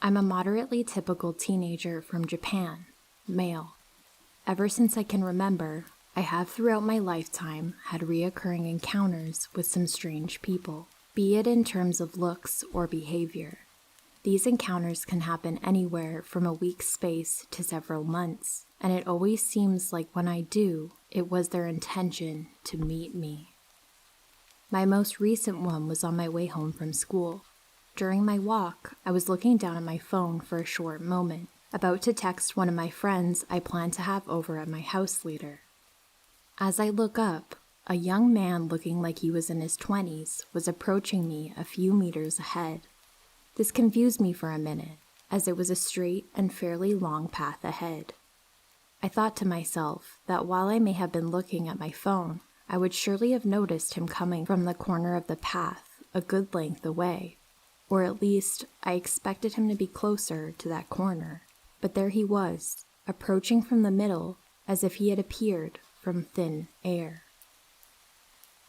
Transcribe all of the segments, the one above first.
I'm a moderately typical teenager from Japan, male. Ever since I can remember, I have throughout my lifetime had reoccurring encounters with some strange people, be it in terms of looks or behavior. These encounters can happen anywhere from a week's space to several months, and it always seems like when I do, it was their intention to meet me. My most recent one was on my way home from school. During my walk, I was looking down at my phone for a short moment, about to text one of my friends I plan to have over at my house later. As I look up, a young man looking like he was in his 20s was approaching me a few meters ahead. This confused me for a minute, as it was a straight and fairly long path ahead. I thought to myself that while I may have been looking at my phone, I would surely have noticed him coming from the corner of the path a good length away, or at least I expected him to be closer to that corner. But there he was, approaching from the middle as if he had appeared from thin air.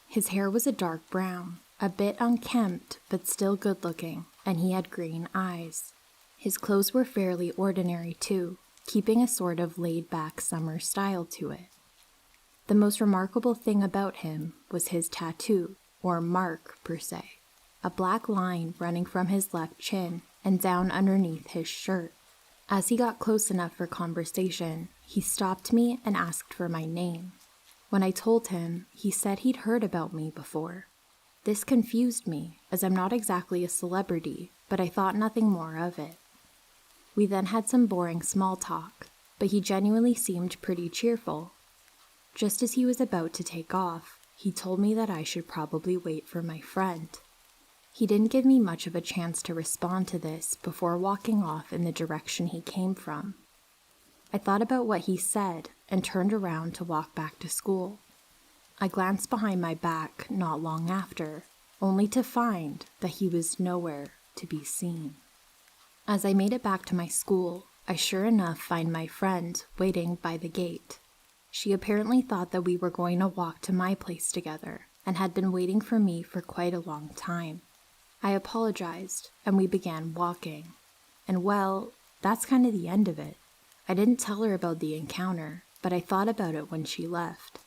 His hair was a dark brown, a bit unkempt but still good-looking, and he had green eyes. His clothes were fairly ordinary too, keeping a sort of laid-back summer style to it. The most remarkable thing about him was his tattoo, or mark per se, a black line running from his left chin and down underneath his shirt. As he got close enough for conversation, he stopped me and asked for my name. When I told him, he said he'd heard about me before. This confused me, as I'm not exactly a celebrity, but I thought nothing more of it. We then had some boring small talk, but he genuinely seemed pretty cheerful. Just as he was about to take off, he told me that I should probably wait for my friend. He didn't give me much of a chance to respond to this before walking off in the direction he came from. I thought about what he said and turned around to walk back to school. I glanced behind my back not long after, only to find that he was nowhere to be seen. As I made it back to my school, I sure enough find my friend waiting by the gate. She apparently thought that we were going to walk to my place together and had been waiting for me for quite a long time. I apologized, and we began walking. And well, that's kind of the end of it. I didn't tell her about the encounter, but I thought about it when she left.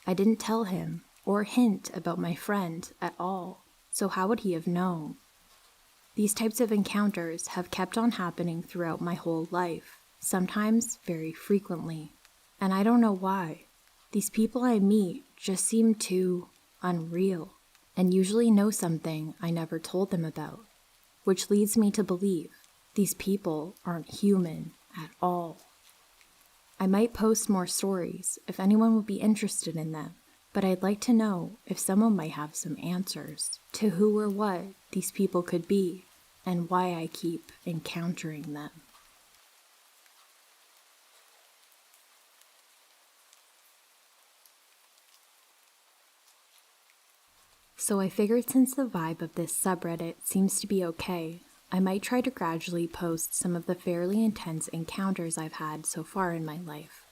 I didn't tell him or hint about my friend at all, so how would he have known? These types of encounters have kept on happening throughout my whole life, sometimes very frequently. And I don't know why. These people I meet just seem too unreal, and usually know something I never told them about, which leads me to believe these people aren't human at all. I might post more stories if anyone would be interested in them, but I'd like to know if someone might have some answers to who or what these people could be and why I keep encountering them. So I figured since the vibe of this subreddit seems to be okay, I might try to gradually post some of the fairly intense encounters I've had so far in my life.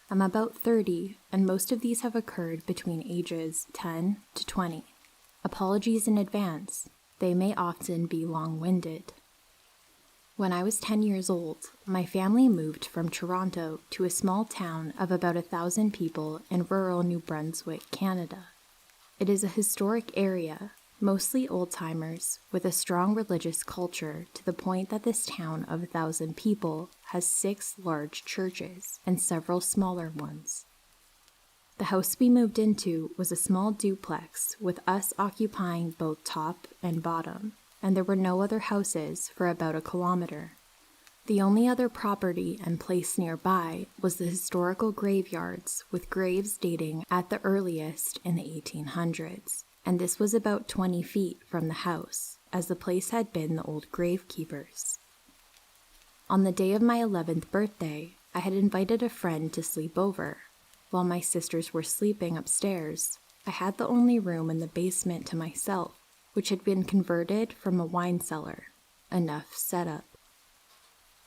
I'm about 30, and most of these have occurred between ages 10 to 20. Apologies in advance, they may often be long-winded. When I was 10 years old, my family moved from Toronto to a small town of about 1,000 people in rural New Brunswick, Canada. It is a historic area, mostly old-timers, with a strong religious culture to the point that this town of 1,000 people has 6 large churches and several smaller ones. The house we moved into was a small duplex with us occupying both top and bottom, and there were no other houses for about 1 kilometer. The only other property and place nearby was the historical graveyards, with graves dating at the earliest in the 1800s, and this was about 20 feet from the house, as the place had been the old gravekeepers. On the day of my 11th birthday, I had invited a friend to sleep over. While my sisters were sleeping upstairs, I had the only room in the basement to myself, which had been converted from a wine cellar. Enough setup.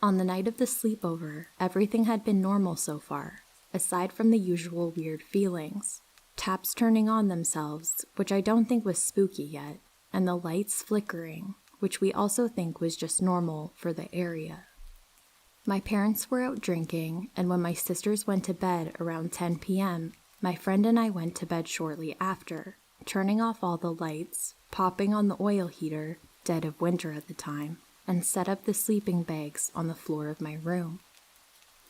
On the night of the sleepover, everything had been normal so far, aside from the usual weird feelings. Taps turning on themselves, which I don't think was spooky yet, and the lights flickering, which we also think was just normal for the area. My parents were out drinking, and when my sisters went to bed around 10 p.m., my friend and I went to bed shortly after, turning off all the lights, popping on the oil heater, dead of winter at the time, and set up the sleeping bags on the floor of my room.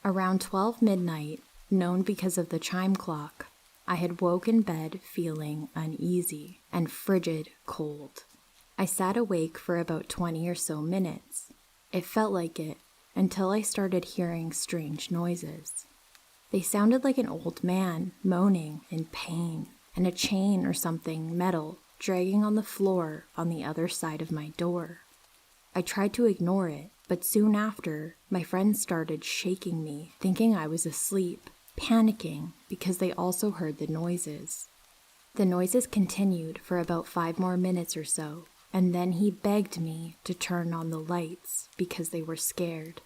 Around 12 midnight, known because of the chime clock, I had woke in bed feeling uneasy and frigid cold. I sat awake for about 20 or so minutes. It felt like it until I started hearing strange noises. They sounded like an old man moaning in pain and a chain or something metal dragging on the floor on the other side of my door. I tried to ignore it, but soon after, my friends started shaking me, thinking I was asleep, panicking because they also heard the noises. The noises continued for about 5 more minutes or so, and then he begged me to turn on the lights because they were scared.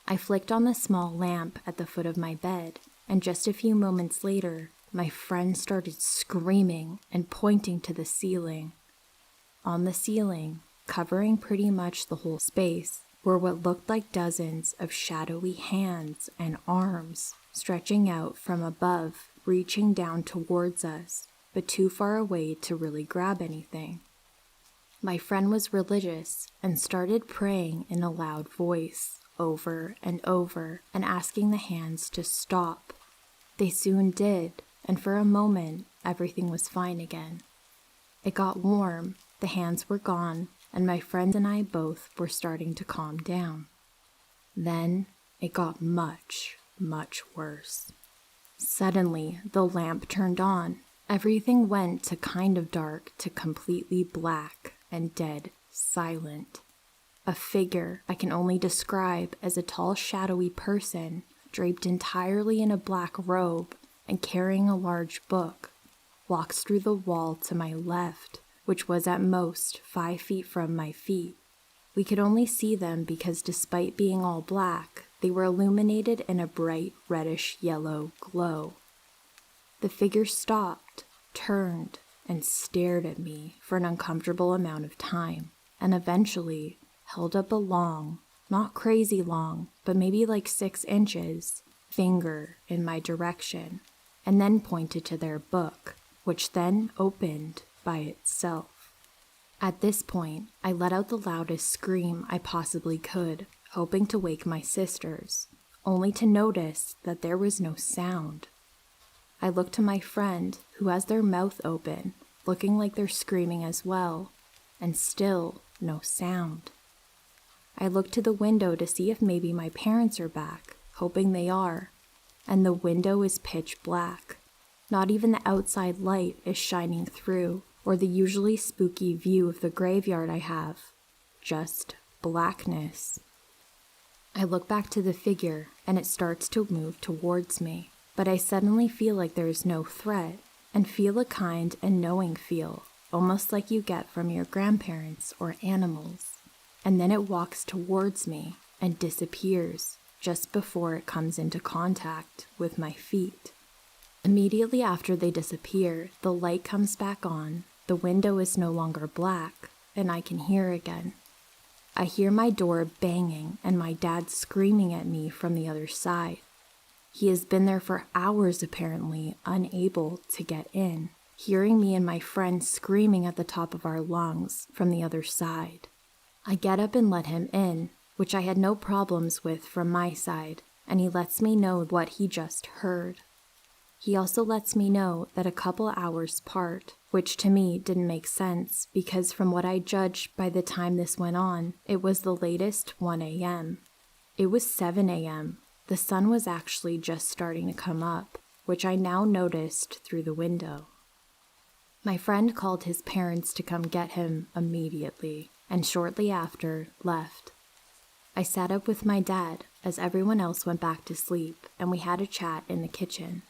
I flicked on the small lamp at the foot of my bed, and just a few moments later, my friend started screaming and pointing to the ceiling. On the ceiling, covering pretty much the whole space, were what looked like dozens of shadowy hands and arms stretching out from above, reaching down towards us, but too far away to really grab anything. My friend was religious and started praying in a loud voice over and over and asking the hands to stop. They soon did, and for a moment, everything was fine again. It got warm, the hands were gone, and my friend and I both were starting to calm down. Then it got much, much worse. Suddenly, the lamp turned on. Everything went to kind of dark to completely black and dead silent. A figure I can only describe as a tall, shadowy person, draped entirely in a black robe and carrying a large book, walks through the wall to my left, which was at most 5 feet from my feet. We could only see them because despite being all black, they were illuminated in a bright reddish-yellow glow. The figure stopped, turned, and stared at me for an uncomfortable amount of time, and eventually held up a long, not crazy long, but maybe like 6 inches, finger in my direction, and then pointed to their book, which then opened by itself. At this point, I let out the loudest scream I possibly could, hoping to wake my sisters, only to notice that there was no sound. I looked to my friend, who has their mouth open, looking like they're screaming as well, and still no sound. I looked to the window to see if maybe my parents are back, hoping they are, and the window is pitch black. Not even the outside light is shining through, or the usually spooky view of the graveyard I have. Just blackness. I look back to the figure, and it starts to move towards me, but I suddenly feel like there is no threat, and feel a kind and knowing feel, almost like you get from your grandparents or animals. And then it walks towards me and disappears just before it comes into contact with my feet. Immediately after they disappear, the light comes back on, the window is no longer black, and I can hear again. I hear my door banging and my dad screaming at me from the other side. He has been there for hours apparently, unable to get in, hearing me and my friend screaming at the top of our lungs from the other side. I get up and let him in, which I had no problems with from my side, and he lets me know what he just heard. He also lets me know that a couple hours apart, which to me didn't make sense because from what I judged by the time this went on, it was the latest 1 a.m. It was 7 a.m. The sun was actually just starting to come up, which I now noticed through the window. My friend called his parents to come get him immediately, and shortly after, left. I sat up with my dad as everyone else went back to sleep, and we had a chat in the kitchen.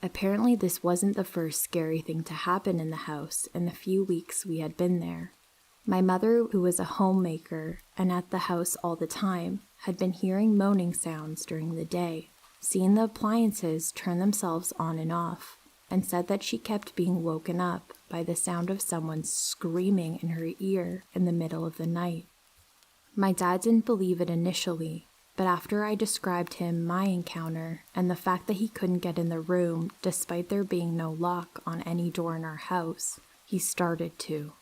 Apparently this wasn't the first scary thing to happen in the house in the few weeks we had been there. My mother, who was a homemaker and at the house all the time, had been hearing moaning sounds during the day, seeing the appliances turn themselves on and off, and said that she kept being woken up by the sound of someone screaming in her ear in the middle of the night. My dad didn't believe it initially, but after I described him my encounter and the fact that he couldn't get in the room despite there being no lock on any door in our house, he started to.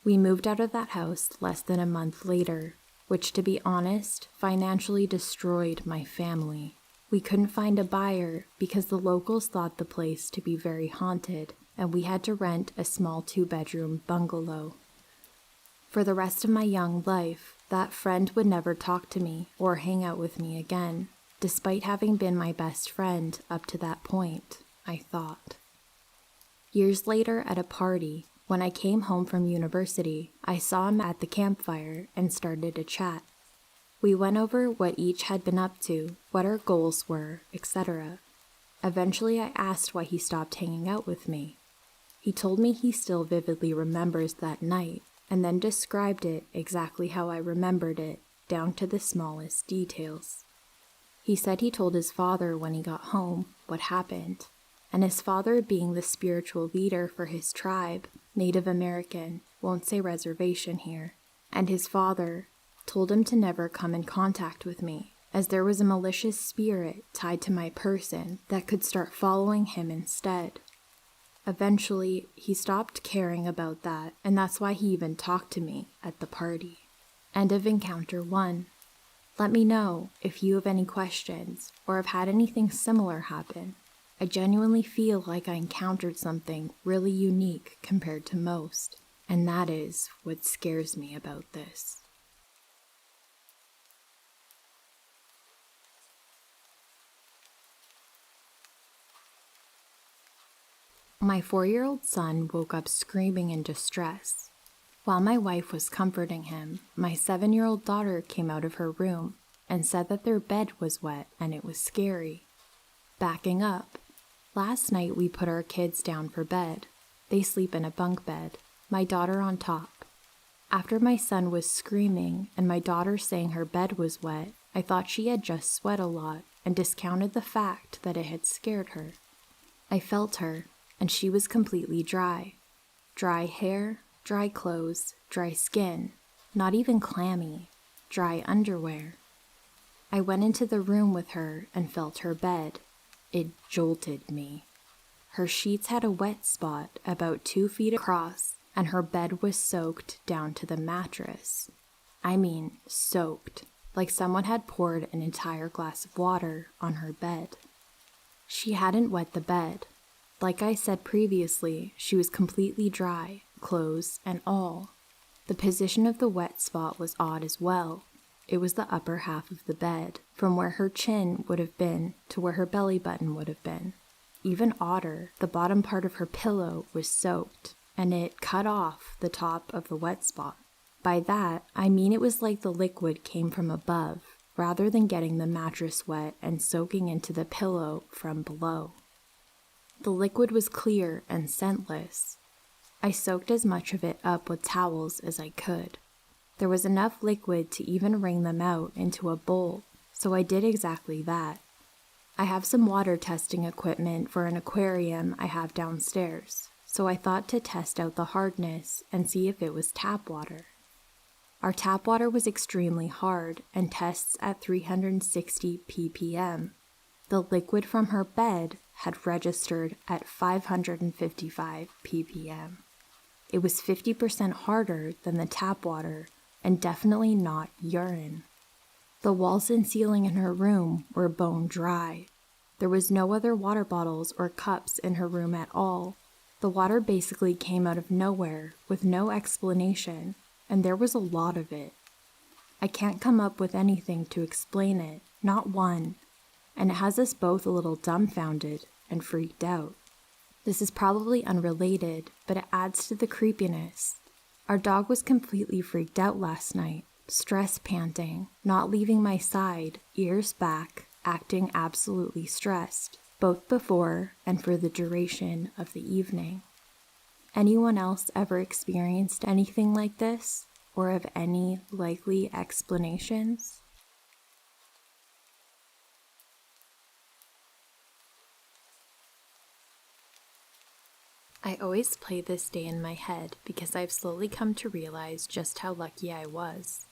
We moved out of that house less than a month later, which, to be honest, financially destroyed my family. We couldn't find a buyer because the locals thought the place to be very haunted, and we had to rent a small 2-bedroom bungalow. For the rest of my young life, that friend would never talk to me or hang out with me again, despite having been my best friend up to that point, I thought. Years later at a party, when I came home from university, I saw him at the campfire and started to chat. We went over what each had been up to, what our goals were, etc. Eventually I asked why he stopped hanging out with me. He told me he still vividly remembers that night, and then described it exactly how I remembered it, down to the smallest details. He said he told his father when he got home what happened, and his father, being the spiritual leader for his tribe, Native American, won't say reservation here, and his father told him to never come in contact with me, as there was a malicious spirit tied to my person that could start following him instead. Eventually, he stopped caring about that, and that's why he even talked to me at the party. End of Encounter 1. Let me know if you have any questions or have had anything similar happen. I genuinely feel like I encountered something really unique compared to most, and that is what scares me about this. My 4-year-old son woke up screaming in distress. While my wife was comforting him, my 7-year-old daughter came out of her room and said that their bed was wet and it was scary. Backing up, last night we put our kids down for bed. They sleep in a bunk bed, my daughter on top. After my son was screaming and my daughter saying her bed was wet, I thought she had just sweat a lot and discounted the fact that it had scared her. I felt her, and she was completely dry. Dry hair, dry clothes, dry skin, not even clammy, dry underwear. I went into the room with her and felt her bed. It jolted me. Her sheets had a wet spot about 2 feet across, and her bed was soaked down to the mattress. I mean, soaked, like someone had poured an entire glass of water on her bed. She hadn't wet the bed. Like I said previously, she was completely dry, clothes and all. The position of the wet spot was odd as well. It was the upper half of the bed, from where her chin would have been to where her belly button would have been. Even odder, the bottom part of her pillow was soaked, and it cut off the top of the wet spot. By that, I mean it was like the liquid came from above, rather than getting the mattress wet and soaking into the pillow from below. The liquid was clear and scentless. I soaked as much of it up with towels as I could. There was enough liquid to even wring them out into a bowl, so I did exactly that. I have some water testing equipment for an aquarium I have downstairs, so I thought to test out the hardness and see if it was tap water. Our tap water was extremely hard and tests at 360 ppm. The liquid from her bed had registered at 555 ppm. It was 50% harder than the tap water and definitely not urine. The walls and ceiling in her room were bone dry. There was no other water bottles or cups in her room at all. The water basically came out of nowhere with no explanation, and there was a lot of it. I can't come up with anything to explain it, not one, and it has us both a little dumbfounded and freaked out. This is probably unrelated, but it adds to the creepiness. Our dog was completely freaked out last night, stress panting, not leaving my side, ears back, acting absolutely stressed, both before and for the duration of the evening. Anyone else ever experienced anything like this, or have any likely explanations? I always play this day in my head because I've slowly come to realize just how lucky I was.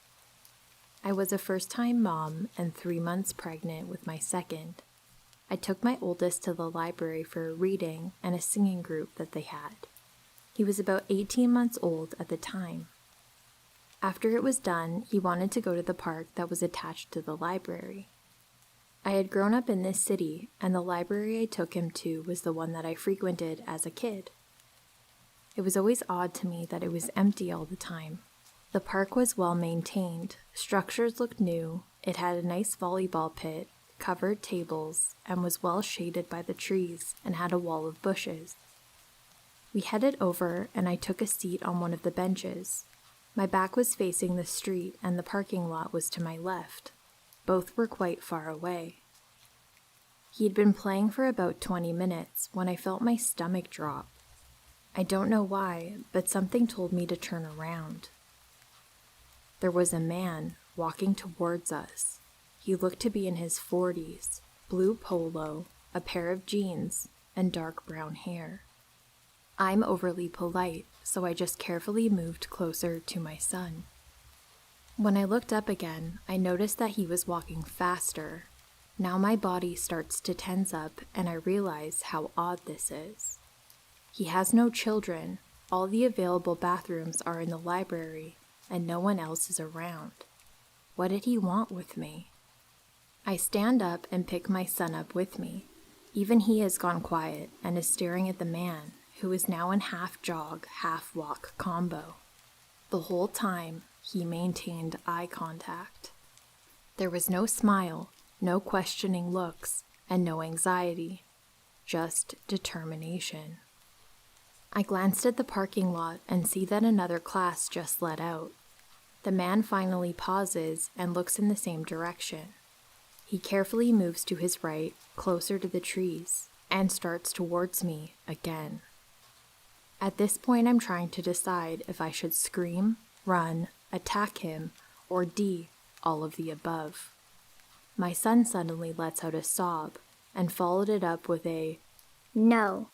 I was a first-time mom and 3 months pregnant with my second. I took my oldest to the library for a reading and a singing group that they had. He was about 18 months old at the time. After it was done, he wanted to go to the park that was attached to the library. I had grown up in this city, and the library I took him to was the one that I frequented as a kid. It was always odd to me that it was empty all the time. The park was well maintained, structures looked new, it had a nice volleyball pit, covered tables, and was well shaded by the trees and had a wall of bushes. We headed over and I took a seat on one of the benches. My back was facing the street and the parking lot was to my left. Both were quite far away. He'd been playing for about 20 minutes when I felt my stomach drop. I don't know why, but something told me to turn around. There was a man walking towards us. He looked to be in his 40s, blue polo, a pair of jeans, and dark brown hair. I'm overly polite, so I just carefully moved closer to my son. When I looked up again, I noticed that he was walking faster. Now my body starts to tense up and I realize how odd this is. He has no children, all the available bathrooms are in the library, and no one else is around. What did he want with me? I stand up and pick my son up with me. Even he has gone quiet and is staring at the man, who is now in half-jog, half-walk combo. The whole time, he maintained eye contact. There was no smile, no questioning looks, and no anxiety, just determination. I glanced at the parking lot and see that another class just let out. The man finally pauses and looks in the same direction. He carefully moves to his right, closer to the trees, and starts towards me again. At this point, I'm trying to decide if I should scream, run, attack him, or D, all of the above. My son suddenly lets out a sob and followed it up with a "No."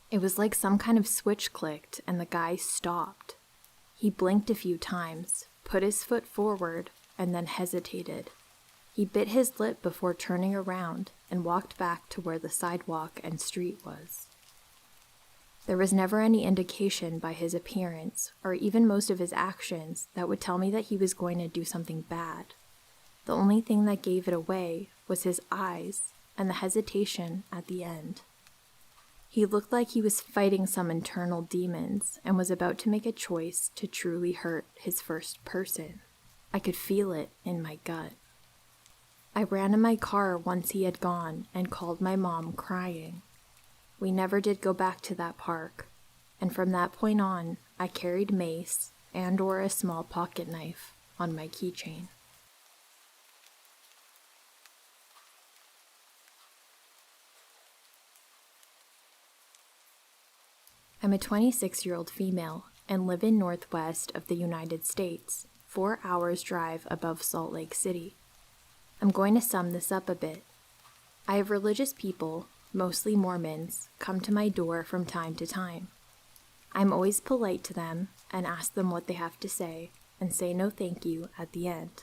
It was like some kind of switch clicked and the guy stopped. He blinked a few times, put his foot forward, and then hesitated. He bit his lip before turning around and walked back to where the sidewalk and street was. There was never any indication by his appearance, or even most of his actions, that would tell me that he was going to do something bad. The only thing that gave it away was his eyes and the hesitation at the end. He looked like he was fighting some internal demons and was about to make a choice to truly hurt his first person. I could feel it in my gut. I ran in my car once he had gone and called my mom crying. We never did go back to that park, and from that point on, I carried mace and/or a small pocket knife on my keychain. I'm a 26-year-old female and live in northwest of the United States, 4 hours drive above Salt Lake City. I'm going to sum this up a bit. I have religious people, mostly Mormons, come to my door from time to time. I'm always polite to them and ask them what they have to say and say no thank you at the end.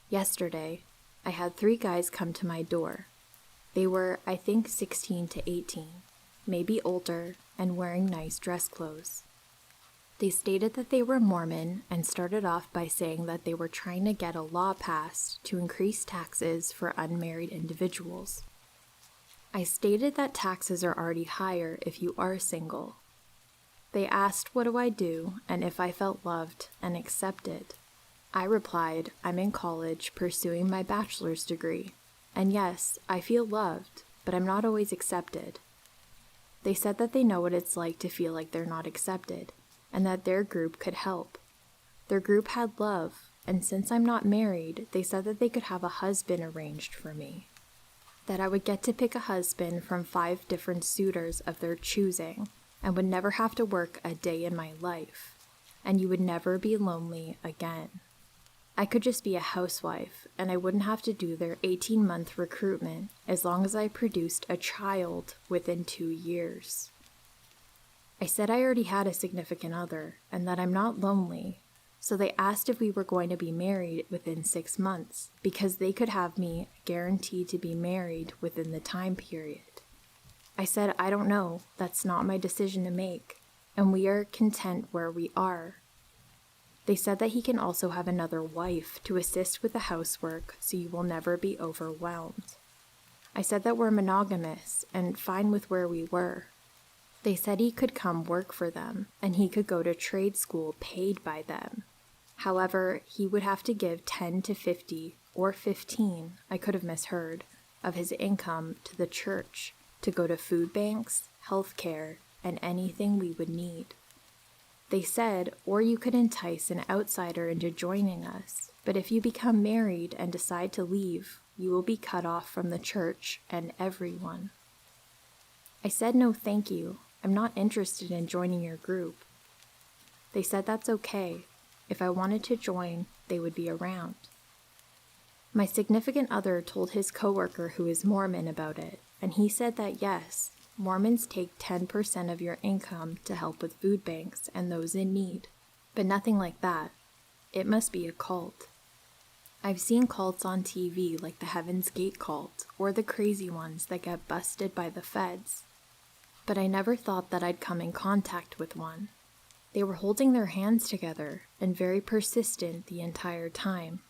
Yesterday, I had 3 guys come to my door. They were, I think, 16 to 18, maybe older, and wearing nice dress clothes. They stated that they were Mormon and started off by saying that they were trying to get a law passed to increase taxes for unmarried individuals. I stated that taxes are already higher if you are single. They asked what do I do and if I felt loved and accepted. I replied, I'm in college pursuing my bachelor's degree, and yes, I feel loved, but I'm not always accepted. They said that they know what it's like to feel like they're not accepted, and that their group could help. Their group had love, and since I'm not married, they said that they could have a husband arranged for me. That I would get to pick a husband from 5 different suitors of their choosing, and would never have to work a day in my life, and you would never be lonely again. I could just be a housewife, and I wouldn't have to do their 18-month recruitment as long as I produced a child within 2 years. I said I already had a significant other and that I'm not lonely, so they asked if we were going to be married within 6 months because they could have me guaranteed to be married within the time period. I said I don't know, that's not my decision to make, and we are content where we are. They said that he can also have another wife to assist with the housework so you will never be overwhelmed. I said that we're monogamous and fine with where we were. They said he could come work for them and he could go to trade school paid by them. However, he would have to give 10 to 50 or 15, I could have misheard, of his income to the church to go to food banks, health care, and anything we would need. They said, or you could entice an outsider into joining us, but if you become married and decide to leave, you will be cut off from the church and everyone. I said no thank you, I'm not interested in joining your group. They said that's okay. If I wanted to join, they would be around. My significant other told his coworker who is Mormon about it, and he said that yes, Mormons take 10% of your income to help with food banks and those in need, but nothing like that. It must be a cult. I've seen cults on TV like the Heaven's Gate cult or the crazy ones that get busted by the feds, but I never thought that I'd come in contact with one. They were holding their hands together and very persistent the entire time.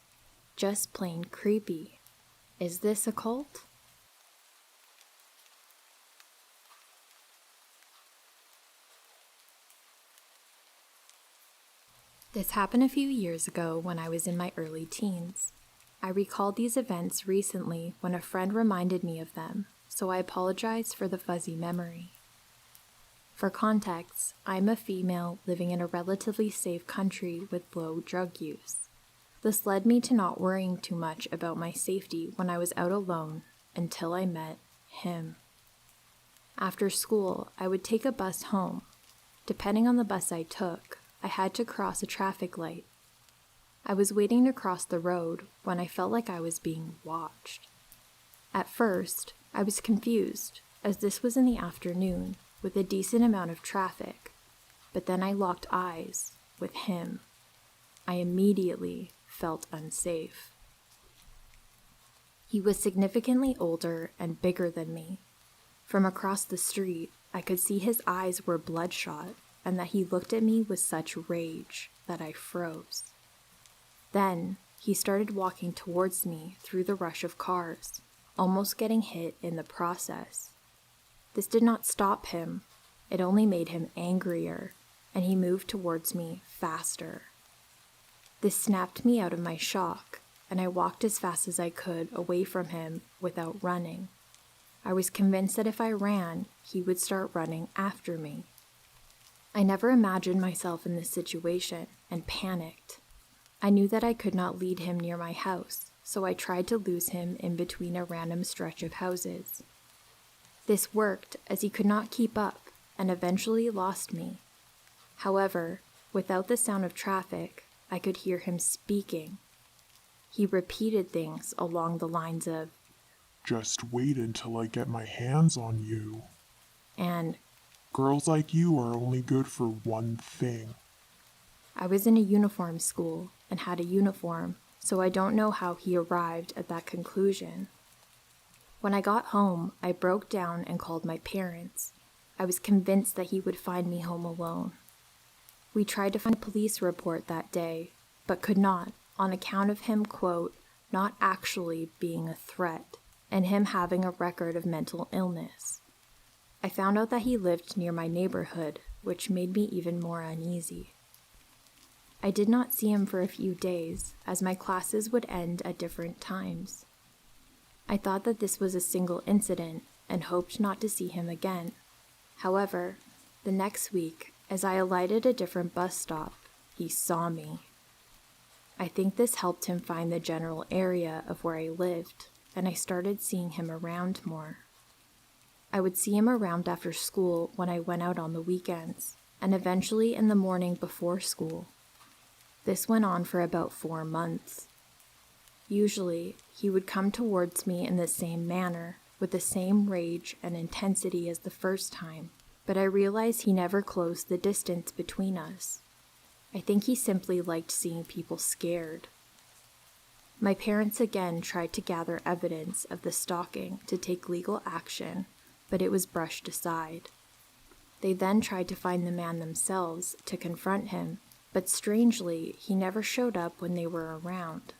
Just plain creepy. Is this a cult? This happened a few years ago when I was in my early teens. I recalled these events recently when a friend reminded me of them, so I apologize for the fuzzy memory. For context, I'm a female living in a relatively safe country with low drug use. This led me to not worrying too much about my safety when I was out alone until I met him. After school, I would take a bus home. Depending on the bus I took, I had to cross a traffic light. I was waiting to cross the road when I felt like I was being watched. At first, I was confused, as this was in the afternoon, with a decent amount of traffic, but then I locked eyes with him. I immediately felt unsafe. He was significantly older and bigger than me. From across the street, I could see his eyes were bloodshot and that he looked at me with such rage that I froze. Then, he started walking towards me through the rush of cars, almost getting hit in the process. This did not stop him, it only made him angrier, and he moved towards me faster. This snapped me out of my shock, and I walked as fast as I could away from him without running. I was convinced that if I ran, he would start running after me. I never imagined myself in this situation and panicked. I knew that I could not lead him near my house, so I tried to lose him in between a random stretch of houses. This worked as he could not keep up and eventually lost me. However, without the sound of traffic, I could hear him speaking. He repeated things along the lines of, "Just wait until I get my hands on you," and "Girls like you are only good for one thing." I was in a uniform school and had a uniform, so I don't know how he arrived at that conclusion. When I got home, I broke down and called my parents. I was convinced that he would find me home alone. We tried to find a police report that day, but could not, on account of him, quote, not actually being a threat, and him having a record of mental illness. I found out that he lived near my neighborhood, which made me even more uneasy. I did not see him for a few days, as my classes would end at different times. I thought that this was a single incident and hoped not to see him again. However, the next week, as I alighted at a different bus stop, he saw me. I think this helped him find the general area of where I lived, and I started seeing him around more. I would see him around after school when I went out on the weekends, and eventually in the morning before school. This went on for about 4 months. Usually, he would come towards me in the same manner, with the same rage and intensity as the first time, but I realized he never closed the distance between us. I think he simply liked seeing people scared. My parents again tried to gather evidence of the stalking to take legal action, but it was brushed aside. They then tried to find the man themselves to confront him, but strangely, he never showed up when they were around.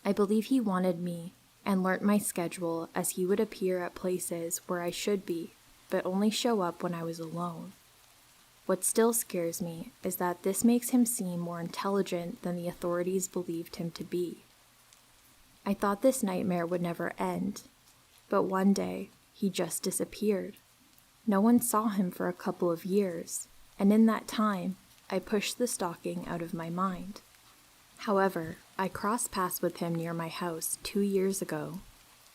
I believe he wanted me and learnt my schedule, as he would appear at places where I should be, but only show up when I was alone. What still scares me is that this makes him seem more intelligent than the authorities believed him to be. I thought this nightmare would never end, but one day he just disappeared. No one saw him for a couple of years, and in that time, I pushed the stalking out of my mind. However, I crossed paths with him near my house 2 years ago,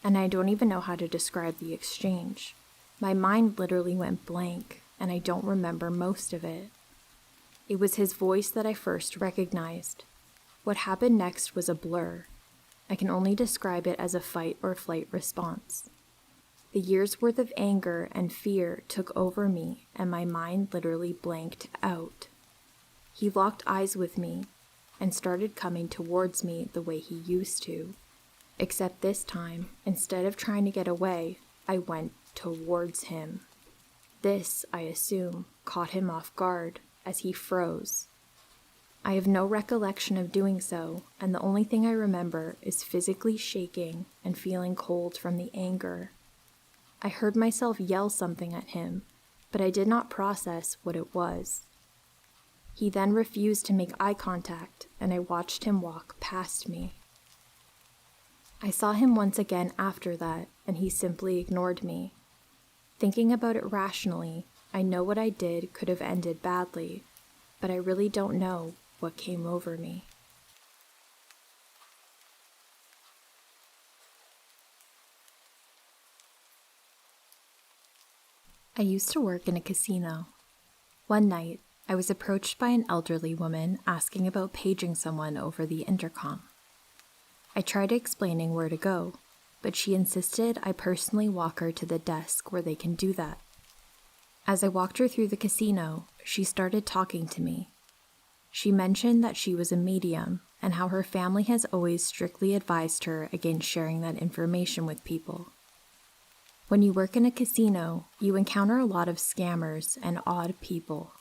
and I don't even know how to describe the exchange. My mind literally went blank, and I don't remember most of it. It was his voice that I first recognized. What happened next was a blur. I can only describe it as a fight or flight response. The year's worth of anger and fear took over me, and my mind literally blanked out. He locked eyes with me and started coming towards me the way he used to, except this time, instead of trying to get away, I went towards him. This, I assume, caught him off guard as he froze. I have no recollection of doing so, and the only thing I remember is physically shaking and feeling cold from the anger. I heard myself yell something at him, but I did not process what it was. He then refused to make eye contact, and I watched him walk past me. I saw him once again after that, and he simply ignored me. Thinking about it rationally, I know what I did could have ended badly, but I really don't know what came over me. I used to work in a casino. One night, I was approached by an elderly woman asking about paging someone over the intercom. I tried explaining where to go, but she insisted I personally walk her to the desk where they can do that. As I walked her through the casino, she started talking to me. She mentioned that she was a medium and how her family has always strictly advised her against sharing that information with people. When you work in a casino, you encounter a lot of scammers and odd people.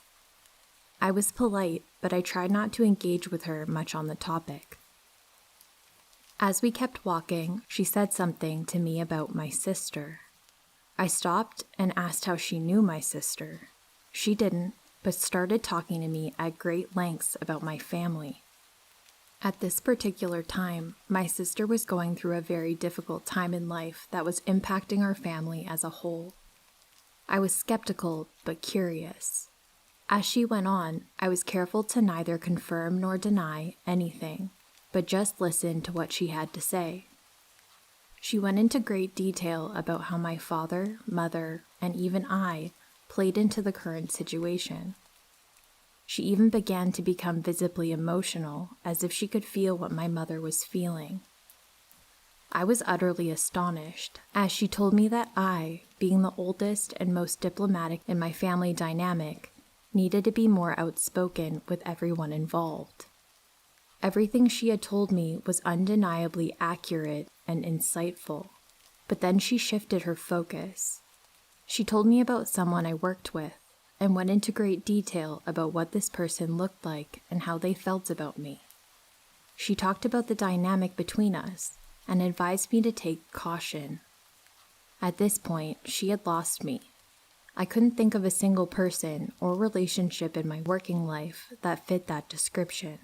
I was polite, but I tried not to engage with her much on the topic. As we kept walking, she said something to me about my sister. I stopped and asked how she knew my sister. She didn't, but started talking to me at great lengths about my family. At this particular time, my sister was going through a very difficult time in life that was impacting our family as a whole. I was skeptical but curious. As she went on, I was careful to neither confirm nor deny anything, but just listen to what she had to say. She went into great detail about how my father, mother, and even I played into the current situation. She even began to become visibly emotional, as if she could feel what my mother was feeling. I was utterly astonished, as she told me that I, being the oldest and most diplomatic in my family dynamic, needed to be more outspoken with everyone involved. Everything she had told me was undeniably accurate and insightful, but then she shifted her focus. She told me about someone I worked with, and went into great detail about what this person looked like and how they felt about me. She talked about the dynamic between us and advised me to take caution. At this point, she had lost me. I couldn't think of a single person or relationship in my working life that fit that description.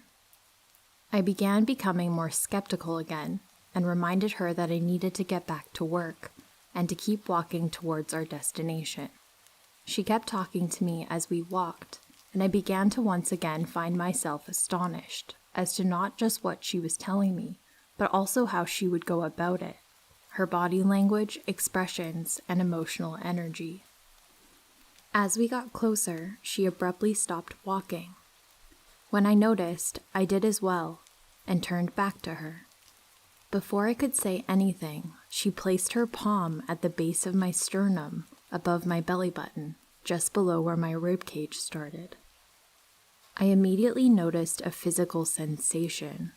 I began becoming more skeptical again and reminded her that I needed to get back to work and to keep walking towards our destination. She kept talking to me as we walked, and I began to once again find myself astonished as to not just what she was telling me, but also how she would go about it, her body language, expressions, and emotional energy. As we got closer, she abruptly stopped walking. When I noticed, I did as well, and turned back to her. Before I could say anything, she placed her palm at the base of my sternum, above my belly button, just below where my ribcage started. I immediately noticed a physical sensation.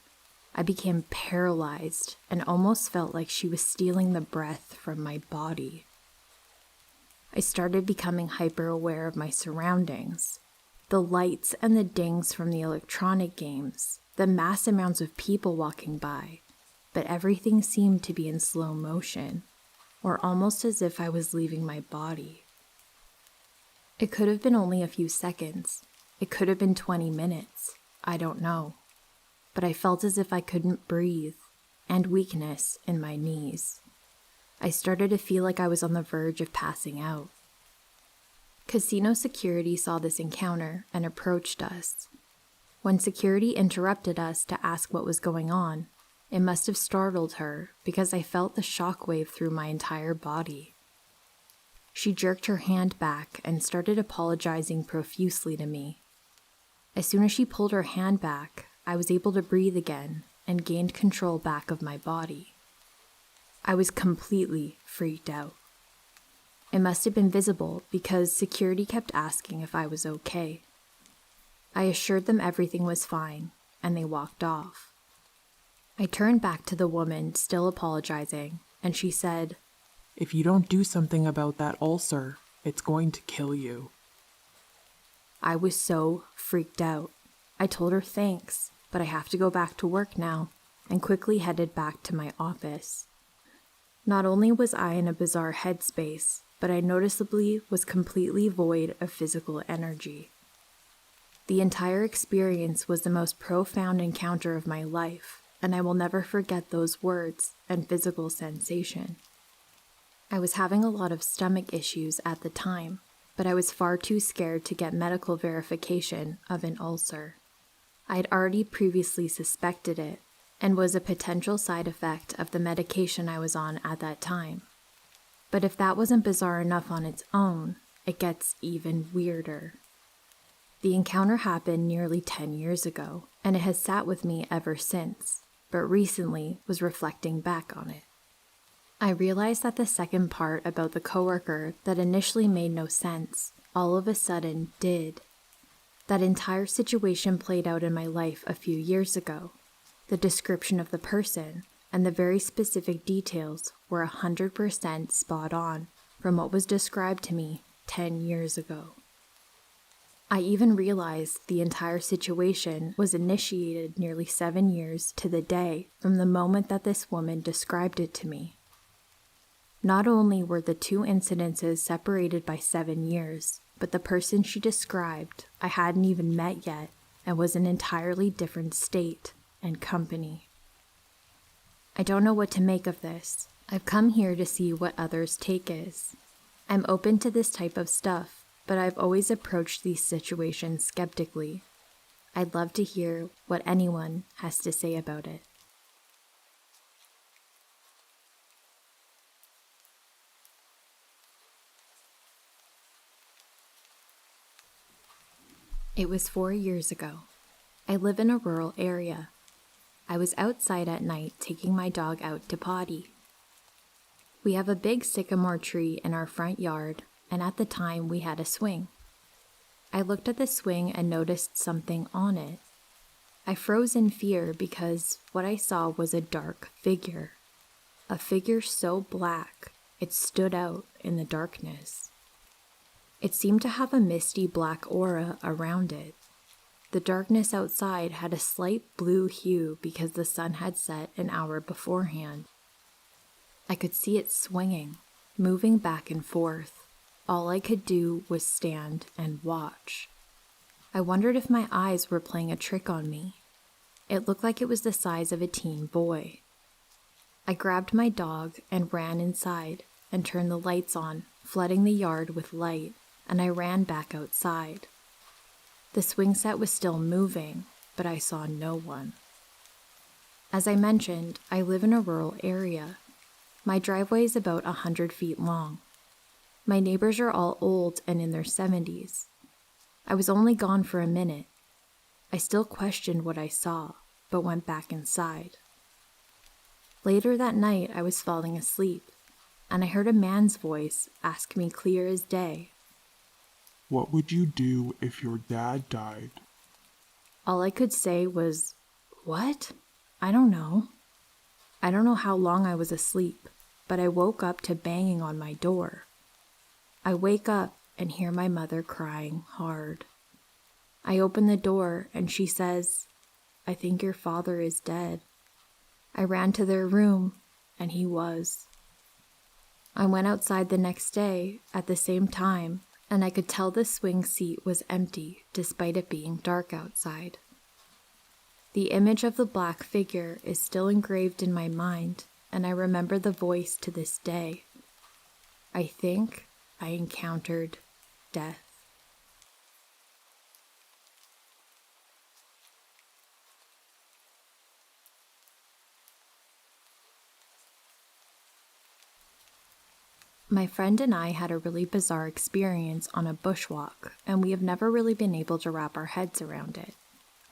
I became paralyzed and almost felt like she was stealing the breath from my body. I started becoming hyper-aware of my surroundings. The lights and the dings from the electronic games, the mass amounts of people walking by, but everything seemed to be in slow motion, or almost as if I was leaving my body. It could have been only a few seconds. It could have been 20 minutes. I don't know. But I felt as if I couldn't breathe, and weakness in my knees. I started to feel like I was on the verge of passing out. Casino security saw this encounter and approached us. When security interrupted us to ask what was going on, it must have startled her because I felt the shockwave through my entire body. She jerked her hand back and started apologizing profusely to me. As soon as she pulled her hand back, I was able to breathe again and gained control back of my body. I was completely freaked out. It must have been visible because security kept asking if I was okay. I assured them everything was fine, and they walked off. I turned back to the woman, still apologizing, and she said, "If you don't do something about that ulcer, it's going to kill you." I was so freaked out. I told her thanks, but I have to go back to work now, and quickly headed back to my office. Not only was I in a bizarre headspace, but I noticeably was completely void of physical energy. The entire experience was the most profound encounter of my life, and I will never forget those words and physical sensation. I was having a lot of stomach issues at the time, but I was far too scared to get medical verification of an ulcer. I had already previously suspected it, and was a potential side effect of the medication I was on at that time. But if that wasn't bizarre enough on its own, it gets even weirder. The encounter happened nearly 10 years ago, and it has sat with me ever since, but recently was reflecting back on it. I realized that the second part about the coworker that initially made no sense, all of a sudden did. That entire situation played out in my life a few years ago. The description of the person and the very specific details were 100% spot on from what was described to me 10 years ago. I even realized the entire situation was initiated nearly 7 years to the day from the moment that this woman described it to me. Not only were the two incidences separated by 7 years, but the person she described I hadn't even met yet and was in an entirely different state and company. I don't know what to make of this. I've come here to see what others' take is. I'm open to this type of stuff, but I've always approached these situations skeptically. I'd love to hear what anyone has to say about it. It was 4 years ago. I live in a rural area. I was outside at night taking my dog out to potty. We have a big sycamore tree in our front yard, and at the time we had a swing. I looked at the swing and noticed something on it. I froze in fear because what I saw was a dark figure. A figure so black, it stood out in the darkness. It seemed to have a misty black aura around it. The darkness outside had a slight blue hue because the sun had set an hour beforehand. I could see it swinging, moving back and forth. All I could do was stand and watch. I wondered if my eyes were playing a trick on me. It looked like it was the size of a teen boy. I grabbed my dog and ran inside and turned the lights on, flooding the yard with light, and I ran back outside. The swing set was still moving, but I saw no one. As I mentioned, I live in a rural area. My driveway is about 100 feet long. My neighbors are all old and in their 70s. I was only gone for a minute. I still questioned what I saw, but went back inside. Later that night, I was falling asleep, and I heard a man's voice ask me clear as day, What would you do if your dad died? All I could say was, "What? I don't know." I don't know how long I was asleep, but I woke up to banging on my door. I wake up and hear my mother crying hard. I open the door and she says, "I think your father is dead." I ran to their room and he was. I went outside the next day at the same time and I could tell the swing seat was empty despite it being dark outside. The image of the black figure is still engraved in my mind, and I remember the voice to this day. I think I encountered death. My friend and I had a really bizarre experience on a bushwalk, and we have never really been able to wrap our heads around it.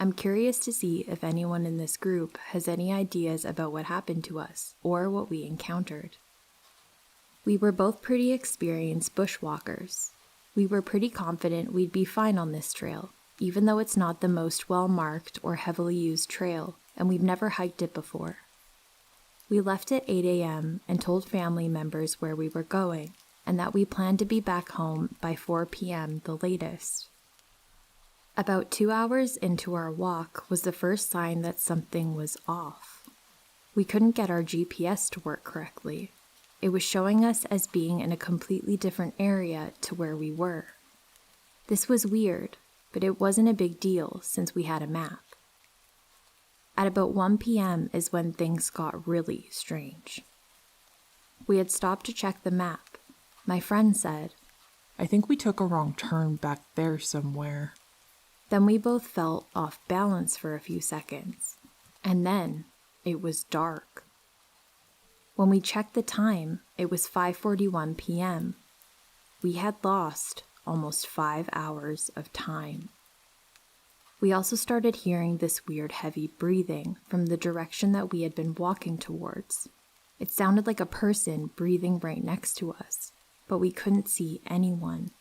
I'm curious to see if anyone in this group has any ideas about what happened to us or what we encountered. We were both pretty experienced bushwalkers. We were pretty confident we'd be fine on this trail, even though it's not the most well-marked or heavily used trail, and we've never hiked it before. We left at 8 a.m. and told family members where we were going, and that we planned to be back home by 4 p.m. the latest. About 2 hours into our walk was the first sign that something was off. We couldn't get our GPS to work correctly. It was showing us as being in a completely different area to where we were. This was weird, but it wasn't a big deal since we had a map. At about 1 p.m. is when things got really strange. We had stopped to check the map. My friend said, I think we took a wrong turn back there somewhere. Then we both felt off balance for a few seconds, and then it was dark. When we checked the time, it was 5:41 p.m. We had lost almost 5 hours of time. We also started hearing this weird heavy breathing from the direction that we had been walking towards. It sounded like a person breathing right next to us, but we couldn't see anyone.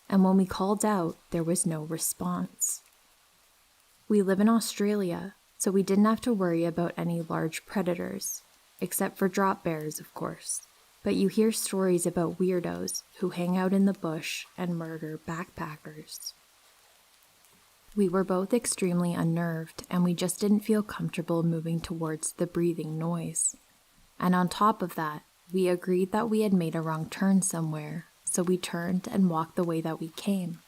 And when we called out, there was no response. We live in Australia, so we didn't have to worry about any large predators, except for drop bears, of course. But you hear stories about weirdos who hang out in the bush and murder backpackers. We were both extremely unnerved, and we just didn't feel comfortable moving towards the breathing noise. And on top of that, we agreed that we had made a wrong turn somewhere, so we turned and walked the way that we came.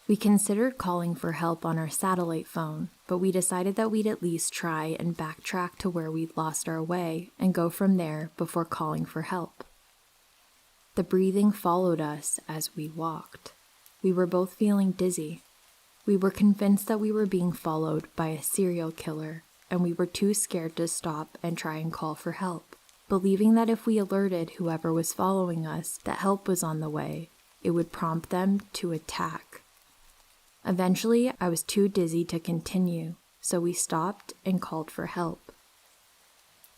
We considered calling for help on our satellite phone, but we decided that we'd at least try and backtrack to where we'd lost our way and go from there before calling for help. The breathing followed us as we walked. We were both feeling dizzy. We were convinced that we were being followed by a serial killer, and we were too scared to stop and try and call for help, believing that if we alerted whoever was following us that help was on the way, it would prompt them to attack. Eventually, I was too dizzy to continue, so we stopped and called for help.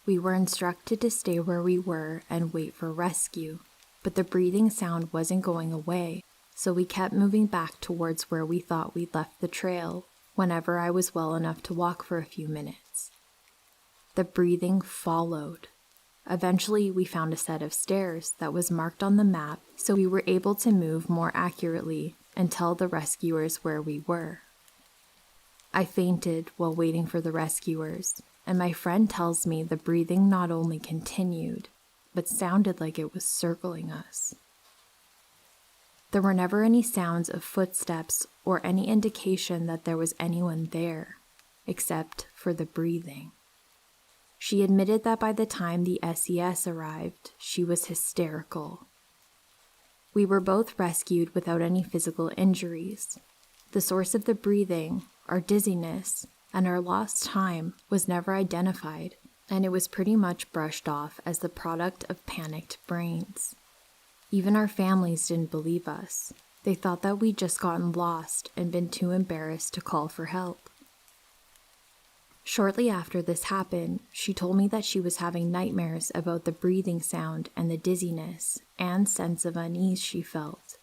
We were instructed to stay where we were and wait for rescue, but the breathing sound wasn't going away, so we kept moving back towards where we thought we'd left the trail whenever I was well enough to walk for a few minutes. The breathing followed. Eventually, we found a set of stairs that was marked on the map, so we were able to move more accurately and tell the rescuers where we were. I fainted while waiting for the rescuers, and my friend tells me the breathing not only continued, but sounded like it was circling us. There were never any sounds of footsteps or any indication that there was anyone there, except for the breathing. She admitted that by the time the SES arrived, she was hysterical. We were both rescued without any physical injuries. The source of the breathing, our dizziness, and our lost time was never identified, and it was pretty much brushed off as the product of panicked brains. Even our families didn't believe us. They thought that we'd just gotten lost and been too embarrassed to call for help. Shortly after this happened, she told me that she was having nightmares about the breathing sound and the dizziness and sense of unease she felt.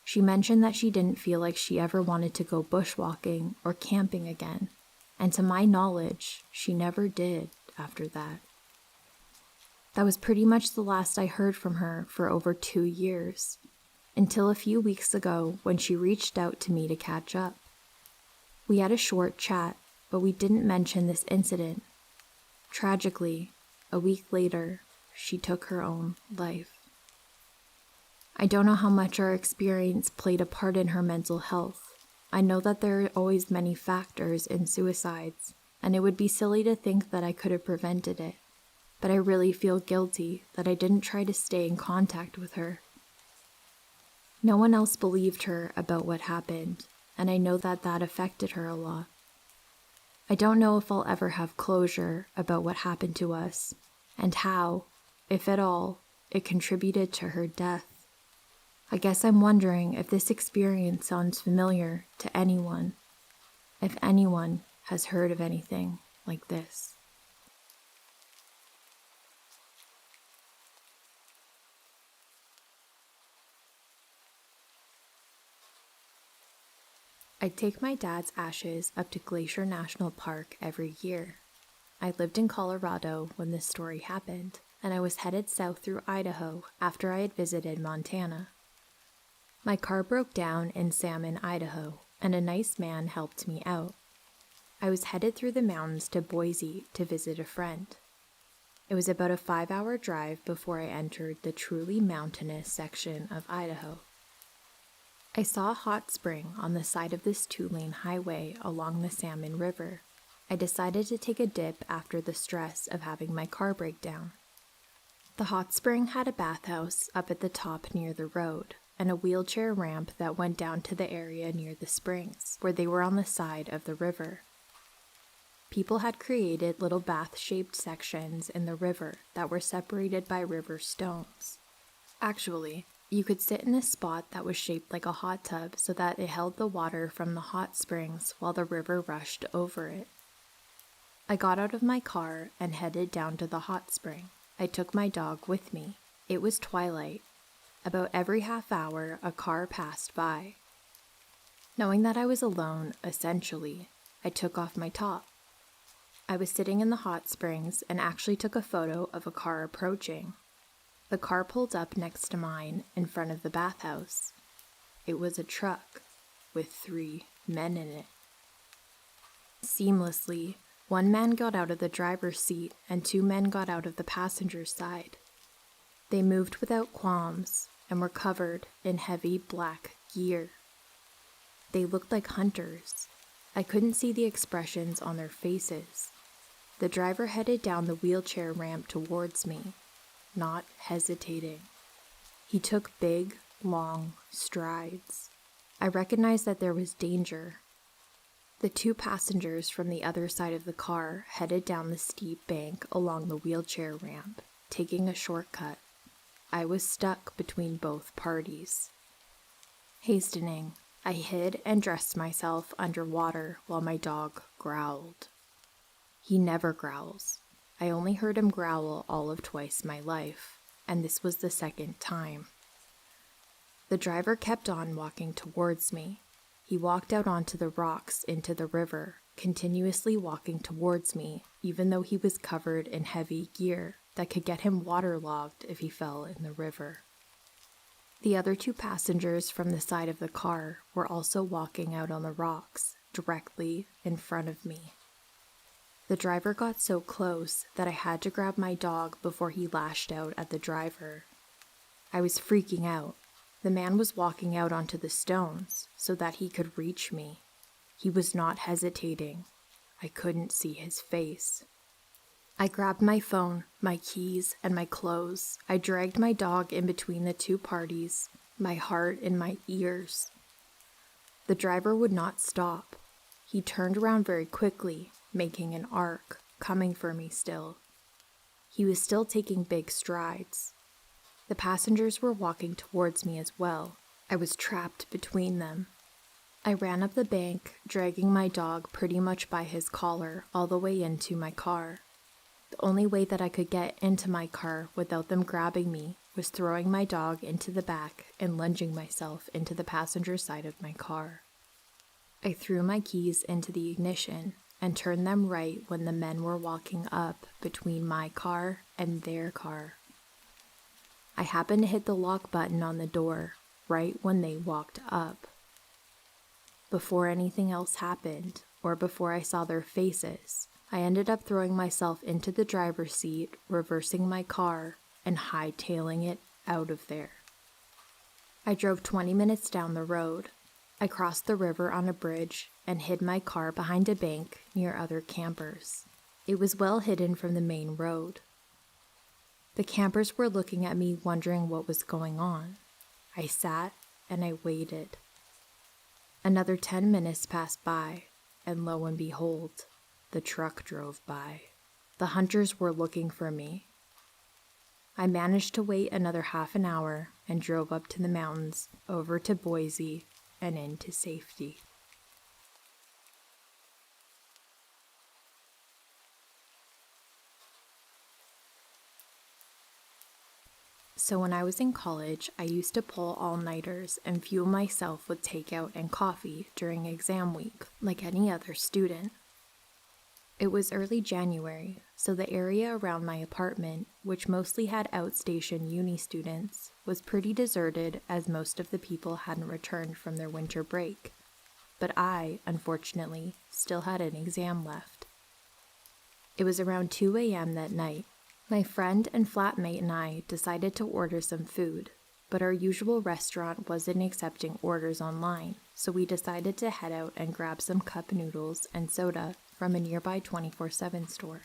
She mentioned that she didn't feel like she ever wanted to go bushwalking or camping again, and to my knowledge, she never did after that. That was pretty much the last I heard from her for over 2 years, until a few weeks ago when she reached out to me to catch up. We had a short chat, but we didn't mention this incident. Tragically, a week later, she took her own life. I don't know how much our experience played a part in her mental health. I know that there are always many factors in suicides, and it would be silly to think that I could have prevented it, but I really feel guilty that I didn't try to stay in contact with her. No one else believed her about what happened, and I know that that affected her a lot. I don't know if I'll ever have closure about what happened to us, and how, if at all, it contributed to her death. I guess I'm wondering if this experience sounds familiar to anyone, if anyone has heard of anything like this. I take my dad's ashes up to Glacier National Park every year. I lived in Colorado when this story happened, and I was headed south through Idaho after I had visited Montana. My car broke down in Salmon, Idaho, and a nice man helped me out. I was headed through the mountains to Boise to visit a friend. It was about a 5-hour drive before I entered the truly mountainous section of Idaho. I saw a hot spring on the side of this 2-lane highway along the Salmon River. I decided to take a dip after the stress of having my car break down. The hot spring had a bathhouse up at the top near the road, and a wheelchair ramp that went down to the area near the springs, where they were on the side of the river. People had created little bath-shaped sections in the river that were separated by river stones. Actually, you could sit in a spot that was shaped like a hot tub so that it held the water from the hot springs while the river rushed over it. I got out of my car and headed down to the hot spring. I took my dog with me. It was twilight. About every half hour, a car passed by. Knowing that I was alone, essentially, I took off my top. I was sitting in the hot springs and actually took a photo of a car approaching. The car pulled up next to mine in front of the bathhouse. It was a truck with 3 men in it. Seamlessly, 1 man got out of the driver's seat and 2 men got out of the passenger's side. They moved without qualms and were covered in heavy black gear. They looked like hunters. I couldn't see the expressions on their faces. The driver headed down the wheelchair ramp towards me, not hesitating. He took big, long strides. I recognized that there was danger. The 2 passengers from the other side of the car headed down the steep bank along the wheelchair ramp, taking a shortcut. I was stuck between both parties. Hastening, I hid and dressed myself under water while my dog growled. He never growls. I only heard him growl all of twice my life, and this was the 2nd time. The driver kept on walking towards me. He walked out onto the rocks into the river, continuously walking towards me, even though he was covered in heavy gear that could get him waterlogged if he fell in the river. The other 2 passengers from the side of the car were also walking out on the rocks, directly in front of me. The driver got so close that I had to grab my dog before he lashed out at the driver. I was freaking out. The man was walking out onto the stones so that he could reach me. He was not hesitating. I couldn't see his face. I grabbed my phone, my keys, and my clothes. I dragged my dog in between the 2 parties, my heart in my ears. The driver would not stop. He turned around very quickly, making an arc, coming for me still. He was still taking big strides. The passengers were walking towards me as well. I was trapped between them. I ran up the bank, dragging my dog pretty much by his collar all the way into my car. The only way that I could get into my car without them grabbing me was throwing my dog into the back and lunging myself into the passenger side of my car. I threw my keys into the ignition and turned them right when the men were walking up between my car and their car. I happened to hit the lock button on the door right when they walked up. Before anything else happened, or before I saw their faces, I ended up throwing myself into the driver's seat, reversing my car, and hightailing it out of there. I drove 20 minutes down the road. I crossed the river on a bridge and hid my car behind a bank near other campers. It was well hidden from the main road. The campers were looking at me, wondering what was going on. I sat and I waited. Another 10 minutes passed by, and lo and behold, the truck drove by. The hunters were looking for me. I managed to wait another half an hour and drove up to the mountains, over to Boise, and into safety. So when I was in college, I used to pull all-nighters and fuel myself with takeout and coffee during exam week, like any other student. It was early January, so the area around my apartment, which mostly had outstation uni students, was pretty deserted as most of the people hadn't returned from their winter break. But I, unfortunately, still had an exam left. It was around 2 a.m. that night. My friend and flatmate and I decided to order some food, but our usual restaurant wasn't accepting orders online, so we decided to head out and grab some cup noodles and soda from a nearby 24/7 store.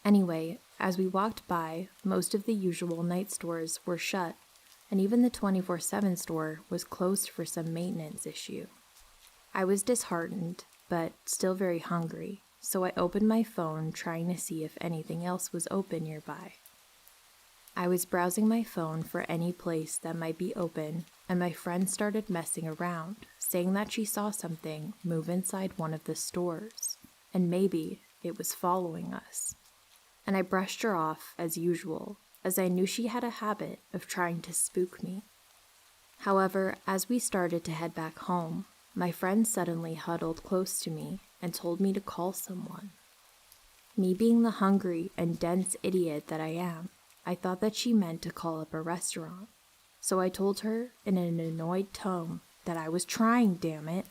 Anyway, as we walked by, most of the usual night stores were shut, and even the 24/7 store was closed for some maintenance issue. I was disheartened, but still very hungry, so I opened my phone trying to see if anything else was open nearby. I was browsing my phone for any place that might be open, and my friend started messing around, saying that she saw something move inside one of the stores, and maybe it was following us. And I brushed her off as usual, as I knew she had a habit of trying to spook me. However, as we started to head back home, my friend suddenly huddled close to me and told me to call someone. Me being the hungry and dense idiot that I am, I thought that she meant to call up a restaurant, so I told her in an annoyed tone that I was trying, damn it.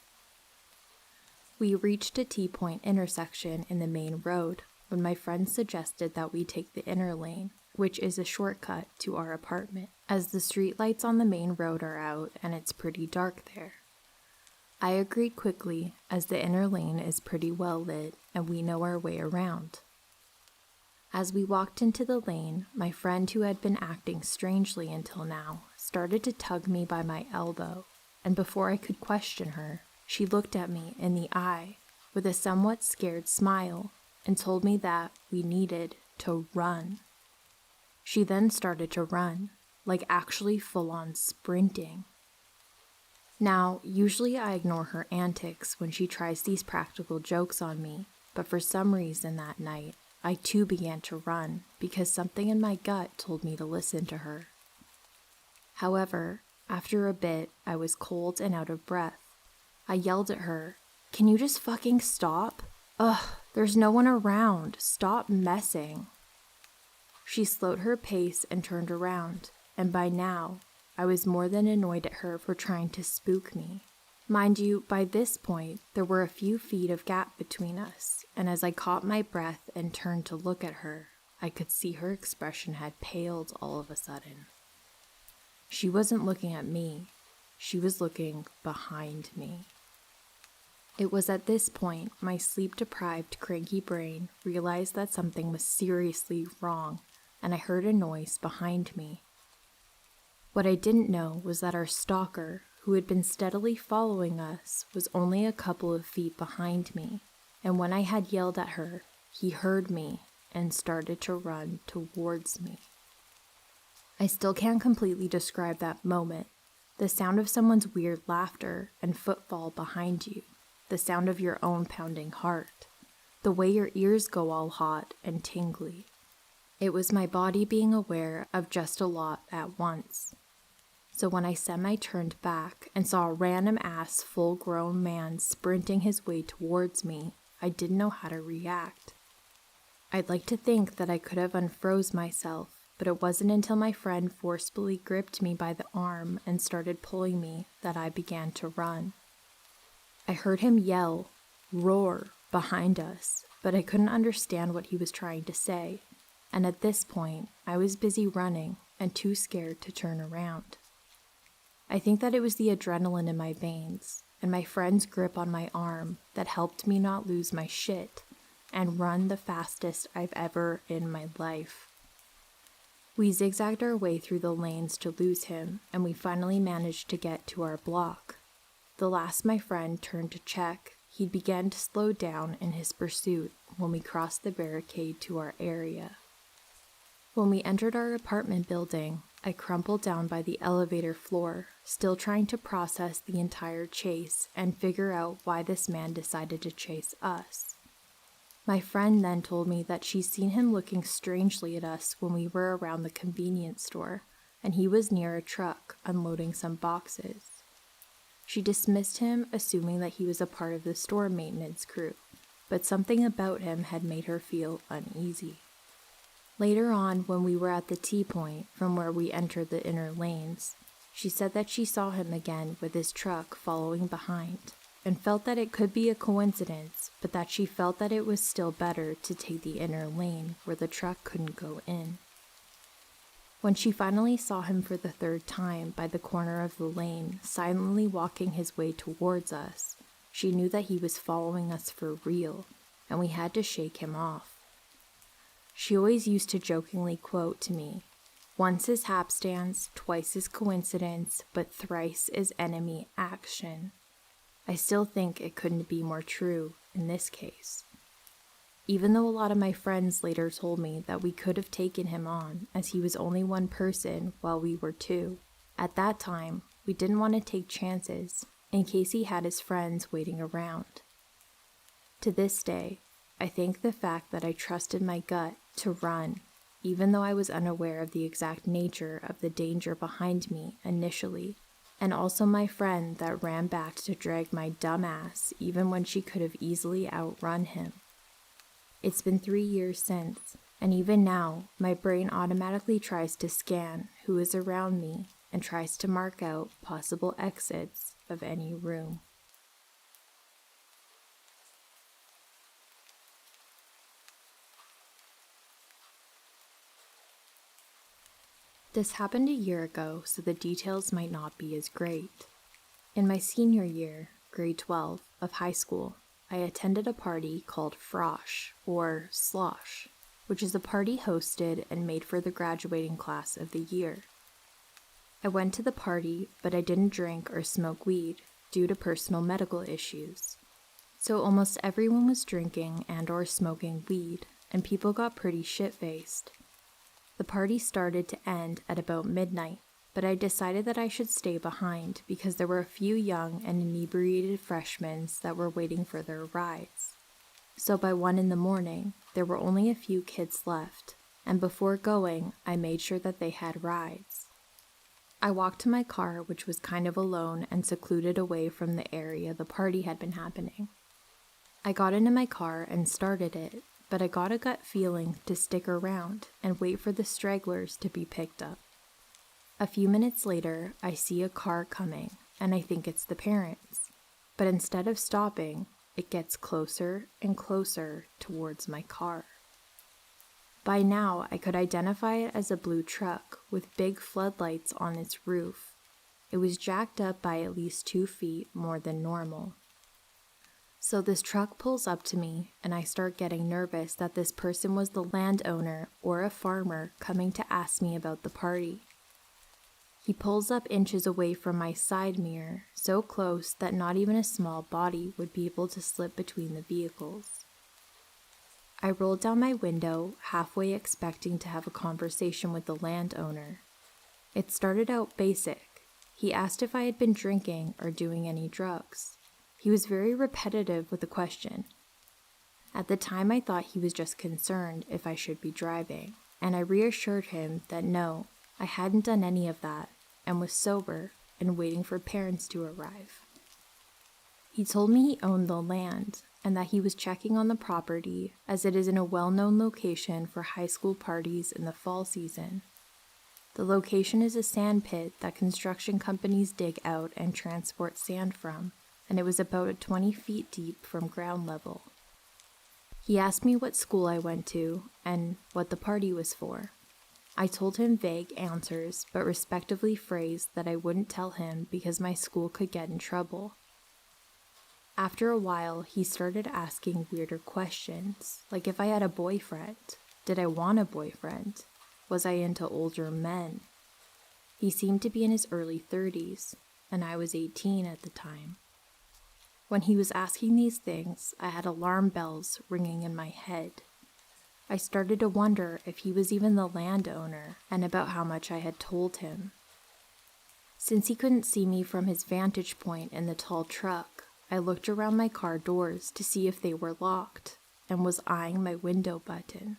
We reached a T-point intersection in the main road when my friend suggested that we take the inner lane, which is a shortcut to our apartment, as the streetlights on the main road are out and it's pretty dark there. I agreed quickly, as the inner lane is pretty well lit and we know our way around. As we walked into the lane, my friend, who had been acting strangely until now, started to tug me by my elbow, and before I could question her, she looked at me in the eye with a somewhat scared smile and told me that we needed to run. She then started to run, like actually full-on sprinting. Now, usually I ignore her antics when she tries these practical jokes on me, but for some reason that night, I too began to run because something in my gut told me to listen to her. However, after a bit, I was cold and out of breath. I yelled at her, "Can you just fucking stop? Ugh, there's no one around. Stop messing." She slowed her pace and turned around, and by now, I was more than annoyed at her for trying to spook me. Mind you, by this point, there were a few feet of gap between us, and as I caught my breath and turned to look at her, I could see her expression had paled all of a sudden. She wasn't looking at me, she was looking behind me. It was at this point my sleep-deprived, cranky brain realized that something was seriously wrong, and I heard a noise behind me. What I didn't know was that our stalker, who had been steadily following us, was only a couple of feet behind me, and when I had yelled at her, he heard me and started to run towards me. I still can't completely describe that moment. The sound of someone's weird laughter and footfall behind you, the sound of your own pounding heart, the way your ears go all hot and tingly. It was my body being aware of just a lot at once. So when I semi-turned back and saw a random-ass full-grown man sprinting his way towards me, I didn't know how to react. I'd like to think that I could have unfroze myself, but it wasn't until my friend forcefully gripped me by the arm and started pulling me that I began to run. I heard him yell, roar, behind us, but I couldn't understand what he was trying to say, and at this point, I was busy running and too scared to turn around. I think that it was the adrenaline in my veins and my friend's grip on my arm that helped me not lose my shit and run the fastest I've ever in my life. We zigzagged our way through the lanes to lose him, and we finally managed to get to our block. The last my friend turned to check, he began to slow down in his pursuit when we crossed the barricade to our area. When we entered our apartment building, I crumpled down by the elevator floor, still trying to process the entire chase and figure out why this man decided to chase us. My friend then told me that she's seen him looking strangely at us when we were around the convenience store, and he was near a truck unloading some boxes. She dismissed him, assuming that he was a part of the store maintenance crew, but something about him had made her feel uneasy. Later on, when we were at the T-point from where we entered the inner lanes, she said that she saw him again with his truck following behind, and felt that it could be a coincidence, but that she felt that it was still better to take the inner lane where the truck couldn't go in. When she finally saw him for the third time by the corner of the lane, silently walking his way towards us, she knew that he was following us for real, and we had to shake him off. She always used to jokingly quote to me, "Once is hapstance, twice is coincidence, but thrice is enemy action." I still think it couldn't be more true in this case. Even though a lot of my friends later told me that we could have taken him on as he was only one person while we were two, at that time we didn't want to take chances in case he had his friends waiting around. To this day, I think the fact that I trusted my gut to run, even though I was unaware of the exact nature of the danger behind me initially, and also my friend that ran back to drag my dumb ass even when she could have easily outrun him. It's been 3 years since, and even now, my brain automatically tries to scan who is around me and tries to mark out possible exits of any room. This happened a year ago, so the details might not be as great. In my senior year, grade 12, of high school, I attended a party called Frosh, or Slosh, which is a party hosted and made for the graduating class of the year. I went to the party, but I didn't drink or smoke weed due to personal medical issues. So almost everyone was drinking and or smoking weed, and people got pretty shit-faced. The party started to end at about midnight, but I decided that I should stay behind because there were a few young and inebriated freshmen that were waiting for their rides. So by 1 a.m, there were only a few kids left, and before going, I made sure that they had rides. I walked to my car, which was kind of alone and secluded away from the area the party had been happening. I got into my car and started it, but I got a gut feeling to stick around and wait for the stragglers to be picked up. A few minutes later, I see a car coming, and I think it's the parents. But instead of stopping, it gets closer and closer towards my car. By now, I could identify it as a blue truck with big floodlights on its roof. It was jacked up by at least 2 feet more than normal. So this truck pulls up to me, and I start getting nervous that this person was the landowner or a farmer coming to ask me about the party. He pulls up inches away from my side mirror, so close that not even a small body would be able to slip between the vehicles. I rolled down my window, halfway expecting to have a conversation with the landowner. It started out basic. He asked if I had been drinking or doing any drugs. He was very repetitive with the question. At the time, I thought he was just concerned if I should be driving. and I reassured him that no, I hadn't done any of that and was sober and waiting for parents to arrive. He told me he owned the land and that he was checking on the property as it is in a well-known location for high school parties in the fall season. The location is a sand pit that construction companies dig out and transport sand from, and it was about 20 feet deep from ground level. He asked me what school I went to and what the party was for. I told him vague answers, but respectfully phrased that I wouldn't tell him because my school could get in trouble. After a while, he started asking weirder questions, like if I had a boyfriend, did I want a boyfriend, was I into older men? He seemed to be in his early 30s, and I was 18 at the time. When he was asking these things, I had alarm bells ringing in my head. I started to wonder if he was even the landowner and about how much I had told him. Since he couldn't see me from his vantage point in the tall truck, I looked around my car doors to see if they were locked and was eyeing my window button.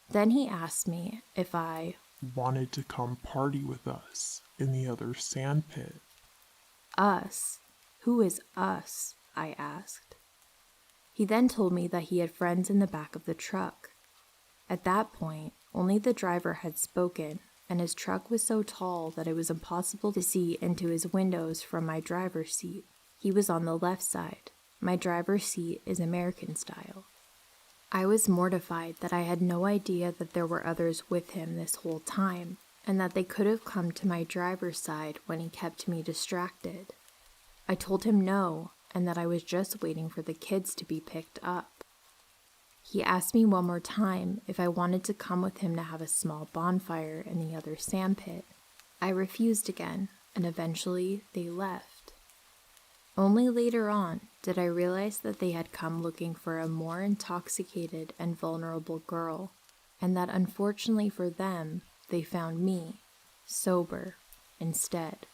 Then he asked me if I wanted to come party with us in the other sand pit. Us? Who is us? I asked. He then told me that he had friends in the back of the truck. At that point, only the driver had spoken, and his truck was so tall that it was impossible to see into his windows from my driver's seat. He was on the left side. My driver's seat is American style. I was mortified that I had no idea that there were others with him this whole time, and that they could have come to my driver's side when he kept me distracted. I told him no, and that I was just waiting for the kids to be picked up. He asked me one more time if I wanted to come with him to have a small bonfire in the other sand pit. I refused again, and eventually they left. Only later on did I realize that they had come looking for a more intoxicated and vulnerable girl, and that unfortunately for them, they found me, sober, instead.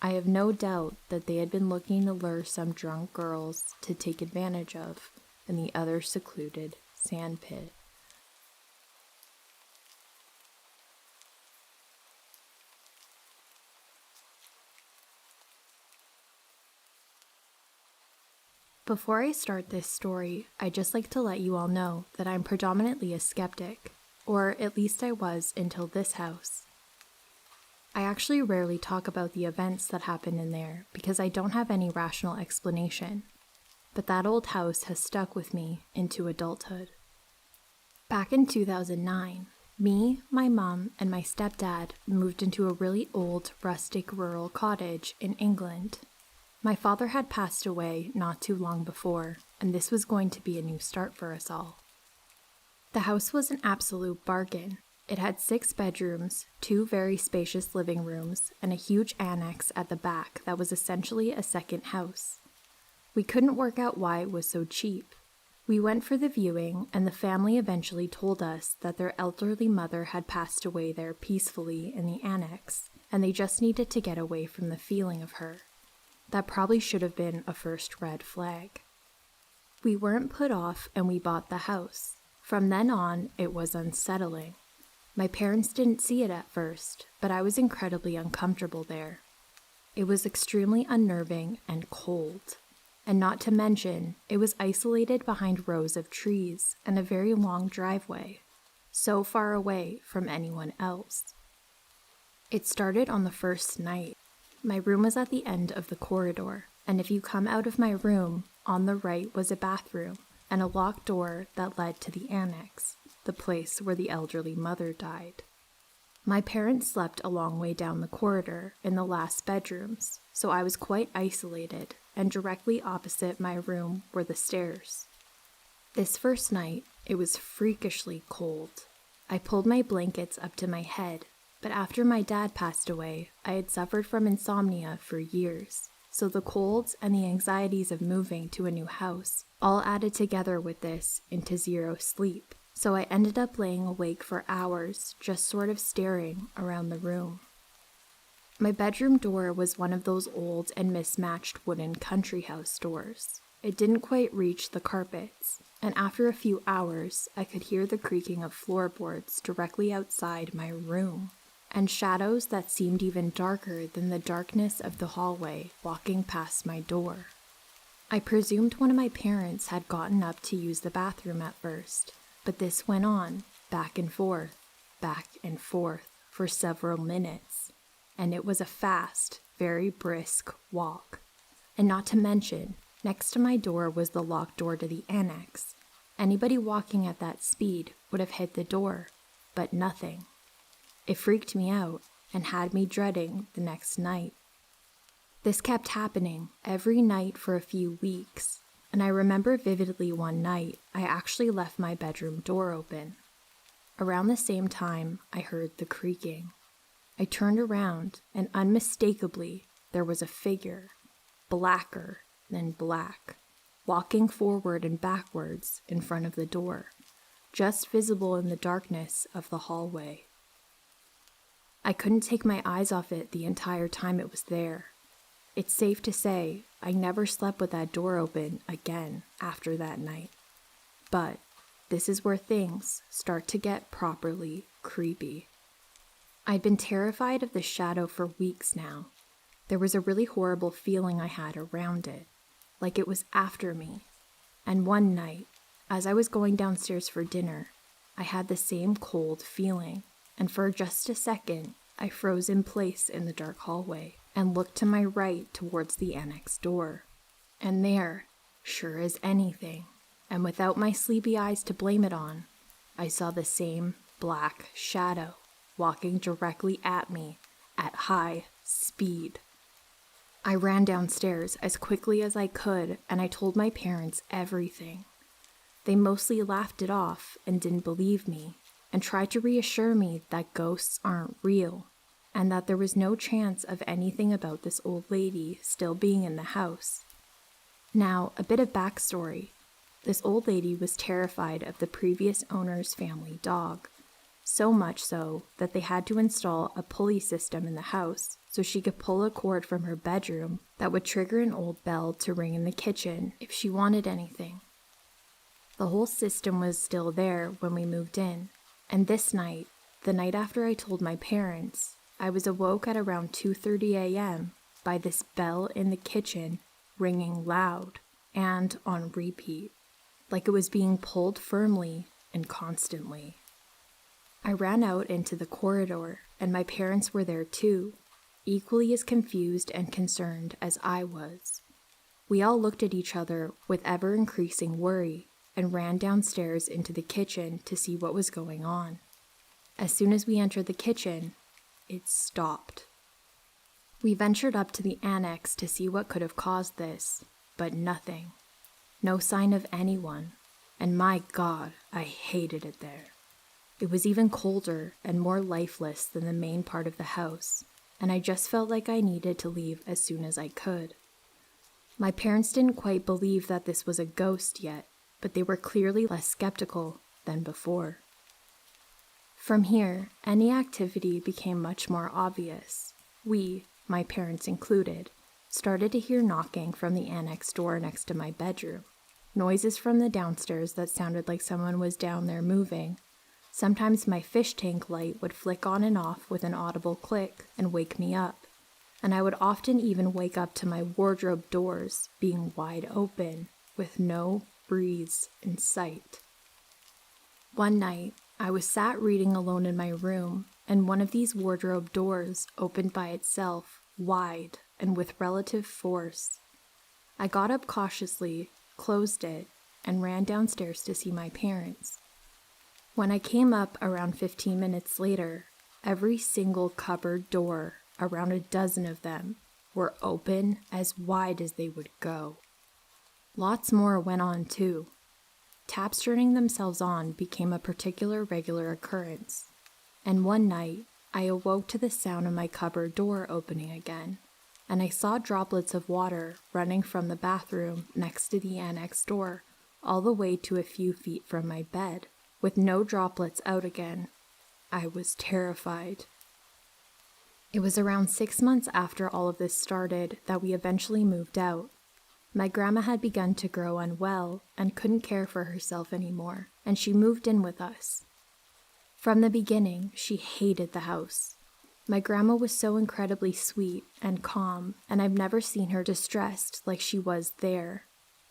I have no doubt that they had been looking to lure some drunk girls to take advantage of in the other secluded sand pit. Before I start this story, I'd just like to let you all know that I'm predominantly a skeptic, or at least I was until this house. I actually rarely talk about the events that happened in there because I don't have any rational explanation, but that old house has stuck with me into adulthood. Back in 2009, me, my mom, and my stepdad moved into a really old, rustic rural cottage in England. My father had passed away not too long before, and this was going to be a new start for us all. The house was an absolute bargain. It had 6 bedrooms, 2 very spacious living rooms, and a huge annex at the back that was essentially a second house. We couldn't work out why it was so cheap. We went for the viewing, and the family eventually told us that their elderly mother had passed away there peacefully in the annex, and they just needed to get away from the feeling of her. That probably should have been a first red flag. We weren't put off, and we bought the house. From then on, it was unsettling. My parents didn't see it at first, but I was incredibly uncomfortable there. It was extremely unnerving and cold. And not to mention, it was isolated behind rows of trees and a very long driveway, so far away from anyone else. It started on the first night. My room was at the end of the corridor, and if you come out of my room, on the right was a bathroom and a locked door that led to the annex, the place where the elderly mother died. My parents slept a long way down the corridor in the last bedrooms, so I was quite isolated, and directly opposite my room were the stairs. This first night, it was freakishly cold. I pulled my blankets up to my head, but after my dad passed away, I had suffered from insomnia for years, so the colds and the anxieties of moving to a new house all added together with this into zero sleep. So I ended up laying awake for hours, just sort of staring around the room. My bedroom door was one of those old and mismatched wooden country house doors. It didn't quite reach the carpets, and after a few hours, I could hear the creaking of floorboards directly outside my room, and shadows that seemed even darker than the darkness of the hallway walking past my door. I presumed one of my parents had gotten up to use the bathroom at first, but this went on, back and forth, for several minutes, and it was a fast, very brisk walk. And not to mention, next to my door was the locked door to the annex. Anybody walking at that speed would have hit the door, but nothing. It freaked me out and had me dreading the next night. This kept happening every night for a few weeks, and I remember vividly one night I actually left my bedroom door open. Around the same time, I heard the creaking. I turned around, and unmistakably, there was a figure, blacker than black, walking forward and backwards in front of the door, just visible in the darkness of the hallway. I couldn't take my eyes off it the entire time it was there. It's safe to say I never slept with that door open again after that night. But this is where things start to get properly creepy. I'd been terrified of the shadow for weeks now. There was a really horrible feeling I had around it, like it was after me. And one night, as I was going downstairs for dinner, I had the same cold feeling, and for just a second, I froze in place in the dark hallway and looked to my right towards the annex door. And there, sure as anything, and without my sleepy eyes to blame it on, I saw the same black shadow walking directly at me at high speed. I ran downstairs as quickly as I could, and I told my parents everything. They mostly laughed it off and didn't believe me, and tried to reassure me that ghosts aren't real, and that there was no chance of anything about this old lady still being in the house. Now, a bit of backstory. This old lady was terrified of the previous owner's family dog, so much so that they had to install a pulley system in the house so she could pull a cord from her bedroom that would trigger an old bell to ring in the kitchen if she wanted anything. The whole system was still there when we moved in, and this night, the night after I told my parents, I was awoke at around 2:30 a.m. by this bell in the kitchen ringing loud and on repeat, like it was being pulled firmly and constantly. I ran out into the corridor, and my parents were there too, equally as confused and concerned as I was. We all looked at each other with ever-increasing worry and ran downstairs into the kitchen to see what was going on. As soon as we entered the kitchen, it stopped. We ventured up to the annex to see what could have caused this, but nothing. No sign of anyone, and my God, I hated it there. It was even colder and more lifeless than the main part of the house, and I just felt like I needed to leave as soon as I could. My parents didn't quite believe that this was a ghost yet, but they were clearly less skeptical than before. From here, any activity became much more obvious. We, my parents included, started to hear knocking from the annex door next to my bedroom, noises from the downstairs that sounded like someone was down there moving. Sometimes my fish tank light would flick on and off with an audible click and wake me up, and I would often even wake up to my wardrobe doors being wide open with no breeze in sight. One night, I was sat reading alone in my room, and one of these wardrobe doors opened by itself, wide and with relative force. I got up cautiously, closed it, and ran downstairs to see my parents. When I came up around 15 minutes later, every single cupboard door, around a dozen of them, were open as wide as they would go. Lots more went on too. Taps turning themselves on became a particular regular occurrence, and one night I awoke to the sound of my cupboard door opening again, and I saw droplets of water running from the bathroom next to the annex door all the way to a few feet from my bed, with no droplets out again. I was terrified. It was around 6 months after all of this started that we eventually moved out. My grandma had begun to grow unwell and couldn't care for herself anymore, and she moved in with us. From the beginning, she hated the house. My grandma was so incredibly sweet and calm, and I've never seen her distressed like she was there.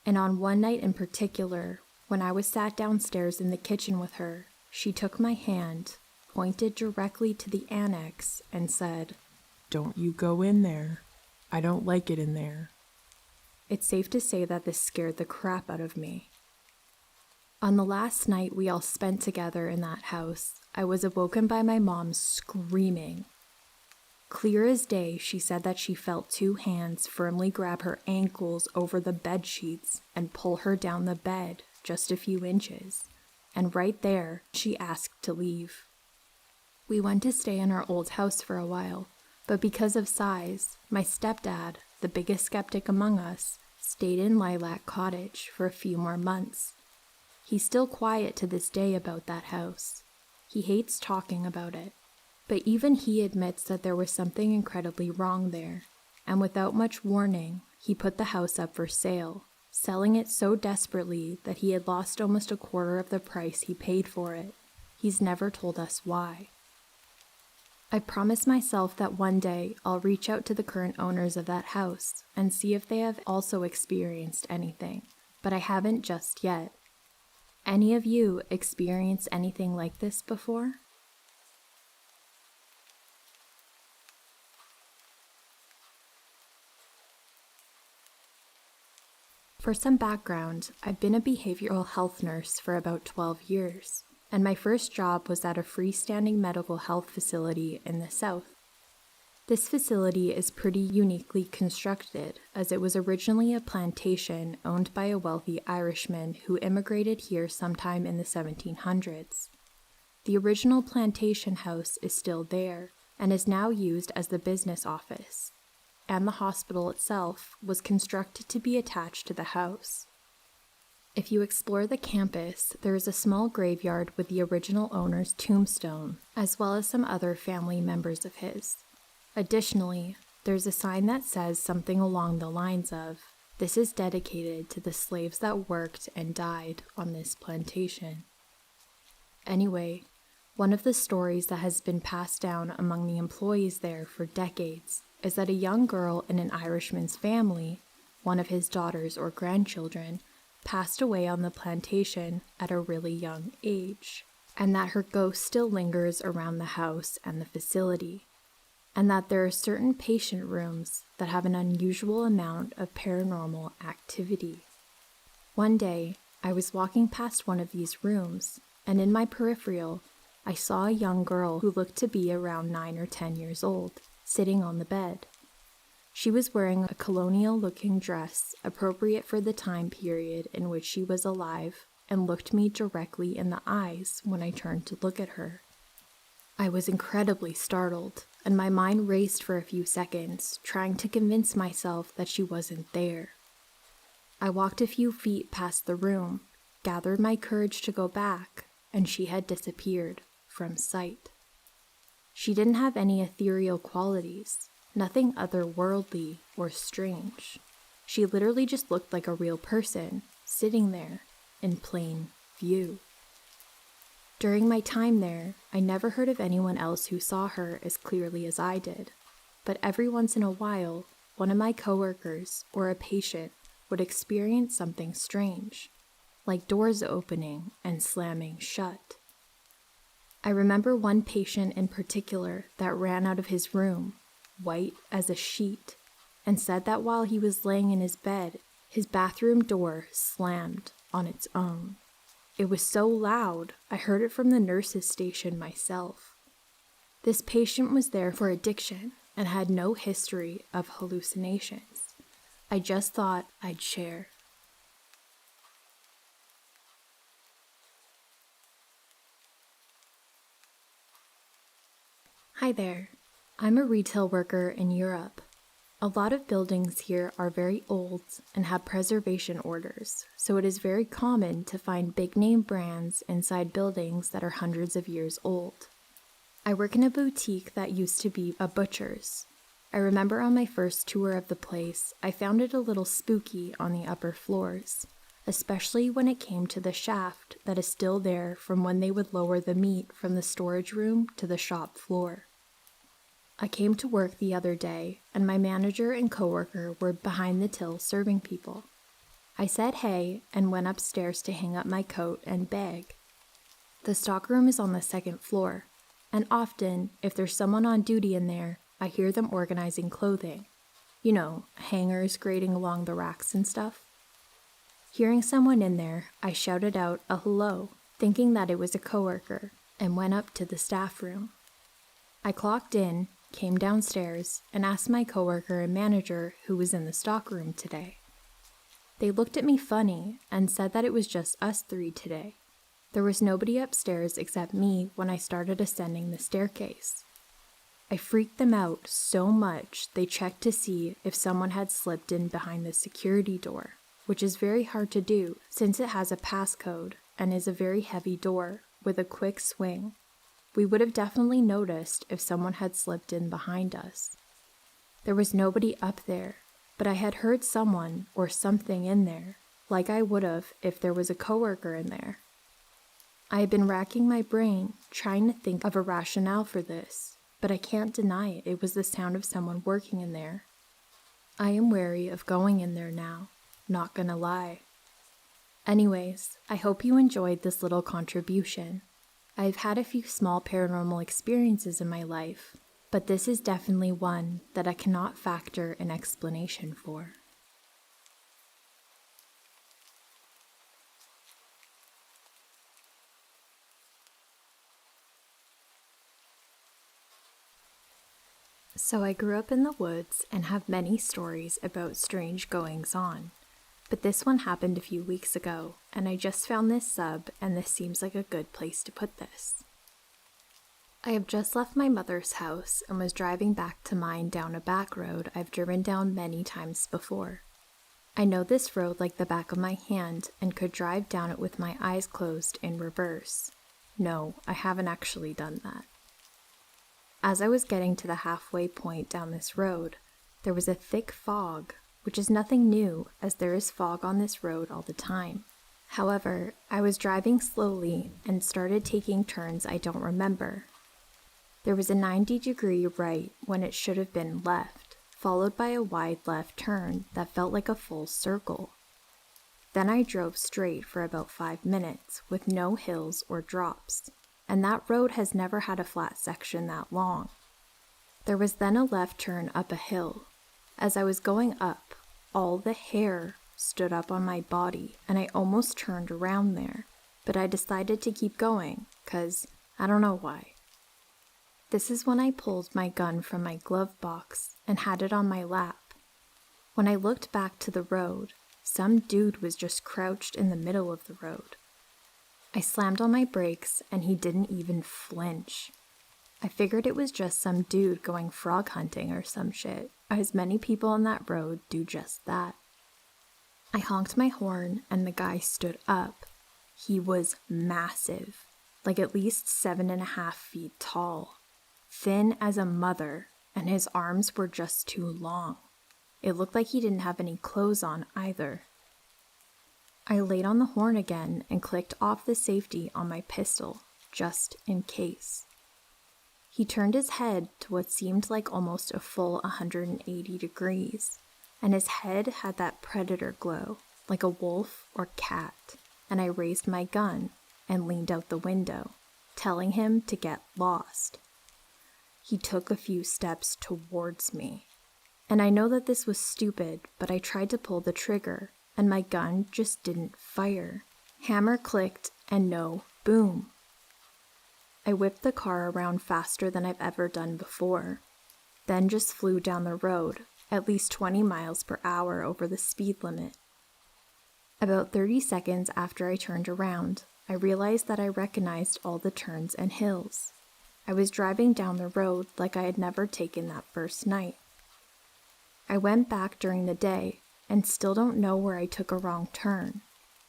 And on one night in particular, when I was sat downstairs in the kitchen with her, she took my hand, pointed directly to the annex, and said, "Don't you go in there. I don't like it in there." It's safe to say that this scared the crap out of me. On the last night we all spent together in that house, I was awoken by my mom screaming. Clear as day, she said that she felt two hands firmly grab her ankles over the bed sheets and pull her down the bed just a few inches. And right there, she asked to leave. We went to stay in our old house for a while, but because of size, my stepdad, the biggest skeptic among us, stayed in Lilac Cottage for a few more months. He's still quiet to this day about that house. He hates talking about it. But even he admits that there was something incredibly wrong there, and without much warning, he put the house up for sale, selling it so desperately that he had lost almost a quarter of the price he paid for it. He's never told us why. I promised myself that one day I'll reach out to the current owners of that house and see if they have also experienced anything, but I haven't just yet. Any of you experienced anything like this before? For some background, I've been a behavioral health nurse for about 12 years, and my first job was at a freestanding medical health facility in the South. This facility is pretty uniquely constructed, as it was originally a plantation owned by a wealthy Irishman who immigrated here sometime in the 1700s. The original plantation house is still there, and is now used as the business office, and the hospital itself was constructed to be attached to the house. If you explore the campus, there is a small graveyard with the original owner's tombstone, as well as some other family members of his. Additionally, there's a sign that says something along the lines of, "This is dedicated to the slaves that worked and died on this plantation." Anyway, one of the stories that has been passed down among the employees there for decades is that a young girl in an Irishman's family, one of his daughters or grandchildren, passed away on the plantation at a really young age, and that her ghost still lingers around the house and the facility, and that there are certain patient rooms that have an unusual amount of paranormal activity. One day, I was walking past one of these rooms, and in my peripheral, I saw a young girl who looked to be around 9 or 10 years old, sitting on the bed. She was wearing a colonial-looking dress appropriate for the time period in which she was alive, and looked me directly in the eyes when I turned to look at her. I was incredibly startled, and my mind raced for a few seconds, trying to convince myself that she wasn't there. I walked a few feet past the room, gathered my courage to go back, and she had disappeared from sight. She didn't have any ethereal qualities, nothing otherworldly or strange. She literally just looked like a real person, sitting there, in plain view. During my time there, I never heard of anyone else who saw her as clearly as I did, but every once in a while, one of my coworkers or a patient would experience something strange, like doors opening and slamming shut. I remember one patient in particular that ran out of his room, white as a sheet, and said that while he was laying in his bed, his bathroom door slammed on its own. It was so loud, I heard it from the nurse's station myself. This patient was there for addiction and had no history of hallucinations. I just thought I'd share. Hi there. I'm a retail worker in Europe. A lot of buildings here are very old and have preservation orders, so it is very common to find big-name brands inside buildings that are hundreds of years old. I work in a boutique that used to be a butcher's. I remember on my first tour of the place, I found it a little spooky on the upper floors, especially when it came to the shaft that is still there from when they would lower the meat from the storage room to the shop floor. I came to work the other day, and my manager and coworker were behind the till serving people. I said hey and went upstairs to hang up my coat and bag. The stockroom is on the second floor, and often, if there's someone on duty in there, I hear them organizing clothing. You know, hangers grating along the racks and stuff. Hearing someone in there, I shouted out a hello, thinking that it was a coworker, and went up to the staff room. I clocked in, came downstairs, and asked my coworker and manager who was in the stockroom today. They looked at me funny and said that it was just us three today. There was nobody upstairs except me when I started ascending the staircase. I freaked them out so much they checked to see if someone had slipped in behind the security door, which is very hard to do since it has a passcode and is a very heavy door with a quick swing. We would have definitely noticed if someone had slipped in behind us. There was nobody up there, but I had heard someone or something in there, like I would have if there was a coworker in there. I had been racking my brain, trying to think of a rationale for this, but I can't deny it was the sound of someone working in there. I am wary of going in there now, not gonna lie. Anyways, I hope you enjoyed this little contribution. I've had a few small paranormal experiences in my life, but this is definitely one that I cannot factor an explanation for. So I grew up in the woods and have many stories about strange goings-on, but this one happened a few weeks ago, and I just found this sub, and this seems like a good place to put this. I have just left my mother's house and was driving back to mine down a back road I've driven down many times before. I know this road like the back of my hand and could drive down it with my eyes closed in reverse. No, I haven't actually done that. As I was getting to the halfway point down this road, there was a thick fog, which is nothing new as there is fog on this road all the time. However, I was driving slowly and started taking turns I don't remember. There was a 90-degree right when it should have been left, followed by a wide left turn that felt like a full circle. Then I drove straight for about 5 minutes with no hills or drops, and that road has never had a flat section that long. There was then a left turn up a hill. As I was going up, all the hair stood up on my body and I almost turned around there, but I decided to keep going, 'cause I don't know why. This is when I pulled my gun from my glove box and had it on my lap. When I looked back to the road, some dude was just crouched in the middle of the road. I slammed on my brakes and he didn't even flinch. I figured it was just some dude going frog hunting or some shit, as many people on that road do just that. I honked my horn and the guy stood up. He was massive, like at least 7.5 feet tall, thin as a mother, and his arms were just too long. It looked like he didn't have any clothes on either. I laid on the horn again and clicked off the safety on my pistol, just in case. He turned his head to what seemed like almost a full 180 degrees, and his head had that predator glow, like a wolf or cat, and I raised my gun and leaned out the window, telling him to get lost. He took a few steps towards me, and I know that this was stupid, but I tried to pull the trigger, and my gun just didn't fire. Hammer clicked, and no boom. I whipped the car around faster than I've ever done before, then just flew down the road, at least 20 miles per hour over the speed limit. About 30 seconds after I turned around, I realized that I recognized all the turns and hills. I was driving down the road like I had never taken that first night. I went back during the day and still don't know where I took a wrong turn.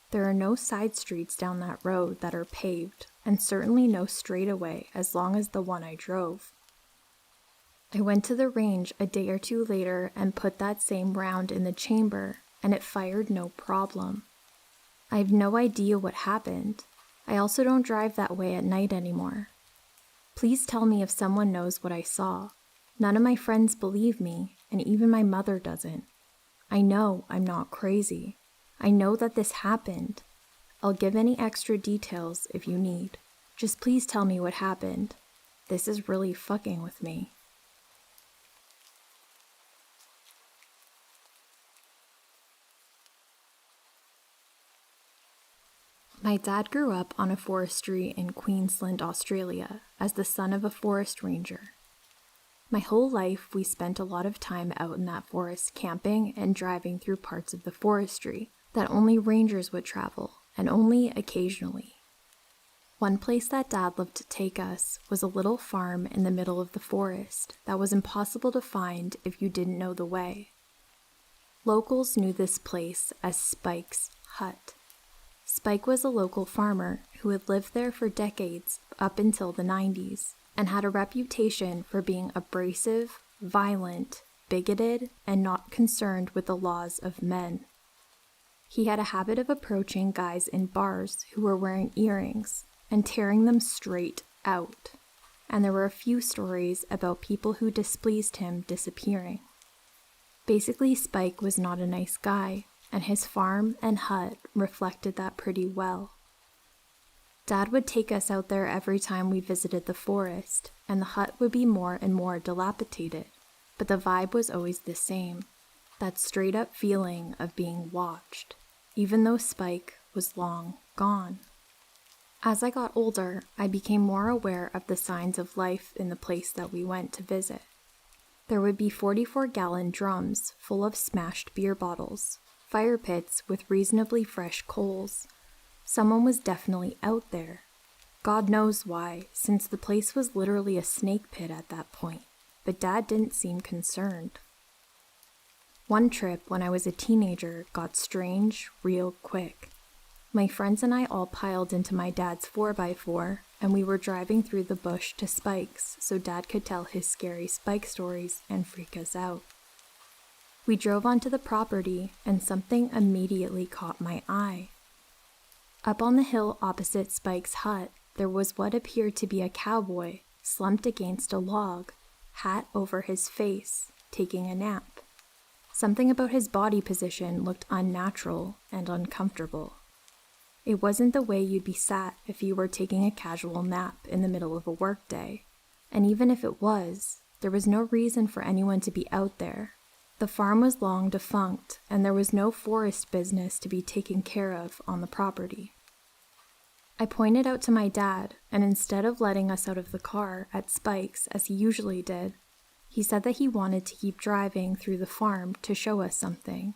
There are no side streets down that road that are paved, and certainly no straightaway as long as the one I drove. I went to the range a day or two later and put that same round in the chamber, and it fired no problem. I have no idea what happened. I also don't drive that way at night anymore. Please tell me if someone knows what I saw. None of my friends believe me, and even my mother doesn't. I know I'm not crazy. I know that this happened. I'll give any extra details if you need. Just please tell me what happened. This is really fucking with me. My dad grew up on a forestry in Queensland, Australia, as the son of a forest ranger. My whole life, we spent a lot of time out in that forest camping and driving through parts of the forestry that only rangers would travel, and only occasionally. One place that Dad loved to take us was a little farm in the middle of the forest that was impossible to find if you didn't know the way. Locals knew this place as Spike's hut. Spike was a local farmer who had lived there for decades up until the 90s and had a reputation for being abrasive, violent, bigoted, and not concerned with the laws of men. He had a habit of approaching guys in bars who were wearing earrings and tearing them straight out, and there were a few stories about people who displeased him disappearing. Basically, Spike was not a nice guy, and his farm and hut reflected that pretty well. Dad would take us out there every time we visited the forest, and the hut would be more and more dilapidated, but the vibe was always the same, that straight-up feeling of being watched, even though Spike was long gone. As I got older, I became more aware of the signs of life in the place that we went to visit. There would be 44-gallon drums full of smashed beer bottles, fire pits with reasonably fresh coals. Someone was definitely out there. God knows why, since the place was literally a snake pit at that point, but Dad didn't seem concerned. One trip when I was a teenager got strange real quick. My friends and I all piled into my dad's 4x4, and we were driving through the bush to Spike's so Dad could tell his scary Spike stories and freak us out. We drove onto the property, and something immediately caught my eye. Up on the hill opposite Spike's hut, there was what appeared to be a cowboy slumped against a log, hat over his face, taking a nap. Something about his body position looked unnatural and uncomfortable. It wasn't the way you'd be sat if you were taking a casual nap in the middle of a workday, and even if it was, there was no reason for anyone to be out there. The farm was long defunct, and there was no forest business to be taken care of on the property. I pointed out to my dad, and instead of letting us out of the car at Spike's as he usually did, he said that he wanted to keep driving through the farm to show us something.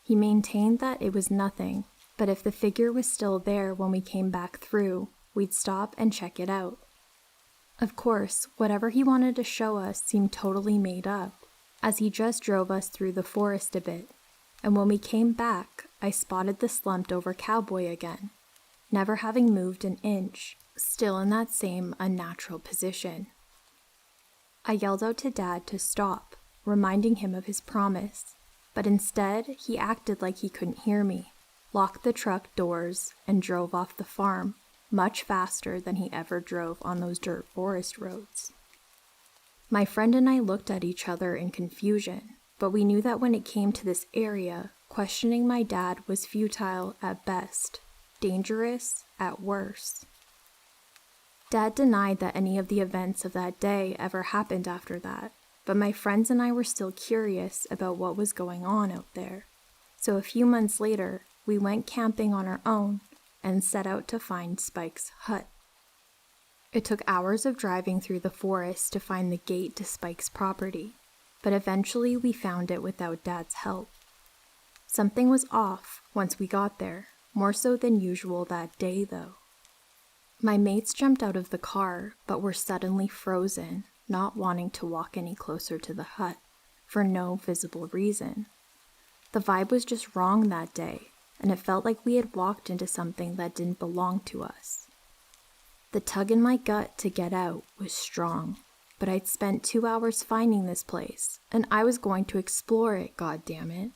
He maintained that it was nothing, but if the figure was still there when we came back through, we'd stop and check it out. Of course, whatever he wanted to show us seemed totally made up, as he just drove us through the forest a bit, and when we came back, I spotted the slumped-over cowboy again, never having moved an inch, still in that same unnatural position. I yelled out to Dad to stop, reminding him of his promise, but instead he acted like he couldn't hear me, locked the truck doors, and drove off the farm, much faster than he ever drove on those dirt forest roads. My friend and I looked at each other in confusion, but we knew that when it came to this area, questioning my dad was futile at best, dangerous at worst. Dad denied that any of the events of that day ever happened after that, but my friends and I were still curious about what was going on out there. So a few months later, we went camping on our own and set out to find Spike's hut. It took hours of driving through the forest to find the gate to Spike's property, but eventually we found it without Dad's help. Something was off once we got there, more so than usual that day though. My mates jumped out of the car, but were suddenly frozen, not wanting to walk any closer to the hut, for no visible reason. The vibe was just wrong that day, and it felt like we had walked into something that didn't belong to us. The tug in my gut to get out was strong, but I'd spent 2 hours finding this place, and I was going to explore it, goddammit.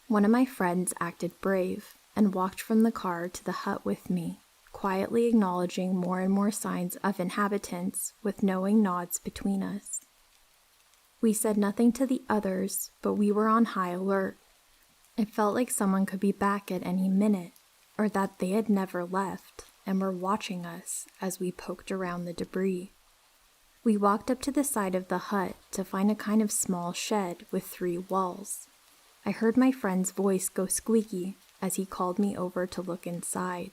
One of my friends acted brave and walked from the car to the hut with me, quietly acknowledging more and more signs of inhabitants with knowing nods between us. We said nothing to the others, but we were on high alert. It felt like someone could be back at any minute, or that they had never left and were watching us as we poked around the debris. We walked up to the side of the hut to find a kind of small shed with 3 walls. I heard my friend's voice go squeaky as he called me over to look inside.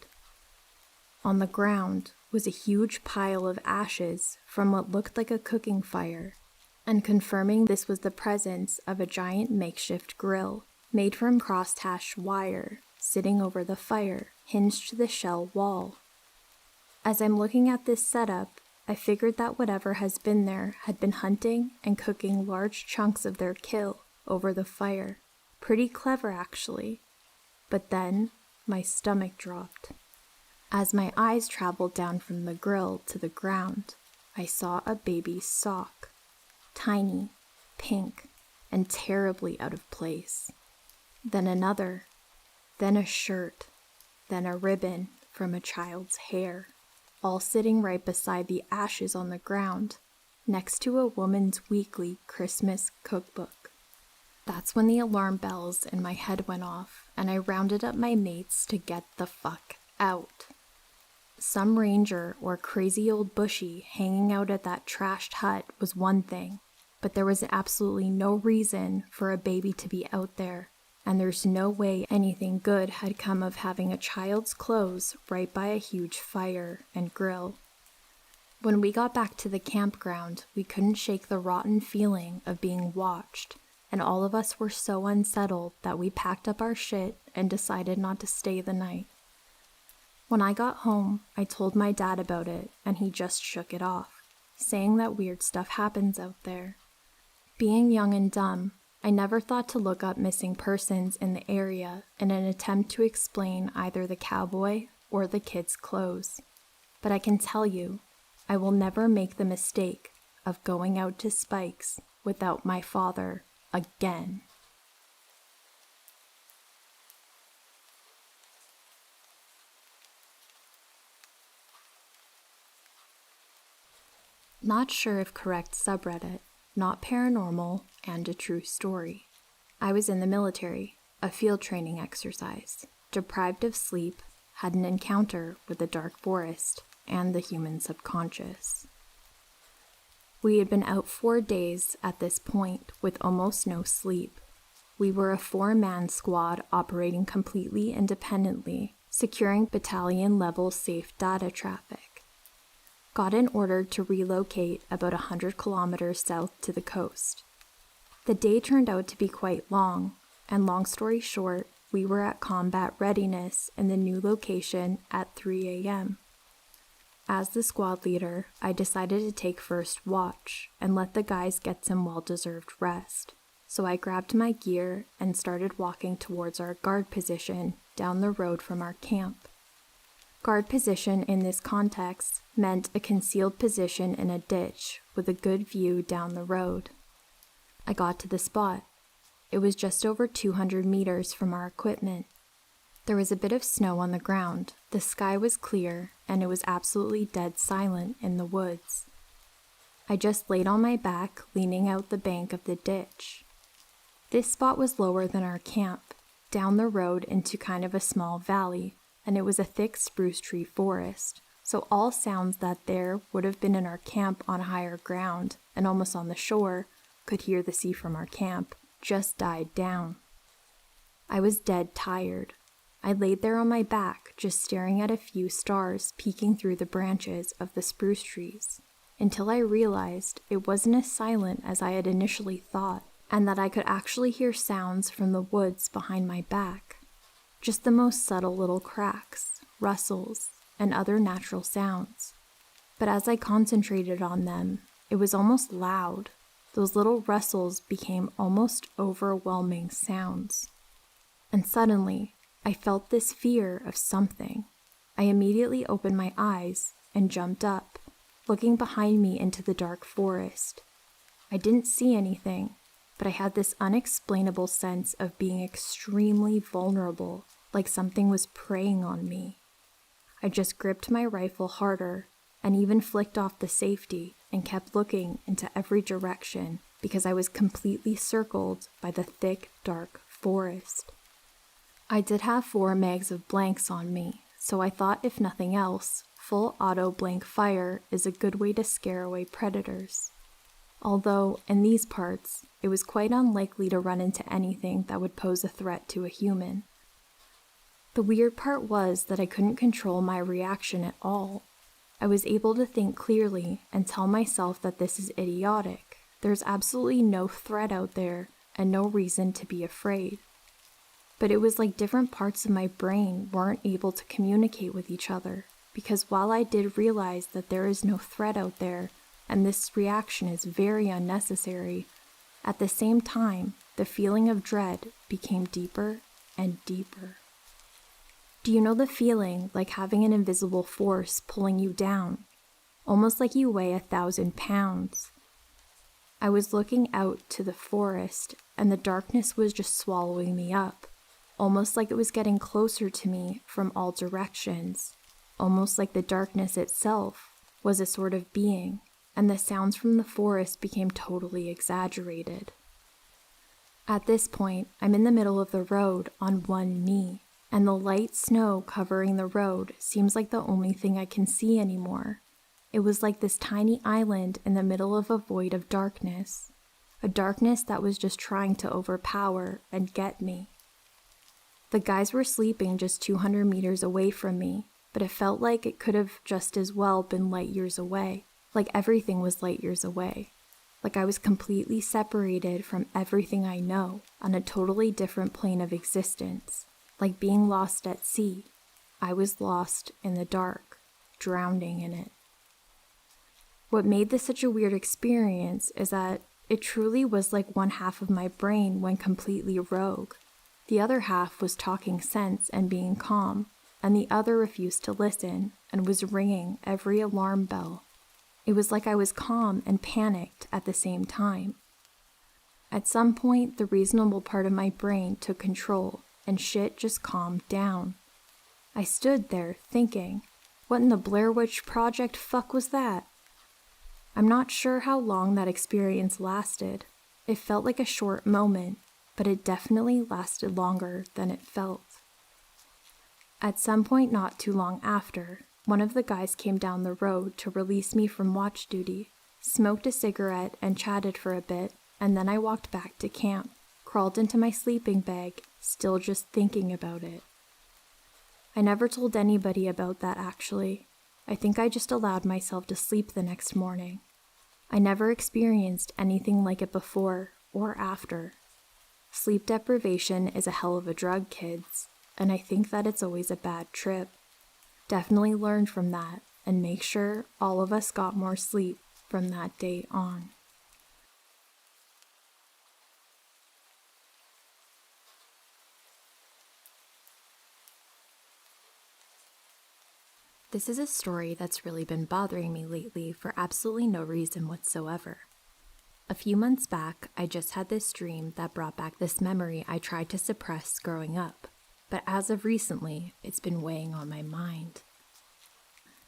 On the ground was a huge pile of ashes from what looked like a cooking fire, and confirming this was the presence of a giant makeshift grill made from crosshatched wire sitting over the fire, hinged to the shell wall. As I'm looking at this setup, I figured that whatever has been there had been hunting and cooking large chunks of their kill over the fire. Pretty clever, actually. But then, my stomach dropped. As my eyes traveled down from the grill to the ground, I saw a baby's sock. Tiny, pink, and terribly out of place. Then another, then a shirt, then a ribbon from a child's hair, all sitting right beside the ashes on the ground, next to a woman's weekly Christmas cookbook. That's when the alarm bells in my head went off, and I rounded up my mates to get the fuck out. Some ranger or crazy old bushy hanging out at that trashed hut was one thing, but there was absolutely no reason for a baby to be out there, and there's no way anything good had come of having a child's clothes right by a huge fire and grill. When we got back to the campground, we couldn't shake the rotten feeling of being watched, and all of us were so unsettled that we packed up our shit and decided not to stay the night. When I got home, I told my dad about it, and he just shook it off, saying that weird stuff happens out there. Being young and dumb, I never thought to look up missing persons in the area in an attempt to explain either the cowboy or the kid's clothes. But I can tell you, I will never make the mistake of going out to Spike's without my father again. Not sure if correct subreddit, not paranormal, and a true story. I was in the military, a field training exercise, deprived of sleep, had an encounter with the dark forest and the human subconscious. We had been out 4 days at this point with almost no sleep. We were a 4-man squad operating completely independently, securing battalion-level safe data traffic. Got an order to relocate about 100 kilometers south to the coast. The day turned out to be quite long, and long story short, we were at combat readiness in the new location at 3 a.m. As the squad leader, I decided to take first watch and let the guys get some well-deserved rest. So I grabbed my gear and started walking towards our guard position down the road from our camp. Guard position in this context meant a concealed position in a ditch with a good view down the road. I got to the spot. It was just over 200 meters from our equipment. There was a bit of snow on the ground, the sky was clear, and it was absolutely dead silent in the woods. I just laid on my back, leaning out the bank of the ditch. This spot was lower than our camp, down the road into kind of a small valley, and it was a thick spruce tree forest, so all sounds that there would have been in our camp on higher ground and almost on the shore, could hear the sea from our camp, just died down. I was dead tired. I laid there on my back, just staring at a few stars peeking through the branches of the spruce trees, until I realized it wasn't as silent as I had initially thought, and that I could actually hear sounds from the woods behind my back. Just the most subtle little cracks, rustles, and other natural sounds. But as I concentrated on them, it was almost loud. Those little rustles became almost overwhelming sounds. And suddenly, I felt this fear of something. I immediately opened my eyes and jumped up, looking behind me into the dark forest. I didn't see anything, but I had this unexplainable sense of being extremely vulnerable, like something was preying on me. I just gripped my rifle harder and even flicked off the safety and kept looking into every direction because I was completely circled by the thick, dark forest. I did have 4 mags of blanks on me, so I thought if nothing else, full auto blank fire is a good way to scare away predators. Although, in these parts, it was quite unlikely to run into anything that would pose a threat to a human. The weird part was that I couldn't control my reaction at all. I was able to think clearly and tell myself that this is idiotic. There's absolutely no threat out there and no reason to be afraid. But it was like different parts of my brain weren't able to communicate with each other, because while I did realize that there is no threat out there, and this reaction is very unnecessary, at the same time, the feeling of dread became deeper and deeper. Do you know the feeling like having an invisible force pulling you down, almost like you weigh 1,000 pounds? I was looking out to the forest, and the darkness was just swallowing me up, almost like it was getting closer to me from all directions, almost like the darkness itself was a sort of being, and the sounds from the forest became totally exaggerated. At this point, I'm in the middle of the road on one knee, and the light snow covering the road seems like the only thing I can see anymore. It was like this tiny island in the middle of a void of darkness, a darkness that was just trying to overpower and get me. The guys were sleeping just 200 meters away from me, but it felt like it could have just as well been light years away, like everything was light years away. Like I was completely separated from everything I know on a totally different plane of existence. Like being lost at sea, I was lost in the dark, drowning in it. What made this such a weird experience is that it truly was like one half of my brain went completely rogue. The other half was talking sense and being calm, and the other refused to listen and was ringing every alarm bell. It was like I was calm and panicked at the same time. At some point, the reasonable part of my brain took control, and shit just calmed down. I stood there thinking, what in the Blair Witch Project fuck was that? I'm not sure how long that experience lasted. It felt like a short moment, but it definitely lasted longer than it felt. At some point not too long after, one of the guys came down the road to release me from watch duty, smoked a cigarette and chatted for a bit, and then I walked back to camp, crawled into my sleeping bag, still just thinking about it. I never told anybody about that actually. I think I just allowed myself to sleep the next morning. I never experienced anything like it before or after. Sleep deprivation is a hell of a drug, kids, and I think that it's always a bad trip. Definitely learn from that and make sure all of us got more sleep from that day on. This is a story that's really been bothering me lately for absolutely no reason whatsoever. A few months back, I just had this dream that brought back this memory I tried to suppress growing up, but as of recently, it's been weighing on my mind.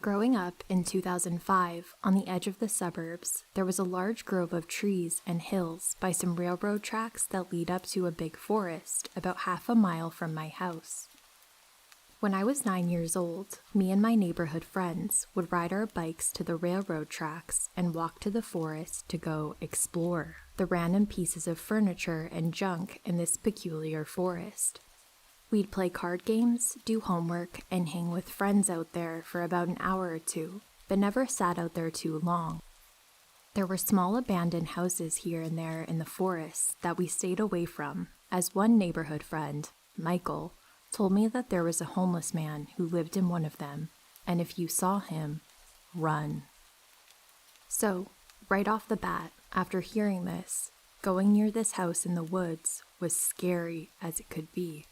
Growing up in 2005, on the edge of the suburbs, there was a large grove of trees and hills by some railroad tracks that lead up to a big forest about half a mile from my house. When I was 9 years old, me and my neighborhood friends would ride our bikes to the railroad tracks and walk to the forest to go explore the random pieces of furniture and junk in this peculiar forest. We'd play card games, do homework, and hang with friends out there for about an hour or two, but never sat out there too long. There were small abandoned houses here and there in the forest that we stayed away from, as one neighborhood friend, Michael, told me that there was a homeless man who lived in one of them, and if you saw him, run. So, right off the bat, after hearing this, going near this house in the woods was scary as it could be.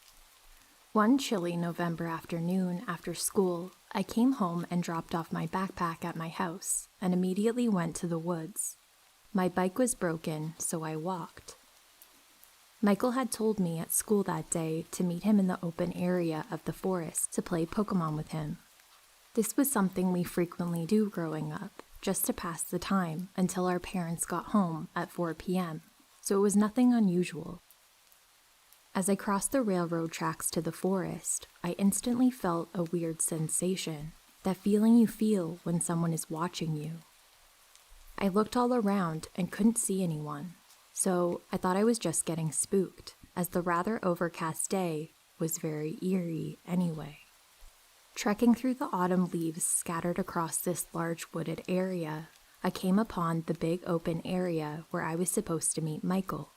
One chilly November afternoon after school, I came home and dropped off my backpack at my house and immediately went to the woods. My bike was broken, so I walked. Michael had told me at school that day to meet him in the open area of the forest to play Pokemon with him. This was something we frequently do growing up, just to pass the time until our parents got home at 4 p.m., so it was nothing unusual. As I crossed the railroad tracks to the forest, I instantly felt a weird sensation, that feeling you feel when someone is watching you. I looked all around and couldn't see anyone, so I thought I was just getting spooked, as the rather overcast day was very eerie anyway. Trekking through the autumn leaves scattered across this large wooded area, I came upon the big open area where I was supposed to meet Michael.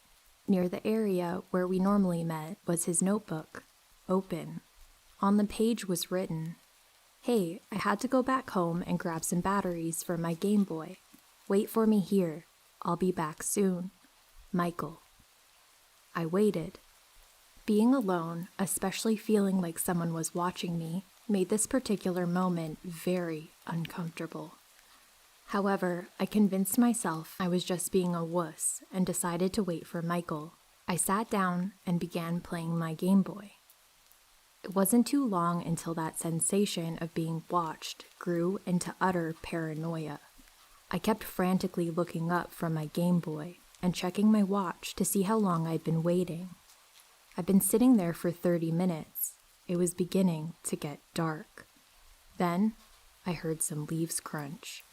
Near the area where we normally met was his notebook, open. On the page was written, "Hey, I had to go back home and grab some batteries for my Game Boy. Wait for me here. I'll be back soon. Michael." I waited. Being alone, especially feeling like someone was watching me, made this particular moment very uncomfortable. However, I convinced myself I was just being a wuss and decided to wait for Michael. I sat down and began playing my Game Boy. It wasn't too long until that sensation of being watched grew into utter paranoia. I kept frantically looking up from my Game Boy and checking my watch to see how long I'd been waiting. I'd been sitting there for 30 minutes. It was beginning to get dark. Then I heard some leaves crunch.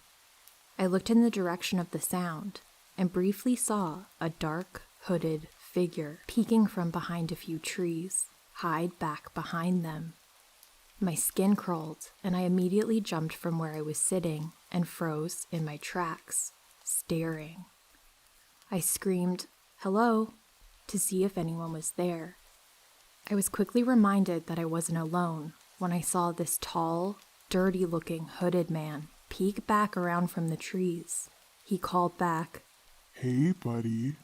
I looked in the direction of the sound and briefly saw a dark, hooded figure peeking from behind a few trees, hide back behind them. My skin crawled, and I immediately jumped from where I was sitting and froze in my tracks, staring. I screamed, "Hello," to see if anyone was there. I was quickly reminded that I wasn't alone when I saw this tall, dirty-looking hooded man peek back around from the trees. He called back, "Hey, buddy."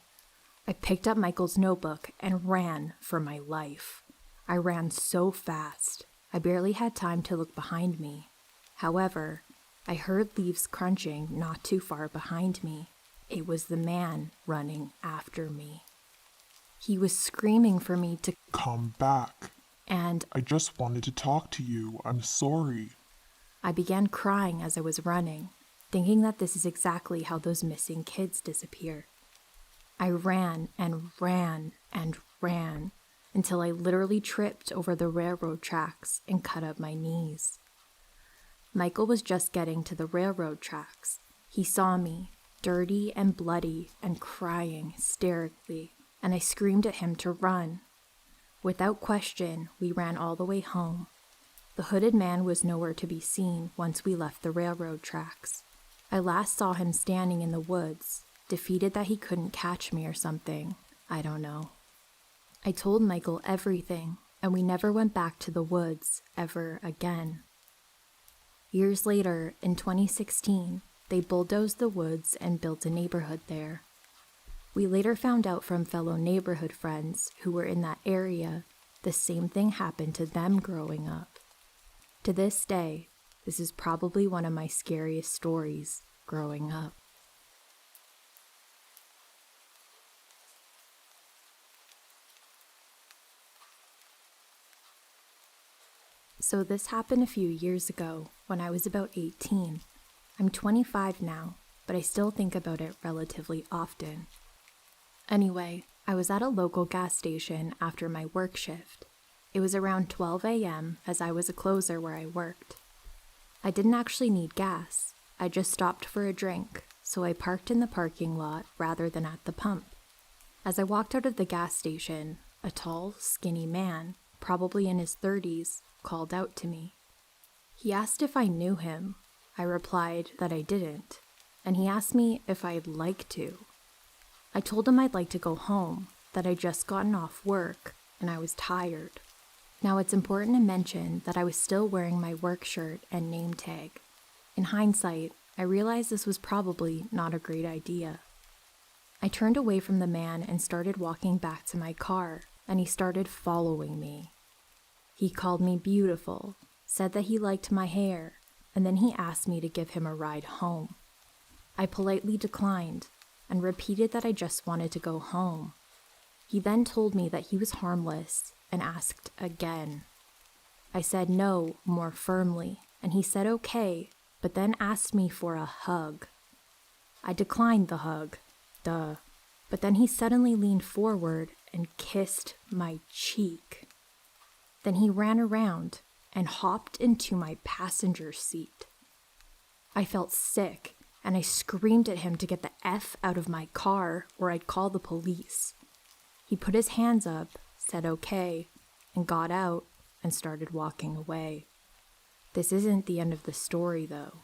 I picked up Michael's notebook and ran for my life. I ran so fast, I barely had time to look behind me. However, I heard leaves crunching not too far behind me. It was the man running after me. He was screaming for me to "Come back. and I just wanted to talk to you. I'm sorry." I began crying as I was running, thinking that this is exactly how those missing kids disappear. I ran and ran and ran until I literally tripped over the railroad tracks and cut up my knees. Michael was just getting to the railroad tracks. He saw me, dirty and bloody and crying hysterically, and I screamed at him to run. Without question, we ran all the way home. The hooded man was nowhere to be seen once we left the railroad tracks. I last saw him standing in the woods, defeated that he couldn't catch me or something. I don't know. I told Michael everything, and we never went back to the woods ever again. Years later, in 2016, they bulldozed the woods and built a neighborhood there. We later found out from fellow neighborhood friends who were in that area, the same thing happened to them growing up. To this day, this is probably one of my scariest stories growing up. So this happened a few years ago when I was about 18. I'm 25 now, but I still think about it relatively often. Anyway, I was at a local gas station after my work shift. It was around 12 a.m. as I was a closer where I worked. I didn't actually need gas. I just stopped for a drink, so I parked in the parking lot rather than at the pump. As I walked out of the gas station, a tall, skinny man, probably in his 30s, called out to me. He asked if I knew him. I replied that I didn't, and he asked me if I'd like to. I told him I'd like to go home, that I'd just gotten off work, and I was tired. Now it's important to mention that I was still wearing my work shirt and name tag. In hindsight, I realized this was probably not a great idea. I turned away from the man and started walking back to my car, and he started following me. He called me beautiful, said that he liked my hair, and then he asked me to give him a ride home. I politely declined and repeated that I just wanted to go home. He then told me that he was harmless and asked again. I said no more firmly, and he said okay, but then asked me for a hug. I declined the hug, but then he suddenly leaned forward and kissed my cheek. Then he ran around and hopped into my passenger seat. I felt sick, and I screamed at him to get the F out of my car or I'd call the police. He put his hands up, said okay, and got out and started walking away. This isn't the end of the story, though.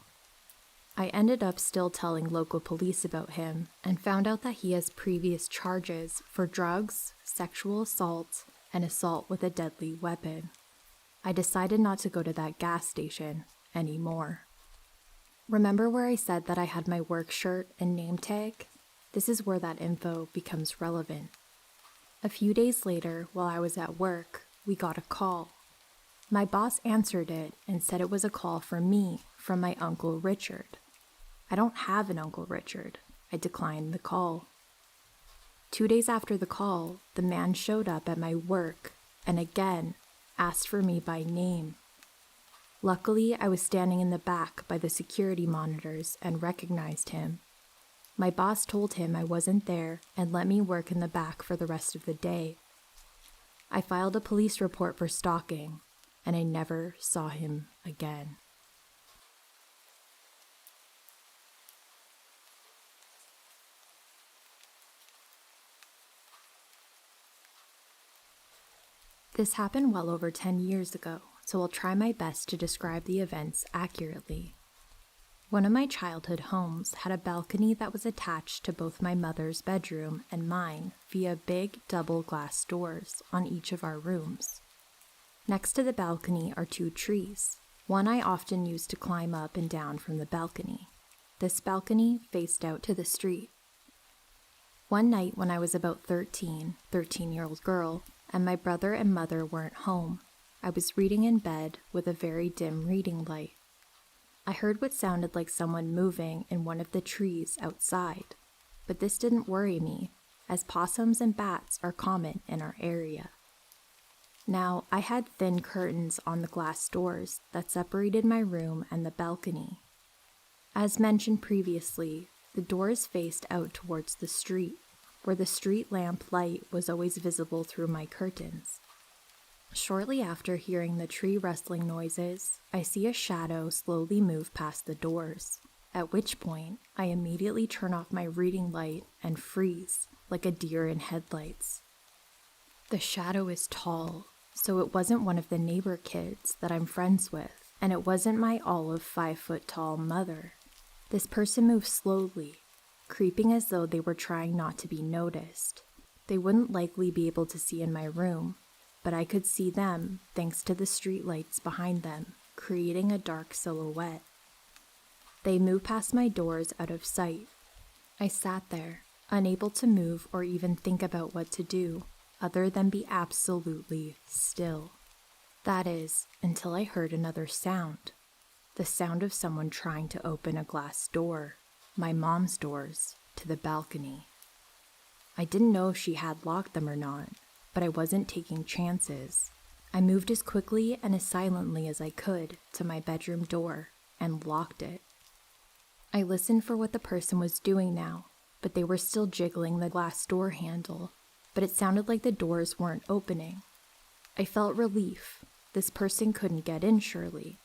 I ended up still telling local police about him and found out that he has previous charges for drugs, sexual assault, and assault with a deadly weapon. I decided not to go to that gas station anymore. Remember where I said that I had my work shirt and name tag? This is where that info becomes relevant. A few days later, while I was at work, we got a call. My boss answered it and said it was a call for me from my Uncle Richard. I don't have an Uncle Richard. I declined the call. 2 days after the call, the man showed up at my work and again asked for me by name. Luckily, I was standing in the back by the security monitors and recognized him. My boss told him I wasn't there and let me work in the back for the rest of the day. I filed a police report for stalking, and I never saw him again. This happened well over 10 years ago, so I'll try my best to describe the events accurately. One of my childhood homes had a balcony that was attached to both my mother's bedroom and mine via big double glass doors on each of our rooms. Next to the balcony are 2 trees. One I often used to climb up and down from the balcony. This balcony faced out to the street. One night when I was about 13-year-old girl, and my brother and mother weren't home, I was reading in bed with a very dim reading light. I heard what sounded like someone moving in one of the trees outside, but this didn't worry me, as possums and bats are common in our area. Now, I had thin curtains on the glass doors that separated my room and the balcony. As mentioned previously, the doors faced out towards the street, where the street lamp light was always visible through my curtains. Shortly after hearing the tree rustling noises, I see a shadow slowly move past the doors, at which point I immediately turn off my reading light and freeze, like a deer in headlights. The shadow is tall, so it wasn't one of the neighbor kids that I'm friends with, and it wasn't my olive 5-foot-tall mother. This person moved slowly, creeping as though they were trying not to be noticed. They wouldn't likely be able to see in my room, but I could see them thanks to the streetlights behind them, creating a dark silhouette. They moved past my doors out of sight. I sat there, unable to move or even think about what to do, other than be absolutely still. That is, until I heard another sound. The sound of someone trying to open a glass door, my mom's doors, to the balcony. I didn't know if she had locked them or not, but I wasn't taking chances. I moved as quickly and as silently as I could to my bedroom door and locked it. I listened for what the person was doing now, but they were still jiggling the glass door handle, but it sounded like the doors weren't opening. I felt relief. This person couldn't get in, surely.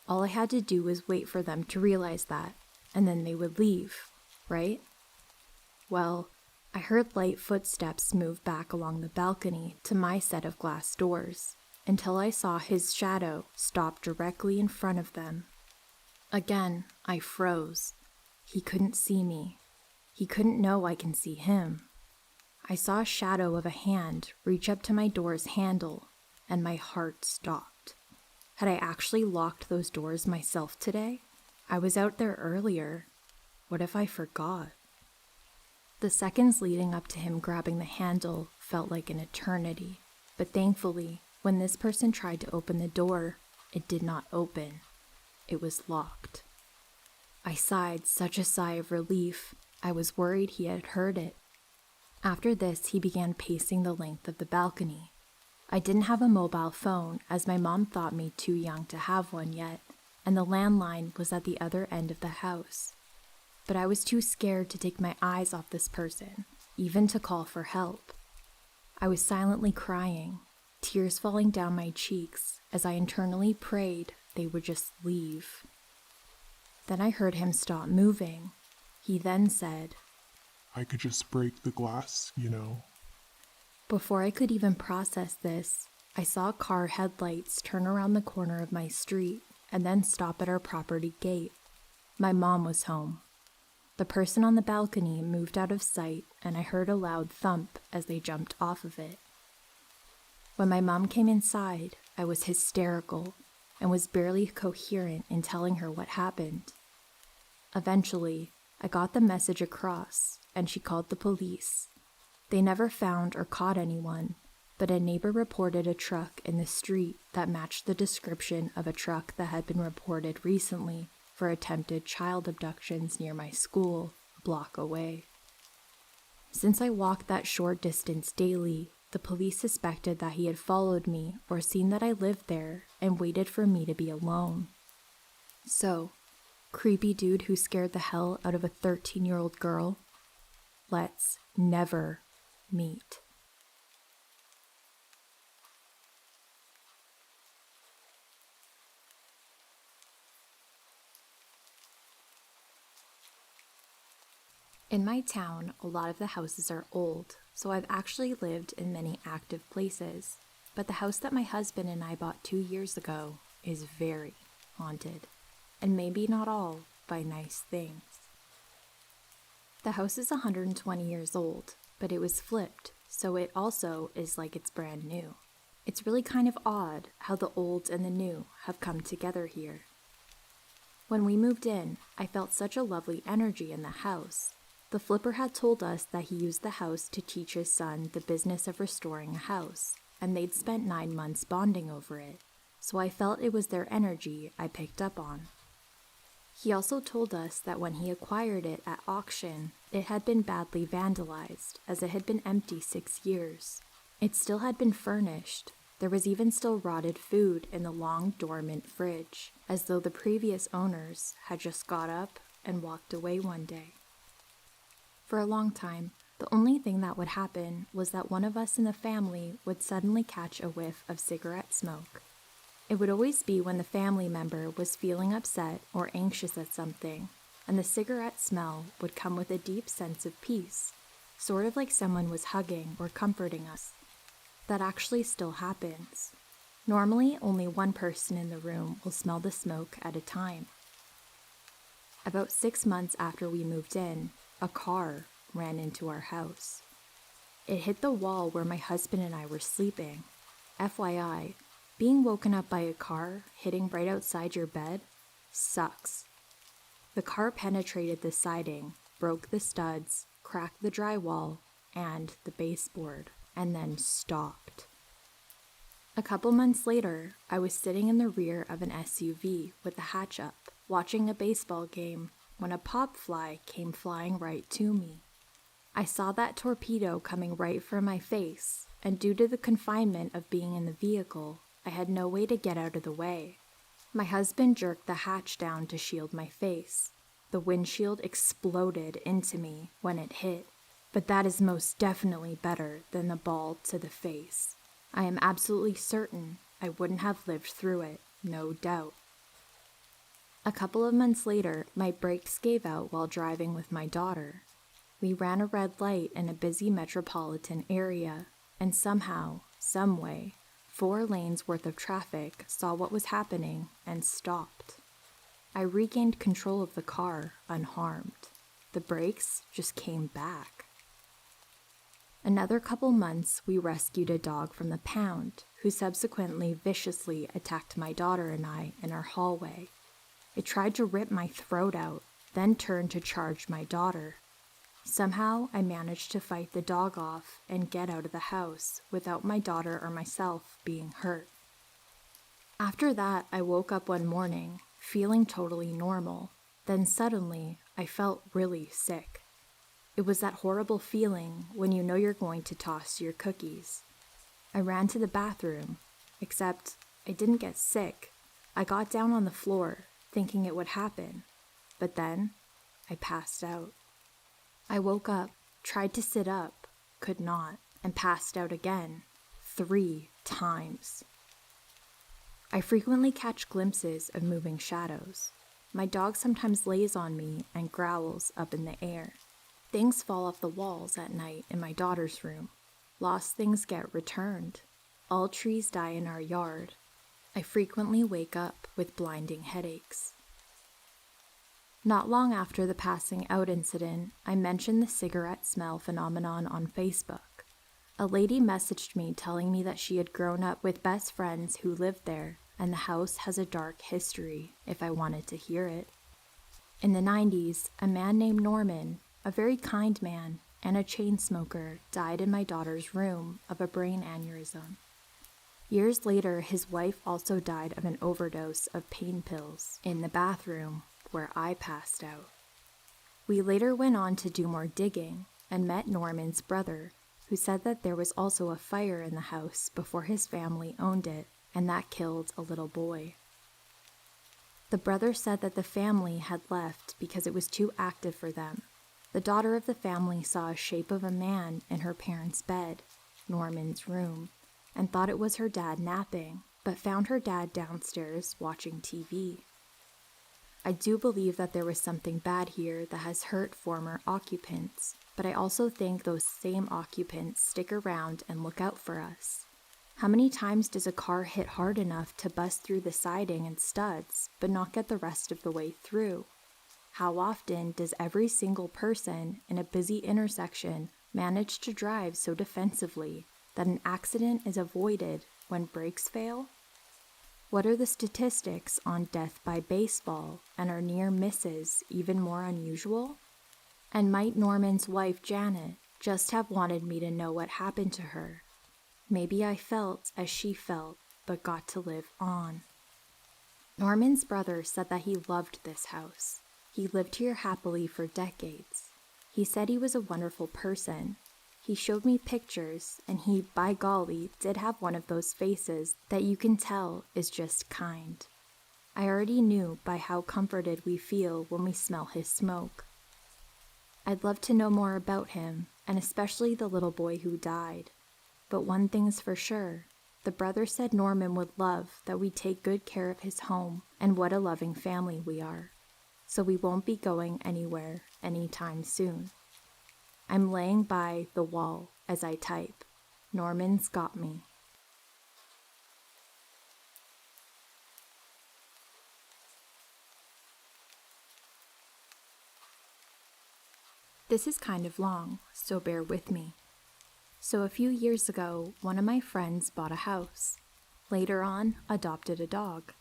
All I had to do was wait for them to realize that, and then they would leave, right? Well, I heard light footsteps move back along the balcony to my set of glass doors, until I saw his shadow stop directly in front of them. Again, I froze. He couldn't see me. He couldn't know I can see him. I saw a shadow of a hand reach up to my door's handle, and my heart stopped. Had I actually locked those doors myself today? I was out there earlier. What if I forgot? The seconds leading up to him grabbing the handle felt like an eternity, but thankfully, when this person tried to open the door, it did not open. It was locked. I sighed such a sigh of relief. I was worried he had heard it. After this, he began pacing the length of the balcony. I didn't have a mobile phone, as my mom thought me too young to have one yet, and the landline was at the other end of the house. But I was too scared to take my eyes off this person, even to call for help. I was silently crying, tears falling down my cheeks as I internally prayed they would just leave. Then I heard him stop moving. He then said, I could just break the glass, you know. Before I could even process this, I saw car headlights turn around the corner of my street and then stop at our property gate. My mom was home. The person on the balcony moved out of sight, and I heard a loud thump as they jumped off of it. When my mom came inside, I was hysterical and was barely coherent in telling her what happened. Eventually, I got the message across, and she called the police. They never found or caught anyone, but a neighbor reported a truck in the street that matched the description of a truck that had been reported recently for attempted child abductions near my school, a block away. Since I walked that short distance daily, the police suspected that he had followed me or seen that I lived there and waited for me to be alone. So, creepy dude who scared the hell out of a 13-year-old girl, let's never meet. In my town, a lot of the houses are old, so I've actually lived in many active places, but the house that my husband and I bought 2 years ago is very haunted, and maybe not all by nice things. The house is 120 years old, but it was flipped, so it also is like it's brand new. It's really kind of odd how the old and the new have come together here. When we moved in, I felt such a lovely energy in the house. The flipper had told us that he used the house to teach his son the business of restoring a house, and they'd spent 9 months bonding over it, so I felt it was their energy I picked up on. He also told us that when he acquired it at auction, it had been badly vandalized, as it had been empty 6 years. It still had been furnished. There was even still rotted food in the long dormant fridge, as though the previous owners had just got up and walked away one day. For a long time, the only thing that would happen was that one of us in the family would suddenly catch a whiff of cigarette smoke. It would always be when the family member was feeling upset or anxious at something, and the cigarette smell would come with a deep sense of peace, sort of like someone was hugging or comforting us. That actually still happens. Normally, only one person in the room will smell the smoke at a time. About 6 months after we moved in, a car ran into our house. It hit the wall where my husband and I were sleeping. FYI, being woken up by a car hitting right outside your bed sucks. The car penetrated the siding, broke the studs, cracked the drywall and the baseboard, and then stopped. A couple months later, I was sitting in the rear of an SUV with the hatch up, watching a baseball game, when a pop fly came flying right to me. I saw that torpedo coming right for my face, and due to the confinement of being in the vehicle, I had no way to get out of the way. My husband jerked the hatch down to shield my face. The windshield exploded into me when it hit, but that is most definitely better than the ball to the face. I am absolutely certain I wouldn't have lived through it, no doubt. A couple of months later, my brakes gave out while driving with my daughter. We ran a red light in a busy metropolitan area, and somehow, someway, 4 lanes worth of traffic saw what was happening and stopped. I regained control of the car unharmed. The brakes just came back. Another couple months, we rescued a dog from the pound, who subsequently viciously attacked my daughter and I in our hallway. It tried to rip my throat out, then turned to charge my daughter. Somehow, I managed to fight the dog off and get out of the house without my daughter or myself being hurt. After that, I woke up one morning, feeling totally normal. Then suddenly, I felt really sick. It was that horrible feeling when you know you're going to toss your cookies. I ran to the bathroom, except I didn't get sick. I got down on the floor, thinking it would happen, but then I passed out. I woke up, tried to sit up, could not, and passed out again, 3 times. I frequently catch glimpses of moving shadows. My dog sometimes lays on me and growls up in the air. Things fall off the walls at night in my daughter's room. Lost things get returned. All trees die in our yard. I frequently wake up with blinding headaches. Not long after the passing out incident, I mentioned the cigarette smell phenomenon on Facebook. A lady messaged me telling me that she had grown up with best friends who lived there, and the house has a dark history, if I wanted to hear it. In the 90s, a man named Norman, a very kind man and a chain smoker, died in my daughter's room of a brain aneurysm. Years later, his wife also died of an overdose of pain pills in the bathroom where I passed out. We later went on to do more digging and met Norman's brother, who said that there was also a fire in the house before his family owned it, and that killed a little boy. The brother said that the family had left because it was too active for them. The daughter of the family saw a shape of a man in her parents' bed, Norman's room, and thought it was her dad napping, but found her dad downstairs watching TV. I do believe that there was something bad here that has hurt former occupants, but I also think those same occupants stick around and look out for us. How many times does a car hit hard enough to bust through the siding and studs, but not get the rest of the way through? How often does every single person in a busy intersection manage to drive so defensively that an accident is avoided when brakes fail? What are the statistics on death by baseball, and are near misses even more unusual? And might Norman's wife, Janet, just have wanted me to know what happened to her? Maybe I felt as she felt, but got to live on. Norman's brother said that he loved this house. He lived here happily for decades. He said he was a wonderful person. He showed me pictures, and he, by golly, did have one of those faces that you can tell is just kind. I already knew by how comforted we feel when we smell his smoke. I'd love to know more about him, and especially the little boy who died. But one thing's for sure, the brother said Norman would love that we take good care of his home, and what a loving family we are. So we won't be going anywhere anytime soon. I'm laying by the wall as I type. Norman's got me. This is kind of long, so bear with me. So a few years ago, one of my friends bought a house. Later on, adopted a dog.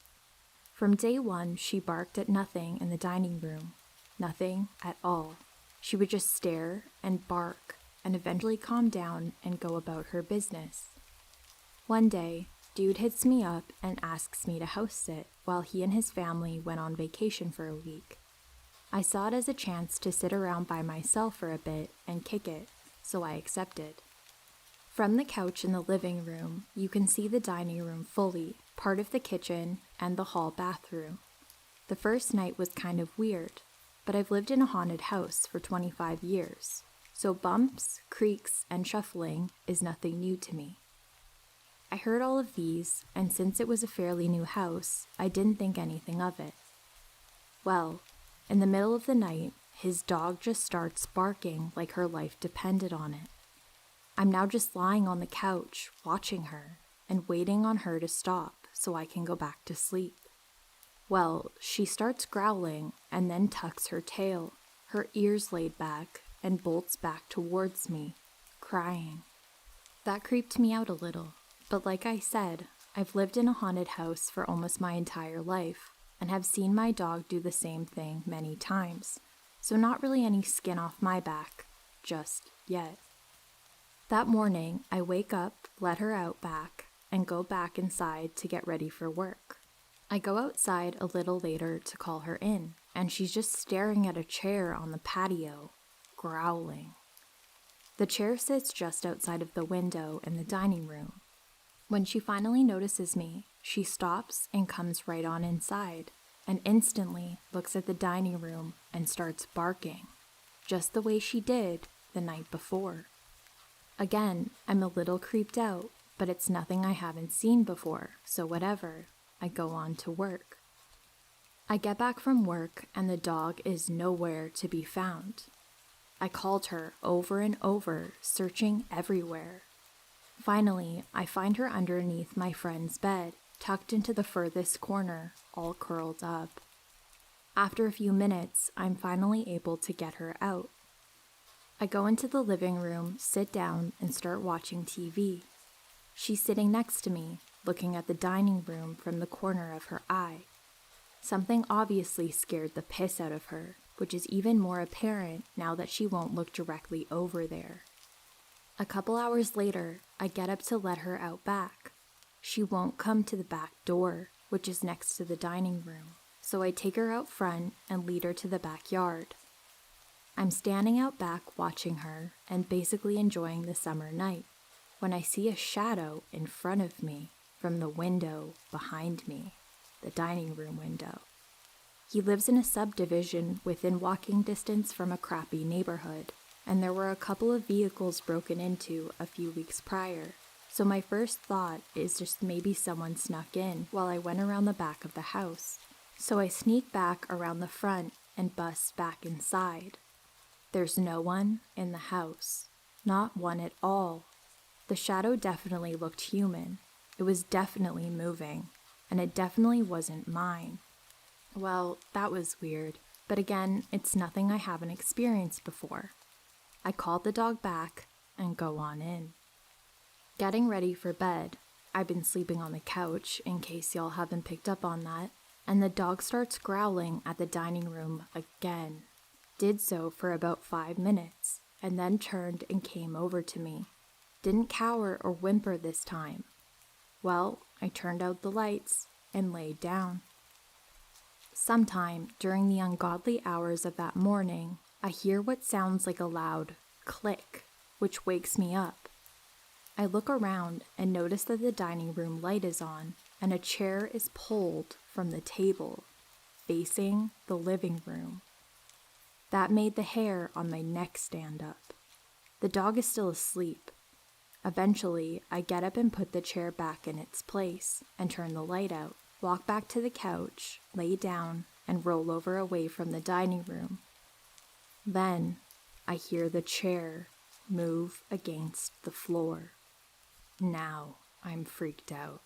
From day one, she barked at nothing in the dining room. Nothing at all. She would just stare and bark and eventually calm down and go about her business. One day, Dude hits me up and asks me to house sit while he and his family went on vacation for a week. I saw it as a chance to sit around by myself for a bit and kick it, so I accepted. From the couch in the living room, you can see the dining room fully, part of the kitchen, and the hall bathroom. The first night was kind of weird, but I've lived in a haunted house for 25 years, so bumps, creaks, and shuffling is nothing new to me. I heard all of these, and since it was a fairly new house, I didn't think anything of it. Well, in the middle of the night, his dog just starts barking like her life depended on it. I'm now just lying on the couch, watching her, and waiting on her to stop so I can go back to sleep. Well, she starts growling and then tucks her tail, her ears laid back, and bolts back towards me, crying. That creeped me out a little, but like I said, I've lived in a haunted house for almost my entire life, and have seen my dog do the same thing many times, so not really any skin off my back, just yet. That morning, I wake up, let her out back, and go back inside to get ready for work. I go outside a little later to call her in, and she's just staring at a chair on the patio, growling. The chair sits just outside of the window in the dining room. When she finally notices me, she stops and comes right on inside, and instantly looks at the dining room and starts barking, just the way she did the night before. Again, I'm a little creeped out, but it's nothing I haven't seen before, so whatever, I go on to work. I get back from work and the dog is nowhere to be found. I called her over and over, searching everywhere. Finally, I find her underneath my friend's bed, tucked into the furthest corner, all curled up. After a few minutes, I'm finally able to get her out. I go into the living room, sit down, and start watching TV. She's sitting next to me, looking at the dining room from the corner of her eye. Something obviously scared the piss out of her, which is even more apparent now that she won't look directly over there. A couple hours later, I get up to let her out back. She won't come to the back door, which is next to the dining room, so I take her out front and lead her to the backyard. I'm standing out back watching her and basically enjoying the summer night when I see a shadow in front of me from the window behind me, the dining room window. He lives in a subdivision within walking distance from a crappy neighborhood, and there were a couple of vehicles broken into a few weeks prior, so my first thought is just maybe someone snuck in while I went around the back of the house. So I sneak back around the front and bust back inside. There's no one in the house, not one at all. The shadow definitely looked human. It was definitely moving, and it definitely wasn't mine. Well, that was weird, but again, it's nothing I haven't experienced before. I called the dog back and go on in. Getting ready for bed. I've been sleeping on the couch, in case y'all haven't picked up on that, and the dog starts growling at the dining room again. Did so for about 5 minutes, and then turned and came over to me. Didn't cower or whimper this time. Well, I turned out the lights and laid down. Sometime during the ungodly hours of that morning, I hear what sounds like a loud click, which wakes me up. I look around and notice that the dining room light is on and a chair is pulled from the table, facing the living room. That made the hair on my neck stand up. The dog is still asleep. Eventually, I get up and put the chair back in its place and turn the light out, walk back to the couch, lay down, and roll over away from the dining room. Then, I hear the chair move against the floor. Now, I'm freaked out.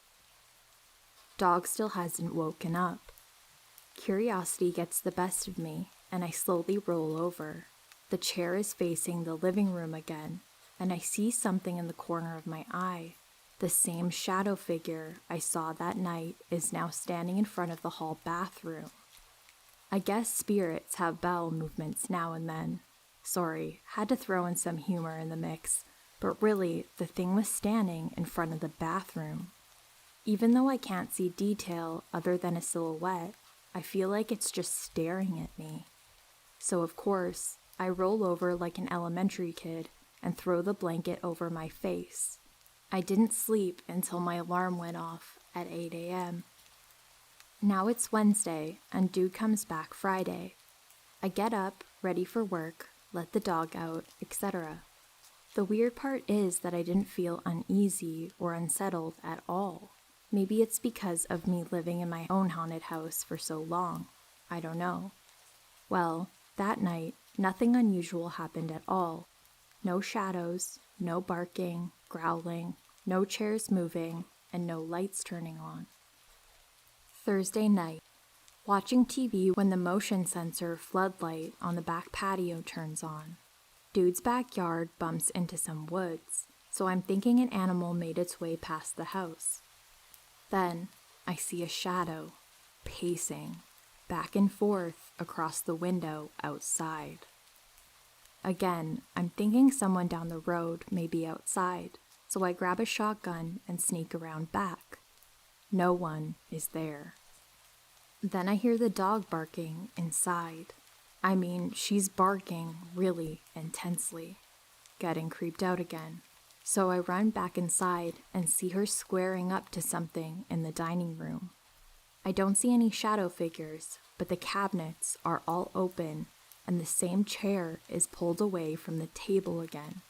Dog still hasn't woken up. Curiosity gets the best of me, and I slowly roll over. The chair is facing the living room again, and I see something in the corner of my eye. The same shadow figure I saw that night is now standing in front of the hall bathroom. I guess spirits have bowel movements now and then. Sorry, had to throw in some humor in the mix, but really, the thing was standing in front of the bathroom. Even though I can't see detail other than a silhouette, I feel like it's just staring at me. So of course, I roll over like an elementary kid and throw the blanket over my face. I didn't sleep until my alarm went off at 8 a.m. Now it's Wednesday, and Dude comes back Friday. I get up, ready for work, let the dog out, etc. The weird part is that I didn't feel uneasy or unsettled at all. Maybe it's because of me living in my own haunted house for so long. I don't know. Well, that night, nothing unusual happened at all. No shadows, no barking, growling, no chairs moving, and no lights turning on. Thursday night. Watching TV when the motion sensor floodlight on the back patio turns on. Dude's backyard bumps into some woods, so I'm thinking an animal made its way past the house. Then, I see a shadow, pacing, back and forth across the window outside. Again, I'm thinking someone down the road may be outside, so I grab a shotgun and sneak around back. No one is there. Then I hear the dog barking inside. I mean, she's barking really intensely, getting creeped out again. So I run back inside and see her squaring up to something in the dining room. I don't see any shadow figures, but the cabinets are all open and the same chair is pulled away from the table again.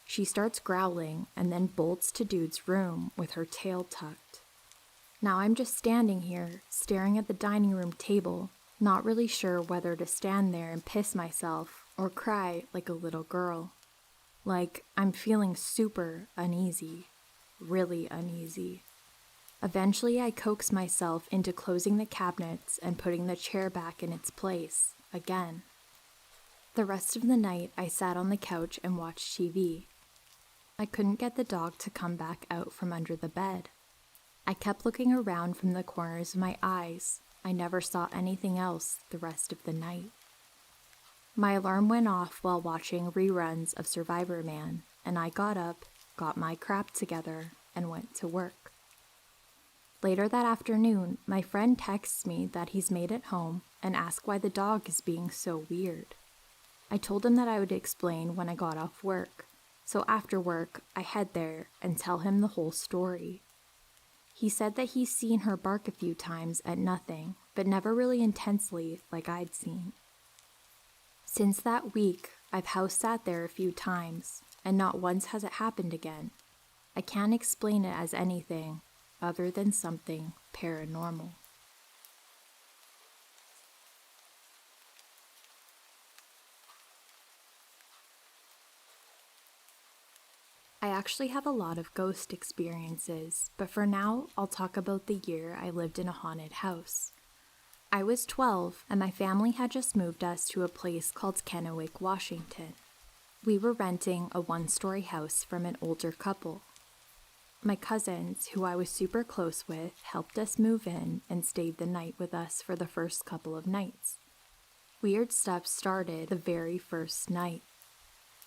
She starts growling and then bolts to Dude's room with her tail tucked. Now I'm just standing here, staring at the dining room table, not really sure whether to stand there and piss myself or cry like a little girl. Like, I'm feeling super uneasy, really uneasy. Eventually, I coax myself into closing the cabinets and putting the chair back in its place, again. The rest of the night, I sat on the couch and watched TV. I couldn't get the dog to come back out from under the bed. I kept looking around from the corners of my eyes. I never saw anything else the rest of the night. My alarm went off while watching reruns of Survivor Man, and I got up, got my crap together, and went to work. Later that afternoon, my friend texts me that he's made it home and asks why the dog is being so weird. I told him that I would explain when I got off work, so after work, I head there and tell him the whole story. He said that he's seen her bark a few times at nothing, but never really intensely like I'd seen. Since that week, I've house sat there a few times, and not once has it happened again. I can't explain it as anything other than something paranormal. I actually have a lot of ghost experiences, but for now, I'll talk about the year I lived in a haunted house. I was 12, and my family had just moved us to a place called Kennewick, Washington. We were renting a one-story house from an older couple. My cousins, who I was super close with, helped us move in and stayed the night with us for the first couple of nights. Weird stuff started the very first night.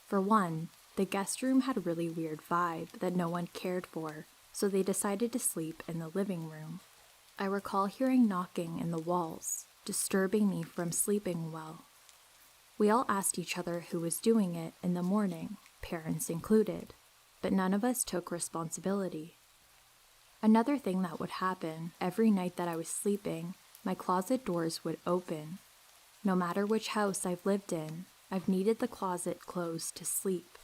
For one, the guest room had a really weird vibe that no one cared for, so they decided to sleep in the living room. I recall hearing knocking in the walls, disturbing me from sleeping well. We all asked each other who was doing it in the morning, parents included, but none of us took responsibility. Another thing that would happen, every night that I was sleeping, my closet doors would open. No matter which house I've lived in, I've needed the closet closed to sleep.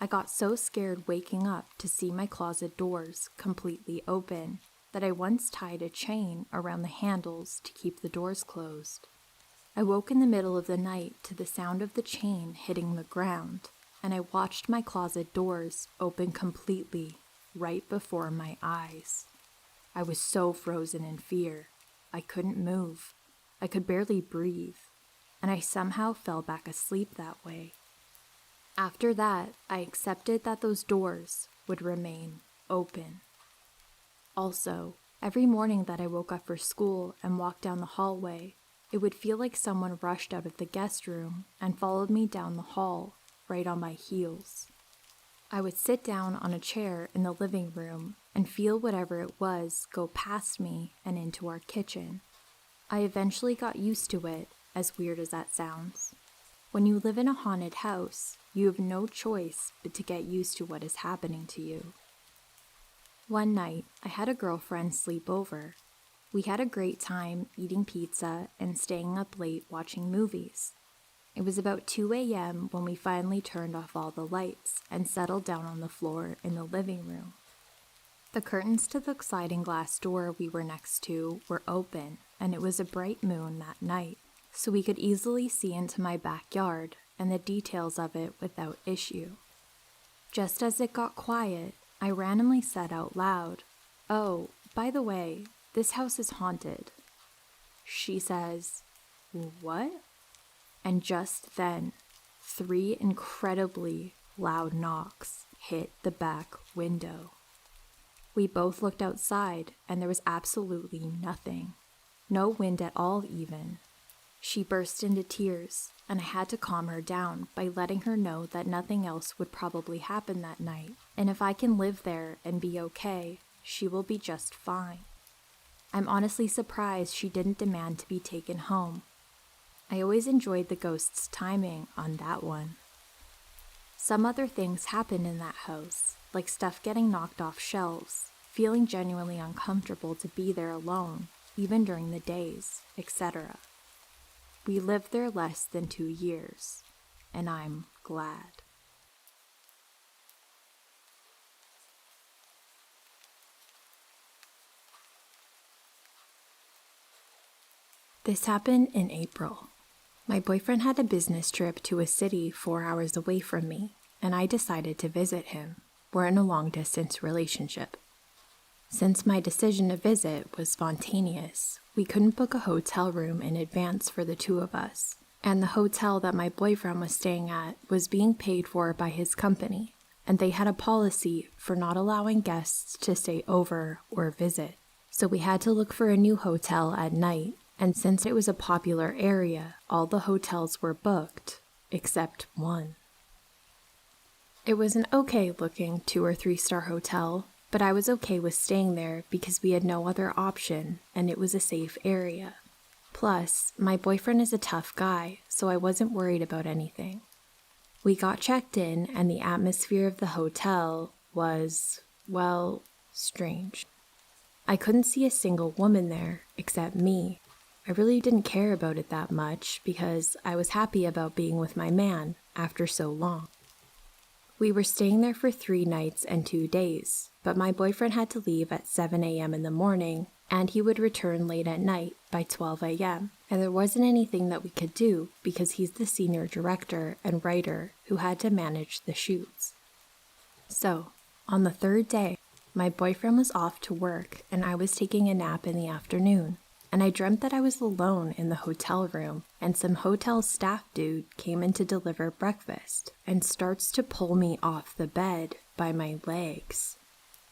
I got so scared waking up to see my closet doors completely open that I once tied a chain around the handles to keep the doors closed. I woke in the middle of the night to the sound of the chain hitting the ground, and I watched my closet doors open completely right before my eyes. I was so frozen in fear. I couldn't move. I could barely breathe, and I somehow fell back asleep that way. After that, I accepted that those doors would remain open. Also, every morning that I woke up for school and walked down the hallway, it would feel like someone rushed out of the guest room and followed me down the hall, right on my heels. I would sit down on a chair in the living room and feel whatever it was go past me and into our kitchen. I eventually got used to it, as weird as that sounds. When you live in a haunted house, you have no choice but to get used to what is happening to you. One night, I had a girlfriend sleep over. We had a great time eating pizza and staying up late watching movies. It was about 2 a.m. when we finally turned off all the lights and settled down on the floor in the living room. The curtains to the sliding glass door we were next to were open, and it was a bright moon that night, so we could easily see into my backyard and the details of it without issue. Just as it got quiet, I randomly said out loud, "Oh, by the way, this house is haunted." She says, "What?" And just then, 3 incredibly loud knocks hit the back window. We both looked outside, and there was absolutely nothing. No wind at all even. She burst into tears, and I had to calm her down by letting her know that nothing else would probably happen that night, and if I can live there and be okay, she will be just fine. I'm honestly surprised she didn't demand to be taken home. I always enjoyed the ghost's timing on that one. Some other things happened in that house, like stuff getting knocked off shelves, feeling genuinely uncomfortable to be there alone, even during the days, etc. We lived there less than 2 years, and I'm glad. This happened in April. My boyfriend had a business trip to a city 4 hours away from me, and I decided to visit him. We're in a long-distance relationship. Since my decision to visit was spontaneous, we couldn't book a hotel room in advance for the two of us, and the hotel that my boyfriend was staying at was being paid for by his company, and they had a policy for not allowing guests to stay over or visit. So we had to look for a new hotel at night, and since it was a popular area, all the hotels were booked, except one. It was an okay-looking 2 or 3 star hotel, but I was okay with staying there because we had no other option, and it was a safe area. Plus, my boyfriend is a tough guy, so I wasn't worried about anything. We got checked in, and the atmosphere of the hotel was, well, strange. I couldn't see a single woman there, except me. I really didn't care about it that much because I was happy about being with my man after so long. We were staying there for 3 nights and 2 days, but my boyfriend had to leave at 7 a.m. in the morning, and he would return late at night by 12 a.m., and there wasn't anything that we could do because he's the senior director and writer who had to manage the shoots. So, on the 3rd day, my boyfriend was off to work and I was taking a nap in the afternoon, and I dreamt that I was alone in the hotel room, and some hotel staff dude came in to deliver breakfast and starts to pull me off the bed by my legs.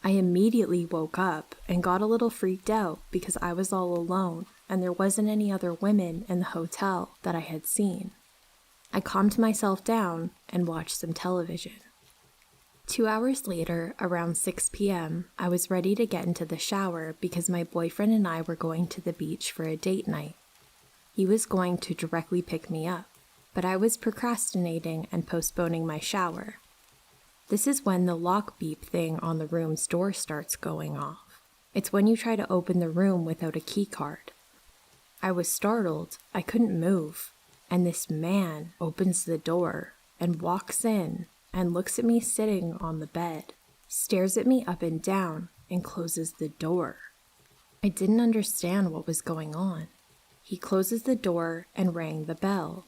I immediately woke up and got a little freaked out because I was all alone and there wasn't any other women in the hotel that I had seen. I calmed myself down and watched some television. 2 hours later, around 6 p.m., I was ready to get into the shower because my boyfriend and I were going to the beach for a date night. He was going to directly pick me up, but I was procrastinating and postponing my shower. This is when the lock beep thing on the room's door starts going off. It's when you try to open the room without a key card. I was startled, I couldn't move, and this man opens the door and walks in and looks at me sitting on the bed, stares at me up and down, and closes the door. I didn't understand what was going on. He closes the door and rang the bell.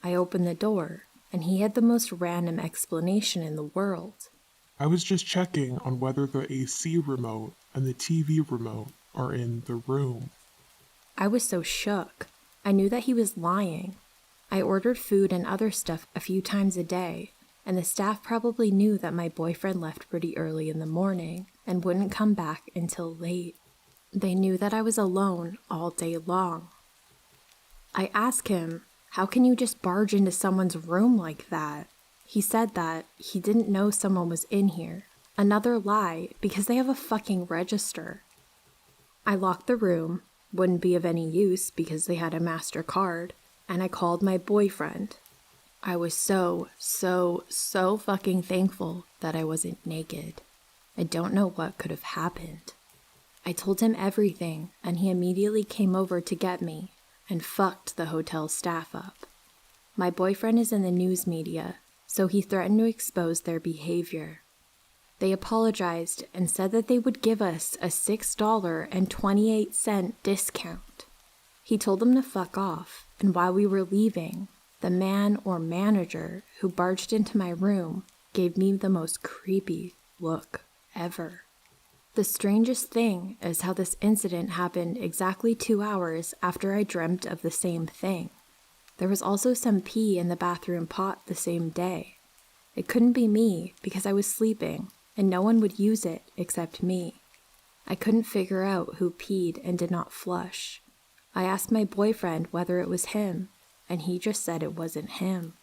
I opened the door, and he had the most random explanation in the world. I was just checking on whether the AC remote and the TV remote are in the room. I was so shook. I knew that he was lying. I ordered food and other stuff a few times a day, and the staff probably knew that my boyfriend left pretty early in the morning and wouldn't come back until late. They knew that I was alone all day long. I asked him, "How can you just barge into someone's room like that?" He said that he didn't know someone was in here. Another lie, because they have a fucking register. I locked the room, wouldn't be of any use because they had a MasterCard, and I called my boyfriend. I was so fucking thankful that I wasn't naked. I don't know what could have happened. I told him everything, and he immediately came over to get me and fucked the hotel staff up. My boyfriend is in the news media, so he threatened to expose their behavior. They apologized and said that they would give us a $6.28 discount. He told them to fuck off, and while we were leaving, the man or manager who barged into my room gave me the most creepy look ever. The strangest thing is how this incident happened exactly 2 hours after I dreamt of the same thing. There was also some pee in the bathroom pot the same day. It couldn't be me because I was sleeping and no one would use it except me. I couldn't figure out who peed and did not flush. I asked my boyfriend whether it was him, and he just said it wasn't him.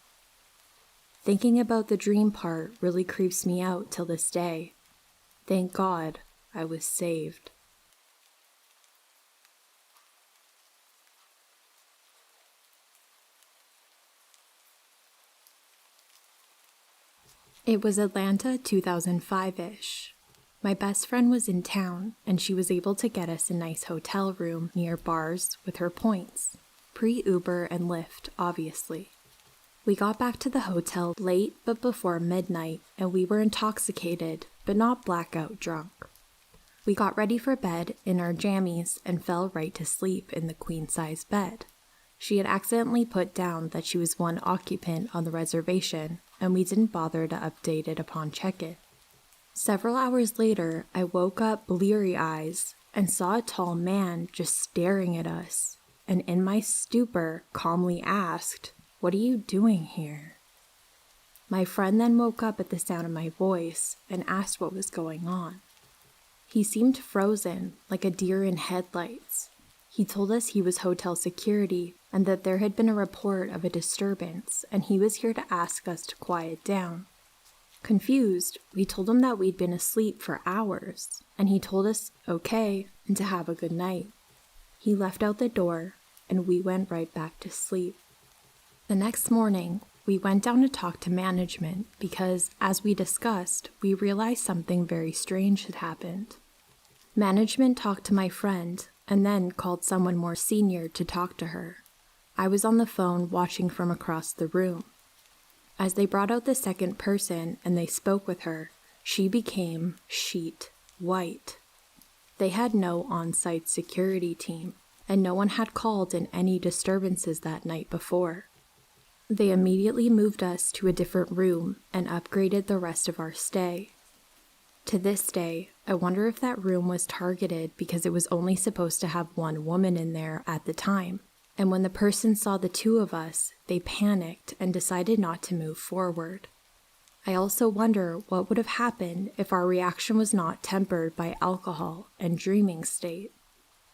Thinking about the dream part really creeps me out till this day. Thank God I was saved. It was Atlanta 2005-ish. My best friend was in town, and she was able to get us a nice hotel room near bars with her points. Pre-Uber and Lyft, obviously. We got back to the hotel late but before midnight, and we were intoxicated, but not blackout drunk. We got ready for bed in our jammies and fell right to sleep in the queen-size bed. She had accidentally put down that she was one occupant on the reservation, and we didn't bother to update it upon check-in. Several hours later, I woke up bleary eyes and saw a tall man just staring at us, and in my stupor calmly asked, "What are you doing here?" My friend then woke up at the sound of my voice and asked what was going on. He seemed frozen, like a deer in headlights. He told us he was hotel security and that there had been a report of a disturbance, and he was here to ask us to quiet down. Confused, we told him that we'd been asleep for hours, and he told us okay and to have a good night. He left out the door, and we went right back to sleep. The next morning, we went down to talk to management because, as we discussed, we realized something very strange had happened. Management talked to my friend and then called someone more senior to talk to her. I was on the phone watching from across the room. As they brought out the second person and they spoke with her, she became sheet white. They had no on-site security team, and no one had called in any disturbances that night before. They immediately moved us to a different room and upgraded the rest of our stay. To this day, I wonder if that room was targeted because it was only supposed to have one woman in there at the time, and when the person saw the two of us, they panicked and decided not to move forward. I also wonder what would have happened if our reaction was not tempered by alcohol and dreaming state.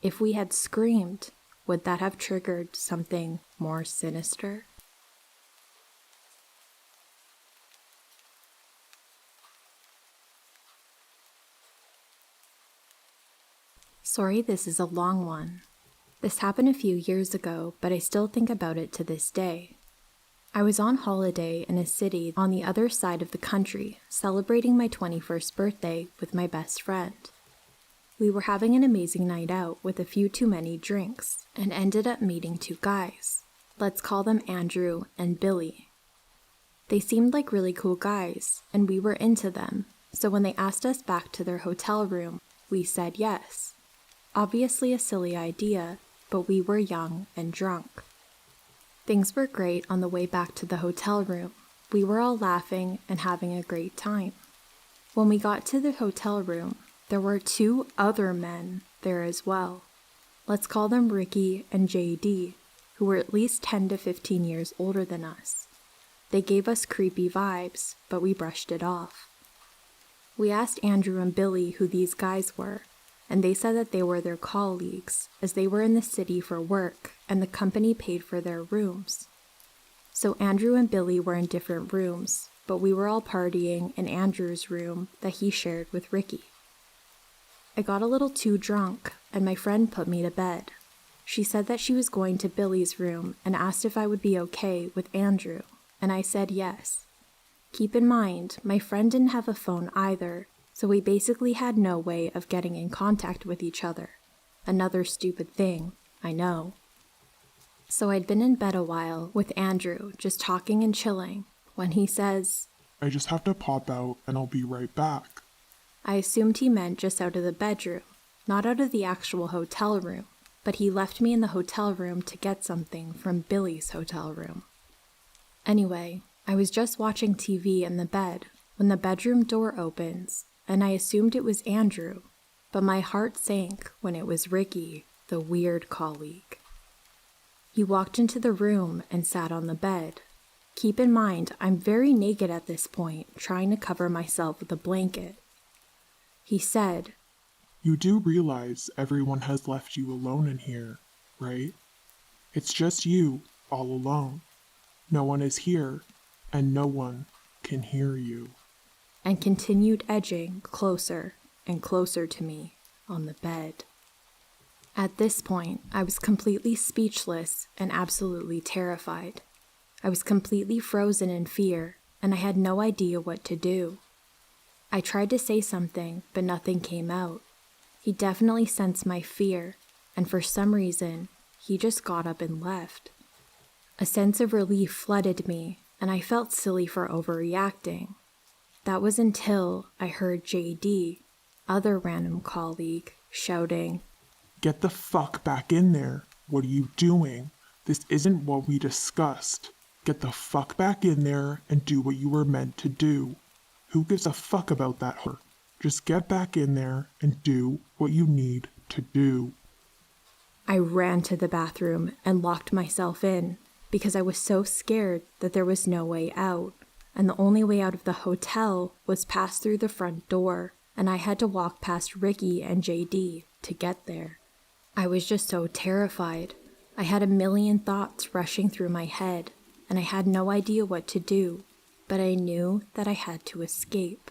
If we had screamed, would that have triggered something more sinister? Sorry, this is a long one. This happened a few years ago, but I still think about it to this day. I was on holiday in a city on the other side of the country, celebrating my 21st birthday with my best friend. We were having an amazing night out with a few too many drinks, and ended up meeting two guys. Let's call them Andrew and Billy. They seemed like really cool guys, and we were into them, so when they asked us back to their hotel room, we said yes. Obviously a silly idea, but we were young and drunk. Things were great on the way back to the hotel room. We were all laughing and having a great time. When we got to the hotel room, there were two other men there as well. Let's call them Ricky and JD, who were at least 10 to 15 years older than us. They gave us creepy vibes, but we brushed it off. We asked Andrew and Billy who these guys were, and they said that they were their colleagues, as they were in the city for work, and the company paid for their rooms. So Andrew and Billy were in different rooms, but we were all partying in Andrew's room that he shared with Ricky. I got a little too drunk, and my friend put me to bed. She said that she was going to Billy's room and asked if I would be okay with Andrew, and I said yes. Keep in mind, my friend didn't have a phone either, so we basically had no way of getting in contact with each other. Another stupid thing, I know. So I'd been in bed a while with Andrew, just talking and chilling, when he says, "I just have to pop out and I'll be right back." I assumed he meant just out of the bedroom, not out of the actual hotel room, but he left me in the hotel room to get something from Billy's hotel room. Anyway, I was just watching TV in the bed when the bedroom door opens, and I assumed it was Andrew, but my heart sank when it was Ricky, the weird colleague. He walked into the room and sat on the bed. Keep in mind, I'm very naked at this point, trying to cover myself with a blanket. He said, "You do realize everyone has left you alone in here, right? It's just you, all alone. No one is here, and no one can hear you. And continued edging closer and closer to me on the bed. At this point, I was completely speechless and absolutely terrified. I was completely frozen in fear, and I had no idea what to do. I tried to say something, but nothing came out. He definitely sensed my fear, and for some reason, he just got up and left. A sense of relief flooded me, and I felt silly for overreacting. That was until I heard JD, other random colleague, shouting, Get the fuck back in there. What are you doing? This isn't what we discussed. Get the fuck back in there and do what you were meant to do. Who gives a fuck about that her? Just get back in there and do what you need to do. I ran to the bathroom and locked myself in because I was so scared that there was no way out, and the only way out of the hotel was past through the front door, and I had to walk past Ricky and JD to get there. I was just so terrified. I had a million thoughts rushing through my head, and I had no idea what to do, but I knew that I had to escape.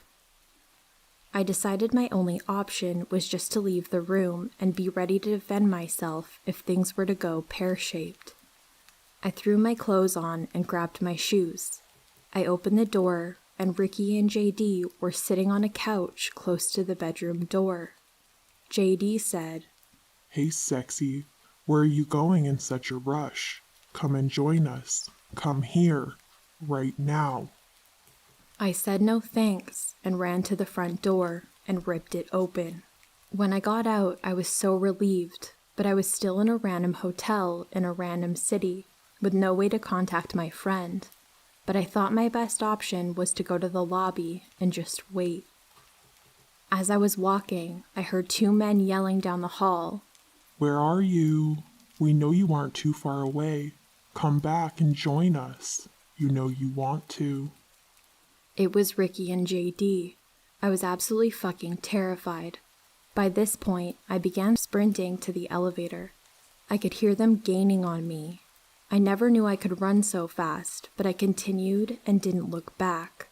I decided my only option was just to leave the room and be ready to defend myself if things were to go pear-shaped. I threw my clothes on and grabbed my shoes. I opened the door, and Ricky and JD were sitting on a couch close to the bedroom door. JD said, Hey, sexy, where are you going in such a rush? Come and join us. Come here, right now. I said no thanks and ran to the front door and ripped it open. When I got out, I was so relieved, but I was still in a random hotel in a random city with no way to contact my friend. But I thought my best option was to go to the lobby and just wait. As I was walking, I heard two men yelling down the hall. Where are you? We know you aren't too far away. Come back and join us. You know you want to. It was Ricky and JD. I was absolutely fucking terrified. By this point, I began sprinting to the elevator. I could hear them gaining on me. I never knew I could run so fast, but I continued and didn't look back.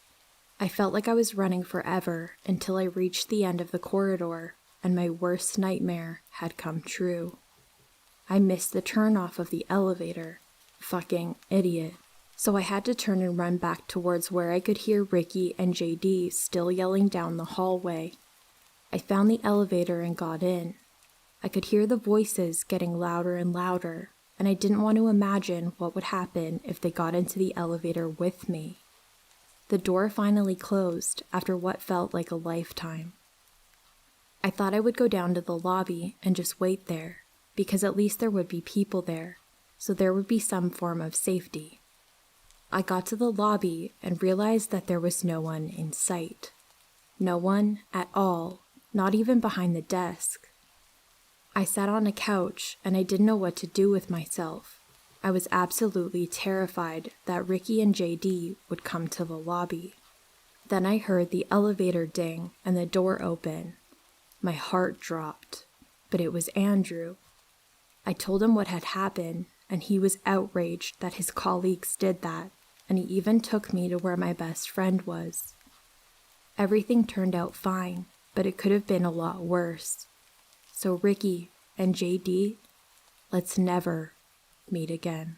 I felt like I was running forever until I reached the end of the corridor, and my worst nightmare had come true. I missed the turn-off of the elevator. Fucking idiot. So I had to turn and run back towards where I could hear Ricky and JD still yelling down the hallway. I found the elevator and got in. I could hear the voices getting louder and louder, and I didn't want to imagine what would happen if they got into the elevator with me. The door finally closed after what felt like a lifetime. I thought I would go down to the lobby and just wait there, because at least there would be people there, so there would be some form of safety. I got to the lobby and realized that there was no one in sight. No one at all, not even behind the desk. I sat on a couch and I didn't know what to do with myself. I was absolutely terrified that Ricky and JD would come to the lobby. Then I heard the elevator ding and the door open. My heart dropped, but it was Andrew. I told him what had happened, and he was outraged that his colleagues did that, and he even took me to where my best friend was. Everything turned out fine, but it could have been a lot worse. So Ricky and JD, let's never meet again.